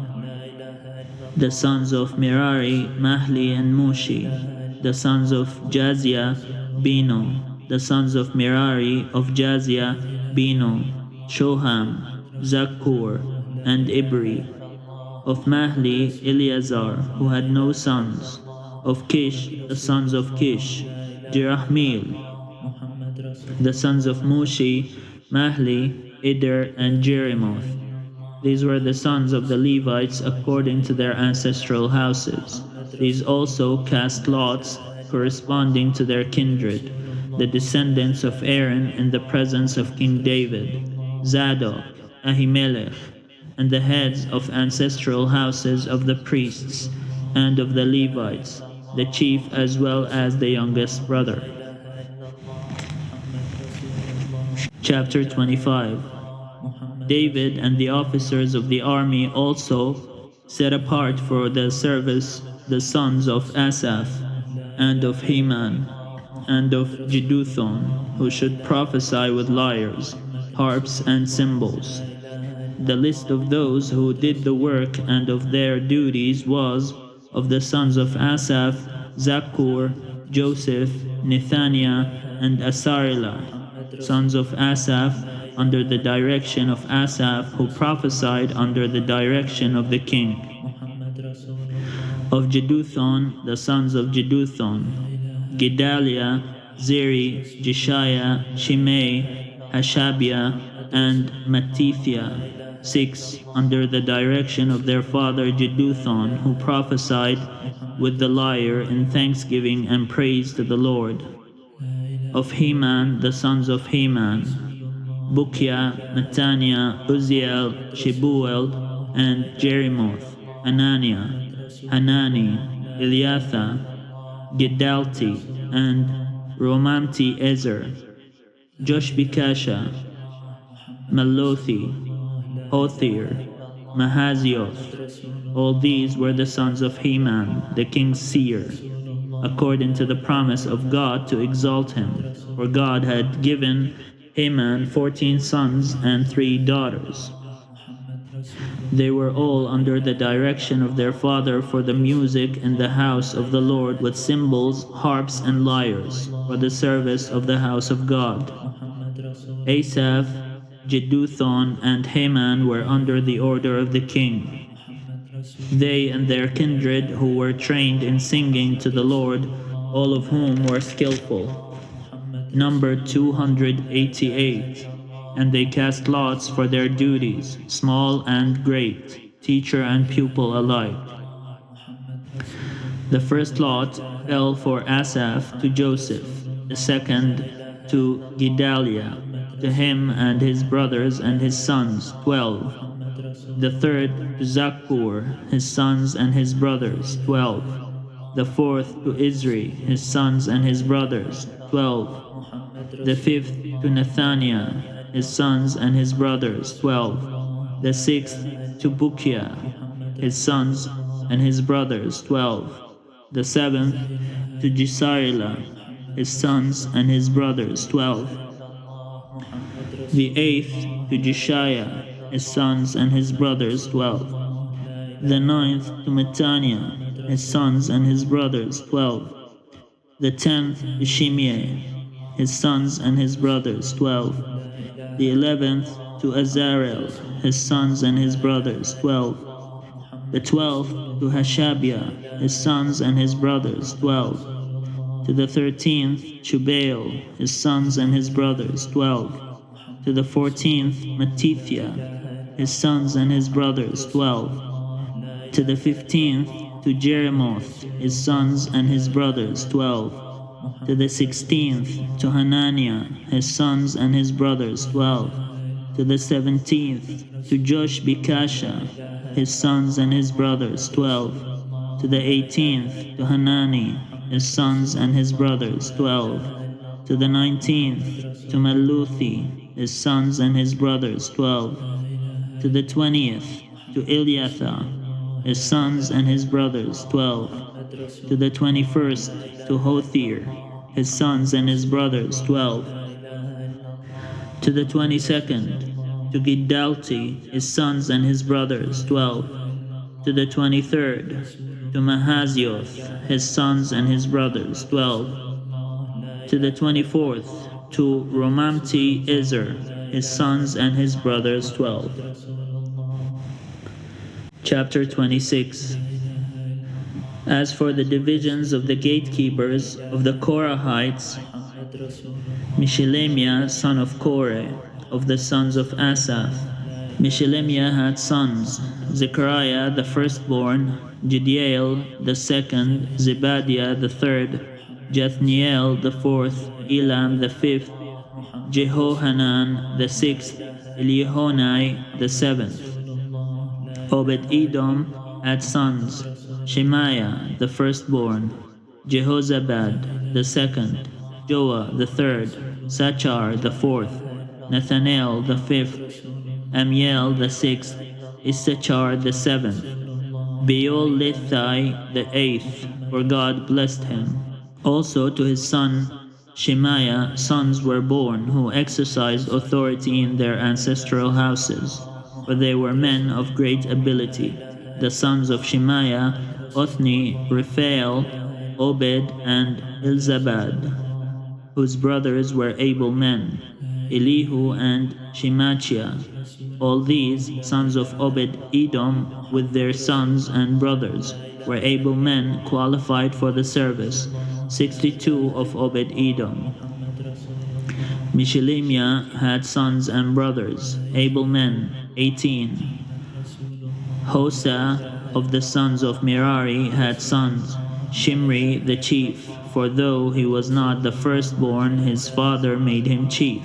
the sons of Merari, Mahli and Mushi, the sons of Jaziah, Bino, the sons of Merari, of Jaziah, Bino, Shoham, Zakkur, and Ibri, of Mahli, Eleazar, who had no sons, of Kish, the sons of Kish, Jerahmeel, the sons of Mushi, Mahli, Eder, and Jerimoth. These were the sons of the Levites according to their ancestral houses. These also cast lots corresponding to their kindred, the descendants of Aaron in the presence of King David, Zadok, Ahimelech, and the heads of ancestral houses of the priests and of the Levites, the chief as well as the youngest brother. Chapter 25. David and the officers of the army also set apart for the service the sons of Asaph, and of Heman, and of Jeduthun, who should prophesy with lyres, harps, and cymbals. The list of those who did the work and of their duties was, of the sons of Asaph, Zakkur, Joseph, Nethaniah, and Asarilah, sons of Asaph, under the direction of Asaph, who prophesied under the direction of the king. Of Jeduthun, the sons of Jeduthun, Gedaliah, Zeri, Jeshiah, Shimei, Hashabiah, and Mattithiah, 6, under the direction of their father Jeduthun, who prophesied with the lyre in thanksgiving and praise to the Lord. Of Heman, the sons of Heman, Bukiah, Mattaniah, Uzziel, Shebuel, and Jerimoth, Ananiah, Hanani, Eliatha, Gedalti, and Romamti Ezer, Joshbekasha, Malothi, Hothir, Mahazioth. All these were the sons of Heman, the king's seer, according to the promise of God to exalt him, for God had given Heman 14 sons and 3 daughters. They were all under the direction of their father for the music in the house of the Lord with cymbals, harps, and lyres, for the service of the house of God. Asaph, Jeduthun, and Heman were under the order of the king. They and their kindred who were trained in singing to the Lord, all of whom were skillful, numbered 288, and they cast lots for their duties, small and great, teacher and pupil alike. The first lot fell for Asaph to Joseph, the second to Gedaliah, to him and his brothers and his sons, 12. The third to Zakkur, his sons and his brothers, 12. The fourth to Isri, his sons and his brothers, 12. The fifth to Nathaniah, his sons and his brothers, 12. The sixth to Bukiah, his sons and his brothers, 12. The seventh to Jesarela, his sons and his brothers, 12. The eighth to Jeshiah, his sons and his brothers, 12. The ninth to Mattaniah, his sons and his brothers, 12. The 10th to Shimei, his sons and his brothers, 12. The 11th to Azarel, his sons and his brothers, 12. The 12th to Hashabiah, his sons and his brothers, 12. To the 13th Shubael, his sons and his brothers, 12. To the 14th Mattithiah, his sons and his brothers, 12. To the 15th to Jeremoth, his sons and his brothers, 12. To the 16th to Hananiah, his sons and his brothers, 12. To the 17th to Joshbekasha, his sons and his brothers, 12. To the 18th to Hanani, his sons and his brothers, 12. To the 19th to Maluthi, his sons and his brothers, 12. To the 20th to Eliathah, his sons and his brothers, 12. To the 21st to Hothir, his sons and his brothers, 12. To the 22nd to Giddalti, his sons and his brothers, 12. To the 23rd to Mahazioth, his sons and his brothers, 12. To the 24th to Romamti Ezer, his sons and his brothers, 12. Chapter 26. As for the divisions of the gatekeepers of the Korahites, Mishelemiah, son of Korah, of the sons of Asaph. Mishelemiah had sons, Zechariah the firstborn, Jediael the second, Zebadiah the third, Jethniel the fourth, Elam the fifth, Jehohanan the sixth, Elihonai the seventh. Obed-Edom had sons, Shemaiah the firstborn, Jehozabad the second, Joah the third, Sachar the fourth, Nathanael the fifth, Amiel the sixth, Issachar the seventh, Beol-Lithai the eighth, for God blessed him. Also to his son Shemaiah sons were born who exercised authority in their ancestral houses, for they were men of great ability. The sons of Shemaiah, Othni, Rephael, Obed, and Elzabad, whose brothers were able men, Elihu and Shemaiah. All these, sons of Obed-Edom, with their sons and brothers, were able men qualified for the service, 62 of Obed-Edom. Mishelemiah had sons and brothers, able men, 18. Hosa of the sons of Merari had sons, Shimri the chief, for though he was not the firstborn, his father made him chief.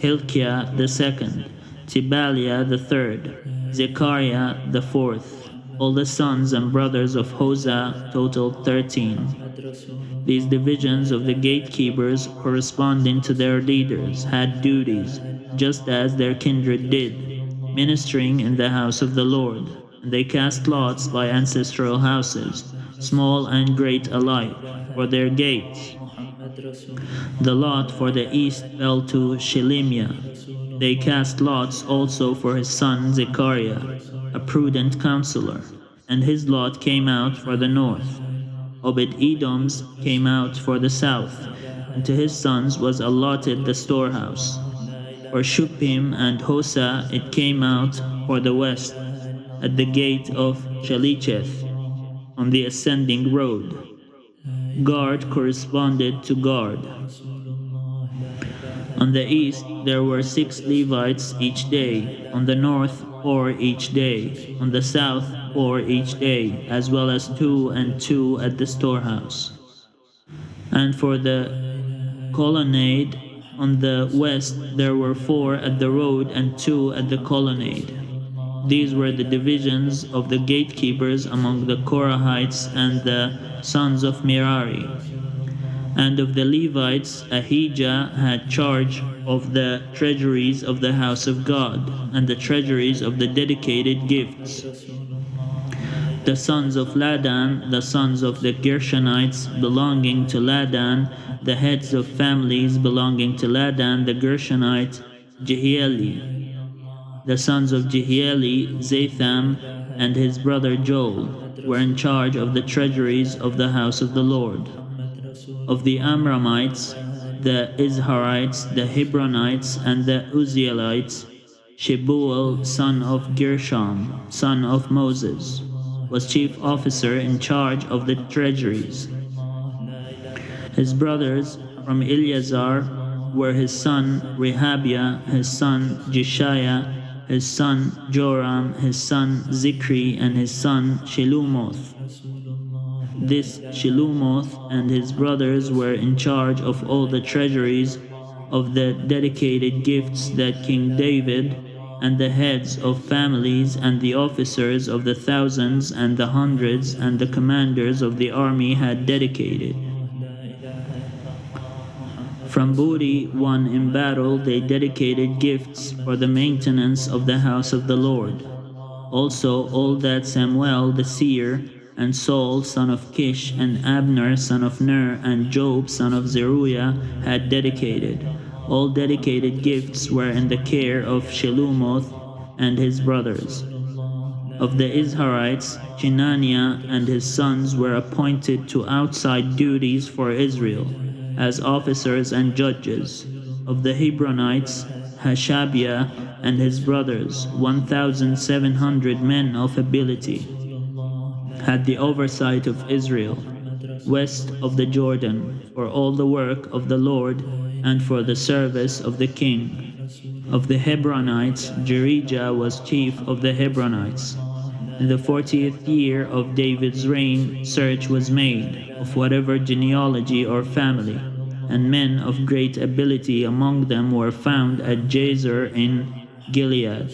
Hilkiah the second, Tibaliah the third, Zechariah the fourth. All the sons and brothers of Hosa totaled 13. These divisions of the gatekeepers, corresponding to their leaders, had duties, just as their kindred did, ministering in the house of the Lord. And they cast lots by ancestral houses, small and great alike, for their gates. The lot for the east fell to Shelemiah. They cast lots also for his son Zechariah, a prudent counselor, and his lot came out for the north. Obed-Edom's came out for the south, and to his sons was allotted the storehouse. For Shuppim and Hosa it came out for the west, at the gate of Shalicheth, on the ascending road. Guard corresponded to guard. On the east there were 6 Levites each day, on the north 4 each day, on the south 4 each day, as well as 2 and 2 at the storehouse. And for the colonnade On the west there were 4 at the road and 2 at the colonnade. These were the divisions of the gatekeepers among the Korahites and the sons of Merari. And of the Levites, Ahijah had charge of the treasuries of the house of God, and the treasuries of the dedicated gifts. The sons of Ladan, the sons of the Gershonites belonging to Ladan, the heads of families belonging to Ladan the Gershonite, Jehieli. The sons of Jehieli, Zatham, and his brother Joel, were in charge of the treasuries of the house of the Lord. Of the Amramites, the Izharites, the Hebronites, and the Uzzielites, Shebuel, son of Gershom, son of Moses, was chief officer in charge of the treasuries. His brothers from Eleazar were his son Rehabiah, his son Jeshiah, his son Joram, his son Zikri, and his son Shelumoth. This Shelumoth and his brothers were in charge of all the treasuries of the dedicated gifts that King David and the heads of families and the officers of the thousands and the hundreds and the commanders of the army had dedicated. From booty won in battle they dedicated gifts for the maintenance of the house of the Lord. Also all that Samuel the seer, and Saul son of Kish, and Abner son of Ner, and Job son of Zeruiah had dedicated. All dedicated gifts were in the care of Shelumoth and his brothers. Of the Izharites, Chenaniah and his sons were appointed to outside duties for Israel, as officers and judges. Of the Hebronites, Hashabiah and his brothers, 1,700 men of ability, had the oversight of Israel, west of the Jordan, for all the work of the Lord and for the service of the king. Of the Hebronites, Jerijah was chief of the Hebronites. In the 40th year of David's reign, search was made, of whatever genealogy or family, and men of great ability among them were found at Jazer in Gilead.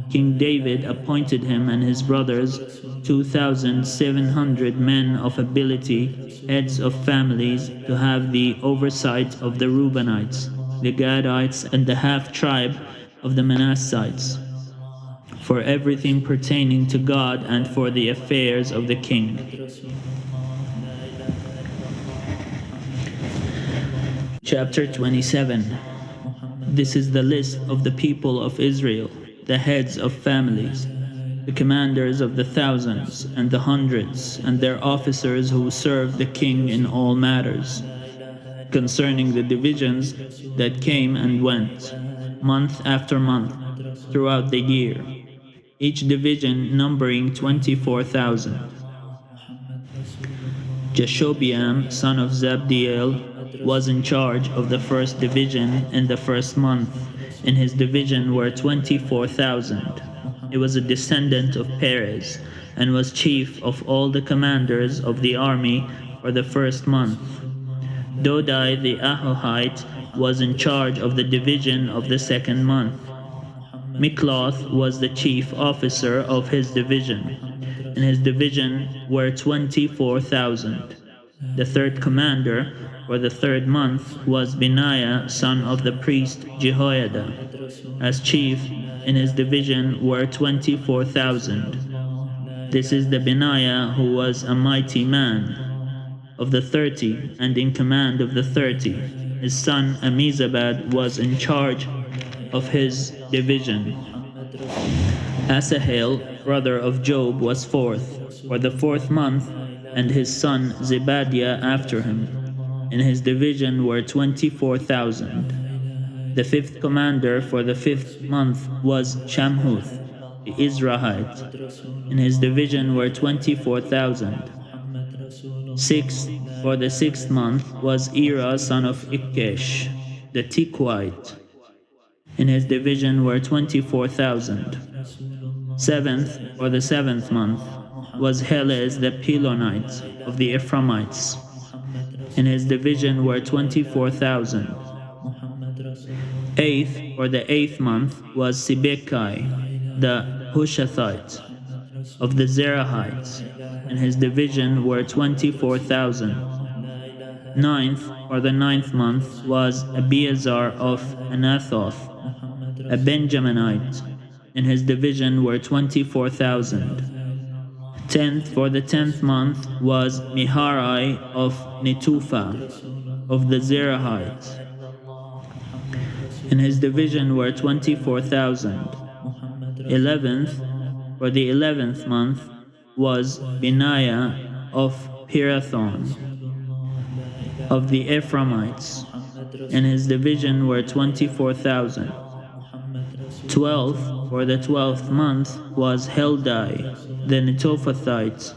King David appointed him and his brothers 2,700 men of ability, heads of families, to have the oversight of the Reubenites, the Gadites, and the half-tribe of the Manassites, for everything pertaining to God and for the affairs of the king. Chapter 27. This is the list of the people of Israel, the heads of families, the commanders of the thousands and the hundreds, and their officers who served the king in all matters, concerning the divisions that came and went, month after month, throughout the year, each division numbering 24,000. Jashobeam, son of Zabdiel, was in charge of the first division in the first month. In his division were 24,000. He was a descendant of Perez, and was chief of all the commanders of the army for the first month. Dodai the Ahohite was in charge of the division of the second month. Mikloth was the chief officer of his division. In his division were 24,000. The third commander for the third month was Benaiah, son of the priest Jehoiada. As chief in his division were 24,000. This is the Benaiah who was a mighty man. Of the 30, and in command of the 30, his son Amizabad was in charge of his division. Asahel, brother of Job, was fourth, for the fourth month, and his son Zebadiah after him. In his division were 24,000. The fifth commander for the fifth month was Shamhuth, the Israelite. In his division were 24,000. Sixth for the sixth month was Ira, son of Ikkesh, the Tiquite. In his division were 24,000. Seventh for the seventh month was Helez the Pelonite of the Ephraimites. In his division were 24,000. Eighth, or the 8th month, was Sibekai, the Hushathite of the Zerahites, and his division were 24,000. Ninth, or the 9th month, was Abiazar of Anathoth, a Benjaminite, and his division were 24,000. 10th, for the 10th month, was Miharai of Netupha of the Zerahites, and his division were 24,000. 11th, for the 11th month, was Benaiah of Pirathon of the Ephraimites, and his division were 24,000. 12th, for the 12th month, was Heldai, the Netophathite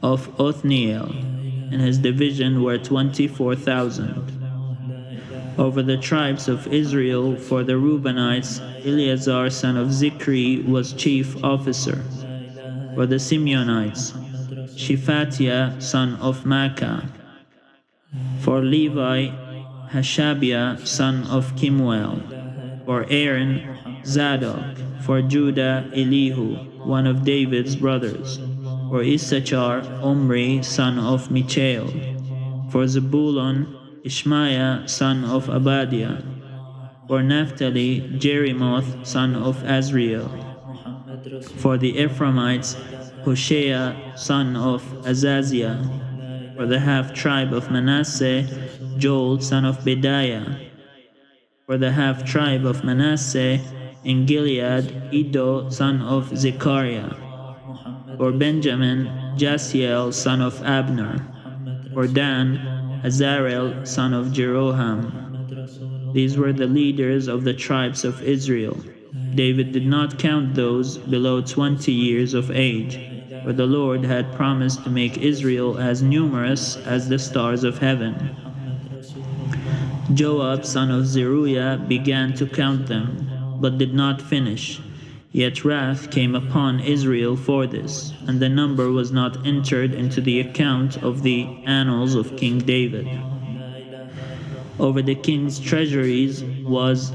of Othniel, and his division were 24,000. Over the tribes of Israel, for the Reubenites, Eleazar son of Zikri was chief officer. For the Simeonites, Shephatiah son of Makkah. For Levi, Hashabiah son of Kimuel. For Aaron, Zadok. For Judah, Elihu, one of David's brothers. For Issachar, Omri son of Michael. For Zebulun, Ishmaiah son of Abadiah. For Naphtali, Jerimoth son of Azriel. For the Ephraimites, Hoshea son of Azaziah. For the half-tribe of Manasseh, Joel son of Bediah. For the half-tribe of Manasseh, in Gilead, Iddo son of Zechariah. For Benjamin, Jasiel son of Abner. For Dan, Azarel son of Jeroham. These were the leaders of the tribes of Israel. David did not count those below 20 years of age, for the Lord had promised to make Israel as numerous as the stars of heaven. Joab son of Zeruiah began to count them, but did not finish. Yet wrath came upon Israel for this, and the number was not entered into the account of the annals of King David. Over the king's treasuries was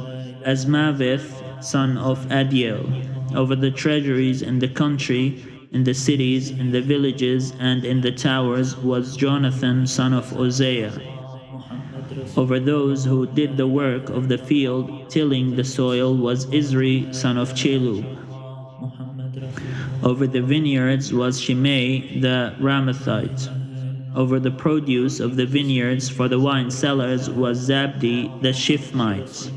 Asmaveth son of Adiel. Over the treasuries in the country, in the cities, in the villages, and in the towers was Jonathan son of Uzziah. Over those who did the work of the field, tilling the soil, was Isri son of Chelub. Over the vineyards was Shimei the Ramathite. Over the produce of the vineyards for the wine cellars was Zabdi the Shifmite.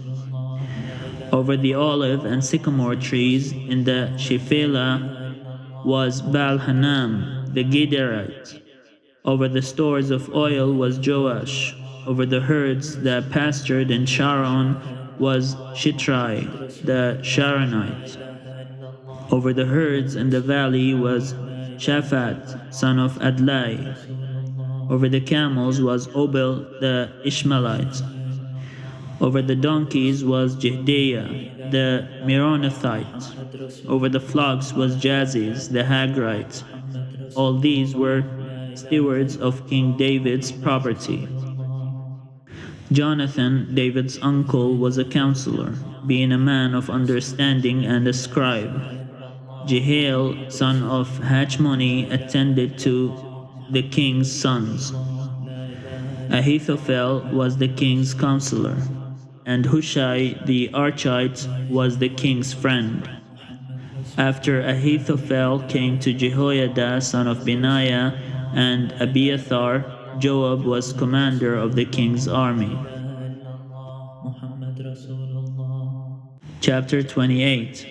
Over the olive and sycamore trees in the Shephelah was Baal-Hanam the Gederite. Over the stores of oil was Joash. Over the herds that pastured in Sharon was Shitrai the Sharonite. Over the herds in the valley was Shaphat son of Adlai. Over the camels was Obel the Ishmaelite. Over the donkeys was Jehdiah the Meronothite. Over the flocks was Jaziz the Hagrite. All these were stewards of King David's property. Jonathan, David's uncle, was a counselor, being a man of understanding and a scribe. Jehiel, son of Hachmoni, attended to the king's sons. Ahithophel was the king's counselor, and Hushai the Archite was the king's friend. After Ahithophel came to Jehoiada son of Benaiah and Abiathar, Joab was commander of the king's army. Chapter 28.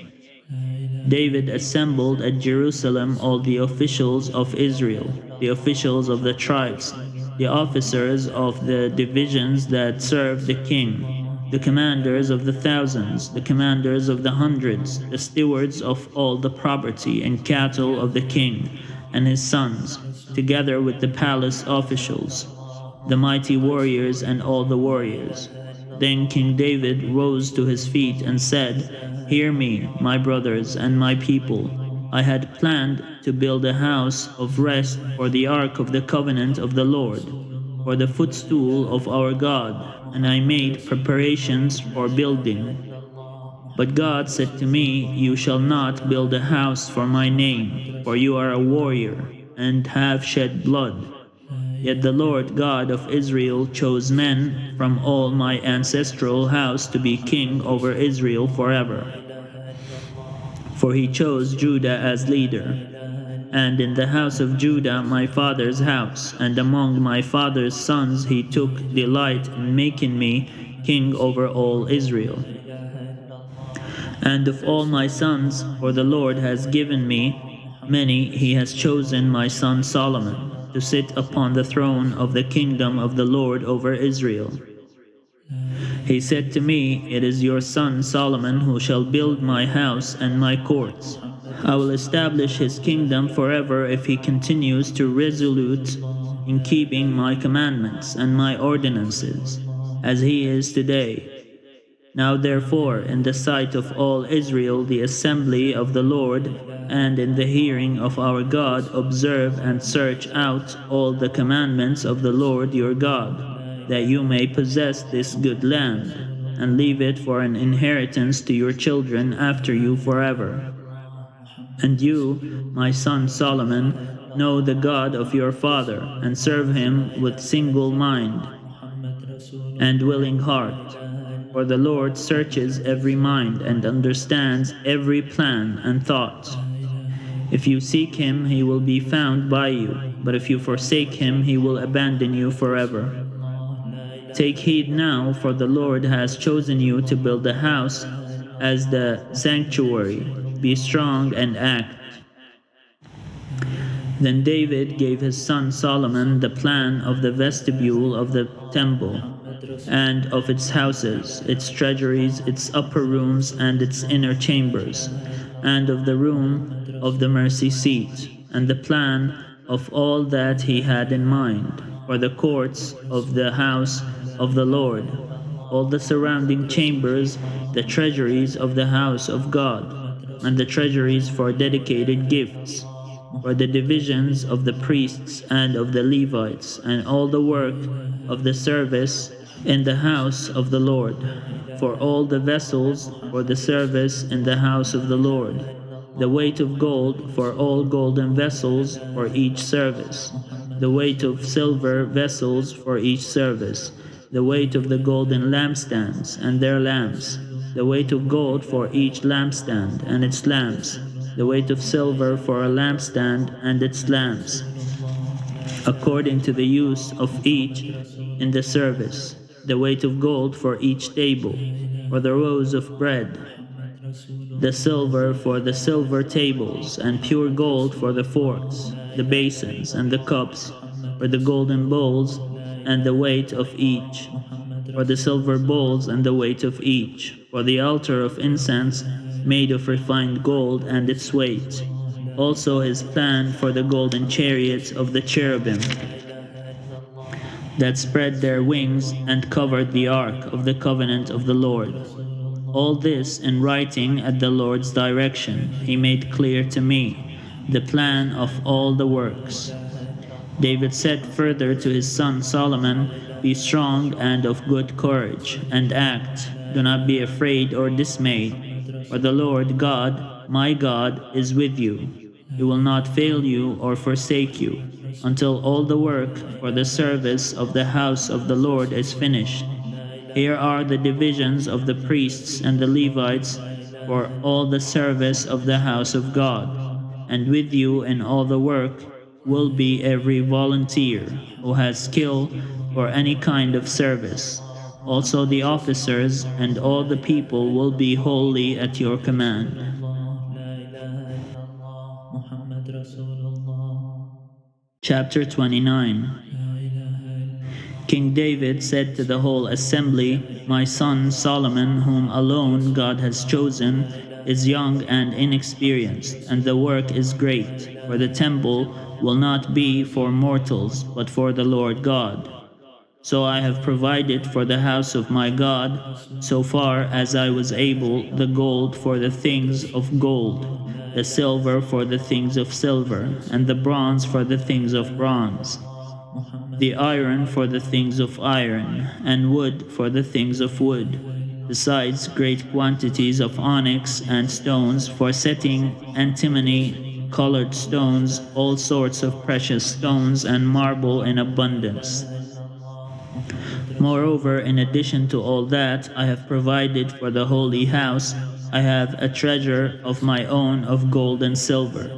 David assembled at Jerusalem all the officials of Israel, the officials of the tribes, the officers of the divisions that served the king, the commanders of the thousands, the commanders of the hundreds, the stewards of all the property and cattle of the king and his sons, together with the palace officials, the mighty warriors and all the warriors. Then King David rose to his feet and said, "Hear me, my brothers and my people. I had planned to build a house of rest for the ark of the covenant of the Lord, for the footstool of our God, and I made preparations for building. But God said to me, You shall not build a house for my name, for you are a warrior, and have shed blood. Yet the Lord God of Israel chose men from all my ancestral house to be king over Israel forever. For he chose Judah as leader. And in the house of Judah my father's house, and among my father's sons he took delight in making me king over all Israel. And of all my sons, for the Lord has given me many, he has chosen my son Solomon to sit upon the throne of the kingdom of the Lord over Israel. He said to me, It is your son Solomon who shall build my house and my courts. I will establish his kingdom forever if he continues to resolute in keeping my commandments and my ordinances, as he is today. Now therefore, in the sight of all Israel, the assembly of the Lord, and in the hearing of our God, observe and search out all the commandments of the Lord your God, that you may possess this good land, and leave it for an inheritance to your children after you forever. And you, my son Solomon, know the God of your father, and serve him with single mind and willing heart. For the Lord searches every mind and understands every plan and thought. If you seek him, he will be found by you, but if you forsake him, he will abandon you forever. Take heed now, for the Lord has chosen you to build a house as the sanctuary. Be strong and act. Then David gave his son Solomon the plan of the vestibule of the temple, and of its houses, its treasuries, its upper rooms, and its inner chambers, and of the room of the mercy seat, and the plan of all that he had in mind, for the courts of the house of the Lord, all the surrounding chambers, the treasuries of the house of God, and the treasuries for dedicated gifts, for the divisions of the priests and of the Levites, and all the work of the service in the house of the Lord, for all the vessels for the service in the house of the Lord, the weight of gold for all golden vessels for each service, the weight of silver vessels for each service, the weight of the golden lampstands and their lamps, the weight of gold for each lampstand and its lamps, the weight of silver for a lampstand and its lamps, according to the use of each in the service, the weight of gold for each table, for the rows of bread, the silver for the silver tables, and pure gold for the forks, the basins, and the cups, for the golden bowls, and the weight of each, for the silver bowls, and the weight of each, for the altar of incense, made of refined gold, and its weight. Also his plan for the golden chariots of the cherubim, that spread their wings and covered the ark of the covenant of the Lord. All this in writing at the Lord's direction, he made clear to me the plan of all the works. David said further to his son Solomon, Be strong and of good courage, and act. Do not be afraid or dismayed, for the Lord God, my God, is with you. He will not fail you or forsake you, until all the work for the service of the house of the Lord is finished. Here are the divisions of the priests and the Levites for all the service of the house of God, and with you in all the work will be every volunteer who has skill for any kind of service. Also the officers and all the people will be wholly at your command. Chapter 29. King David said to the whole assembly, My son Solomon, whom alone God has chosen, is young and inexperienced, and the work is great, for the temple will not be for mortals, but for the Lord God. So I have provided for the house of my God, so far as I was able, the gold for the things of gold, the silver for the things of silver, and the bronze for the things of bronze. the iron for the things of iron, and wood for the things of wood, besides great quantities of onyx and stones for setting, antimony, colored stones, all sorts of precious stones, and marble in abundance. Moreover, in addition to all that I have provided for the holy house, I have a treasure of my own of gold and silver.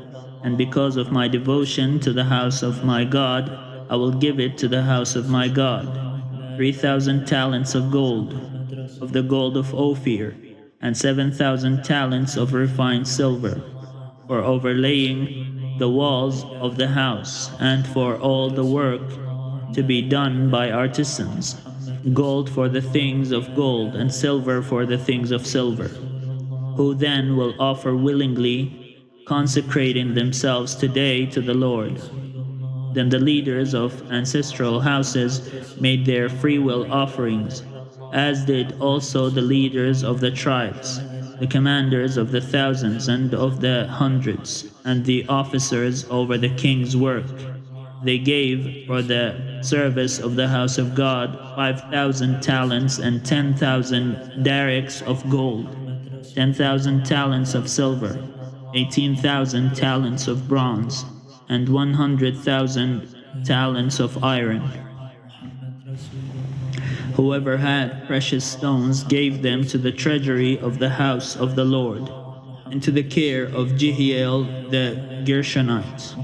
And because of my devotion to the house of my God, I will give it to the house of my God. 3,000 talents of gold, of the gold of Ophir, and 7,000 talents of refined silver, for overlaying the walls of the house, and for all the work to be done by artisans, gold for the things of gold, and silver for the things of silver, who then will offer willingly, consecrating themselves today to the Lord. Then the leaders of ancestral houses made their freewill offerings, as did also the leaders of the tribes, the commanders of the thousands and of the hundreds, and the officers over the king's work. They gave for the service of the house of God 5,000 talents and 10,000 darics of gold, 10,000 talents of silver, 18,000 talents of bronze, and 100,000 talents of iron. Whoever had precious stones gave them to the treasury of the house of the Lord, and to the care of Jehiel the Gershonite.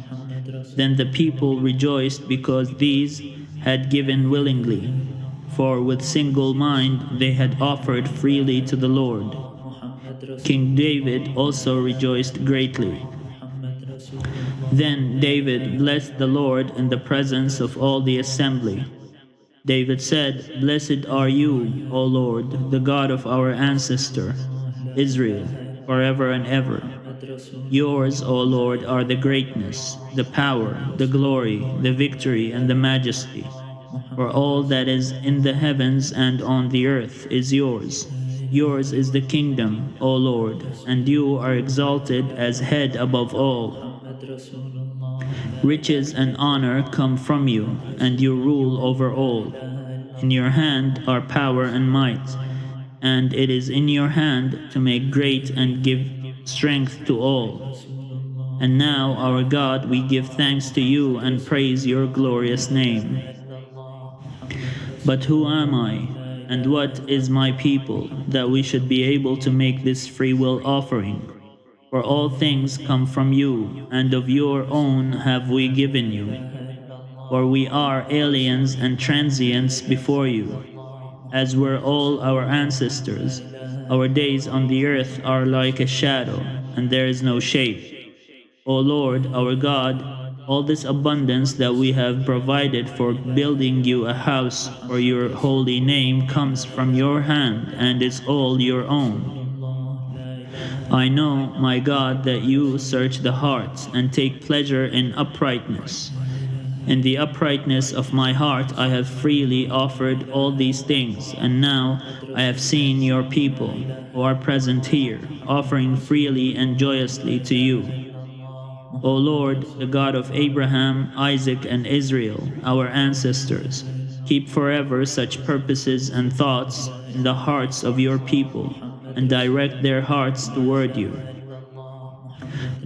Then the people rejoiced because these had given willingly, for with single mind they had offered freely to the Lord. King David also rejoiced greatly. Then David blessed the Lord in the presence of all the assembly. David said, "Blessed are you, O Lord, the God of our ancestor, Israel, forever and ever. Yours, O Lord, are the greatness, the power, the glory, the victory, and the majesty. For all that is in the heavens and on the earth is yours. Yours is the kingdom, O Lord, and you are exalted as head above all. Riches and honor come from you, and you rule over all. In your hand are power and might, and it is in your hand to make great and give strength to all. And now, our God, we give thanks to you and praise your glorious name. But who am I, and what is my people, that we should be able to make this freewill offering? For all things come from you, and of your own have we given you. For we are aliens and transients before you, as were all our ancestors. Our days on the earth are like a shadow, and there is no shape. O Lord, our God, all this abundance that we have provided for building you a house for your holy name comes from your hand and is all your own. I know, my God, that you search the hearts and take pleasure in uprightness. In the uprightness of my heart I have freely offered all these things, and now I have seen your people, who are present here, offering freely and joyously to you. O Lord, the God of Abraham, Isaac, and Israel, our ancestors, keep forever such purposes and thoughts in the hearts of your people, and direct their hearts toward you.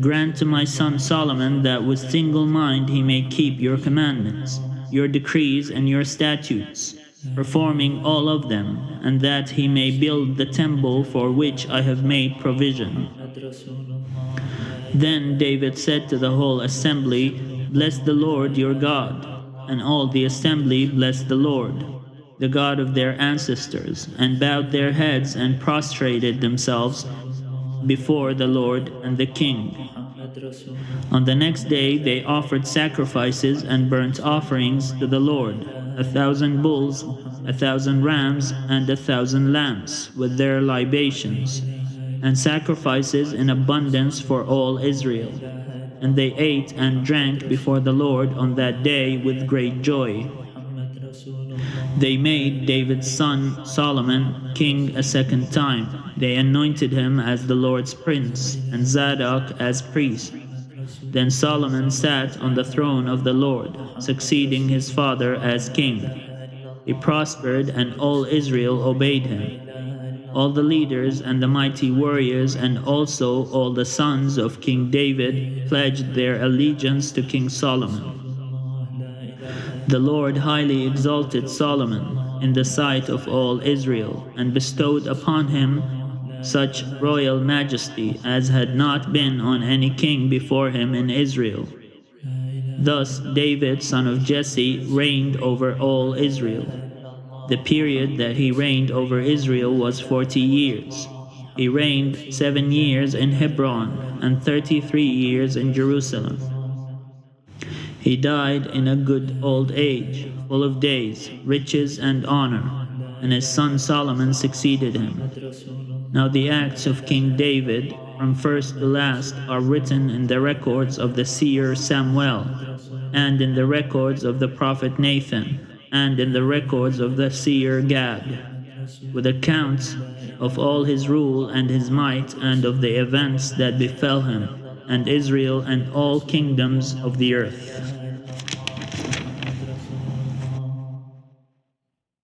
Grant to my son Solomon that with single mind he may keep your commandments, your decrees, and your statutes, performing all of them, and that he may build the temple for which I have made provision." Then David said to the whole assembly, "Bless the Lord your God." And all the assembly blessed the Lord, the God of their ancestors, and bowed their heads and prostrated themselves before the Lord and the king. On the next day they offered sacrifices and burnt offerings to the Lord, 1,000 bulls, 1,000 rams, and 1,000 lambs, with their libations, and sacrifices in abundance for all Israel. And they ate and drank before the Lord on that day with great joy. They made David's son Solomon king a second time. They anointed him as the Lord's prince, and Zadok as priest. Then Solomon sat on the throne of the Lord, succeeding his father as king. He prospered, and all Israel obeyed him. All the leaders and the mighty warriors, and also all the sons of King David, pledged their allegiance to King Solomon. The Lord highly exalted Solomon in the sight of all Israel, and bestowed upon him such royal majesty as had not been on any king before him in Israel. Thus David, son of Jesse, reigned over all Israel. The period that he reigned over Israel was 40 years. He reigned 7 years in Hebron and 33 years in Jerusalem. He died in a good old age, full of days, riches, and honor, and his son Solomon succeeded him. Now the acts of King David, from first to last, are written in the records of the seer Samuel, and in the records of the prophet Nathan, and in the records of the seer Gad, with accounts of all his rule and his might, and of the events that befell him, and Israel, and all kingdoms of the earth.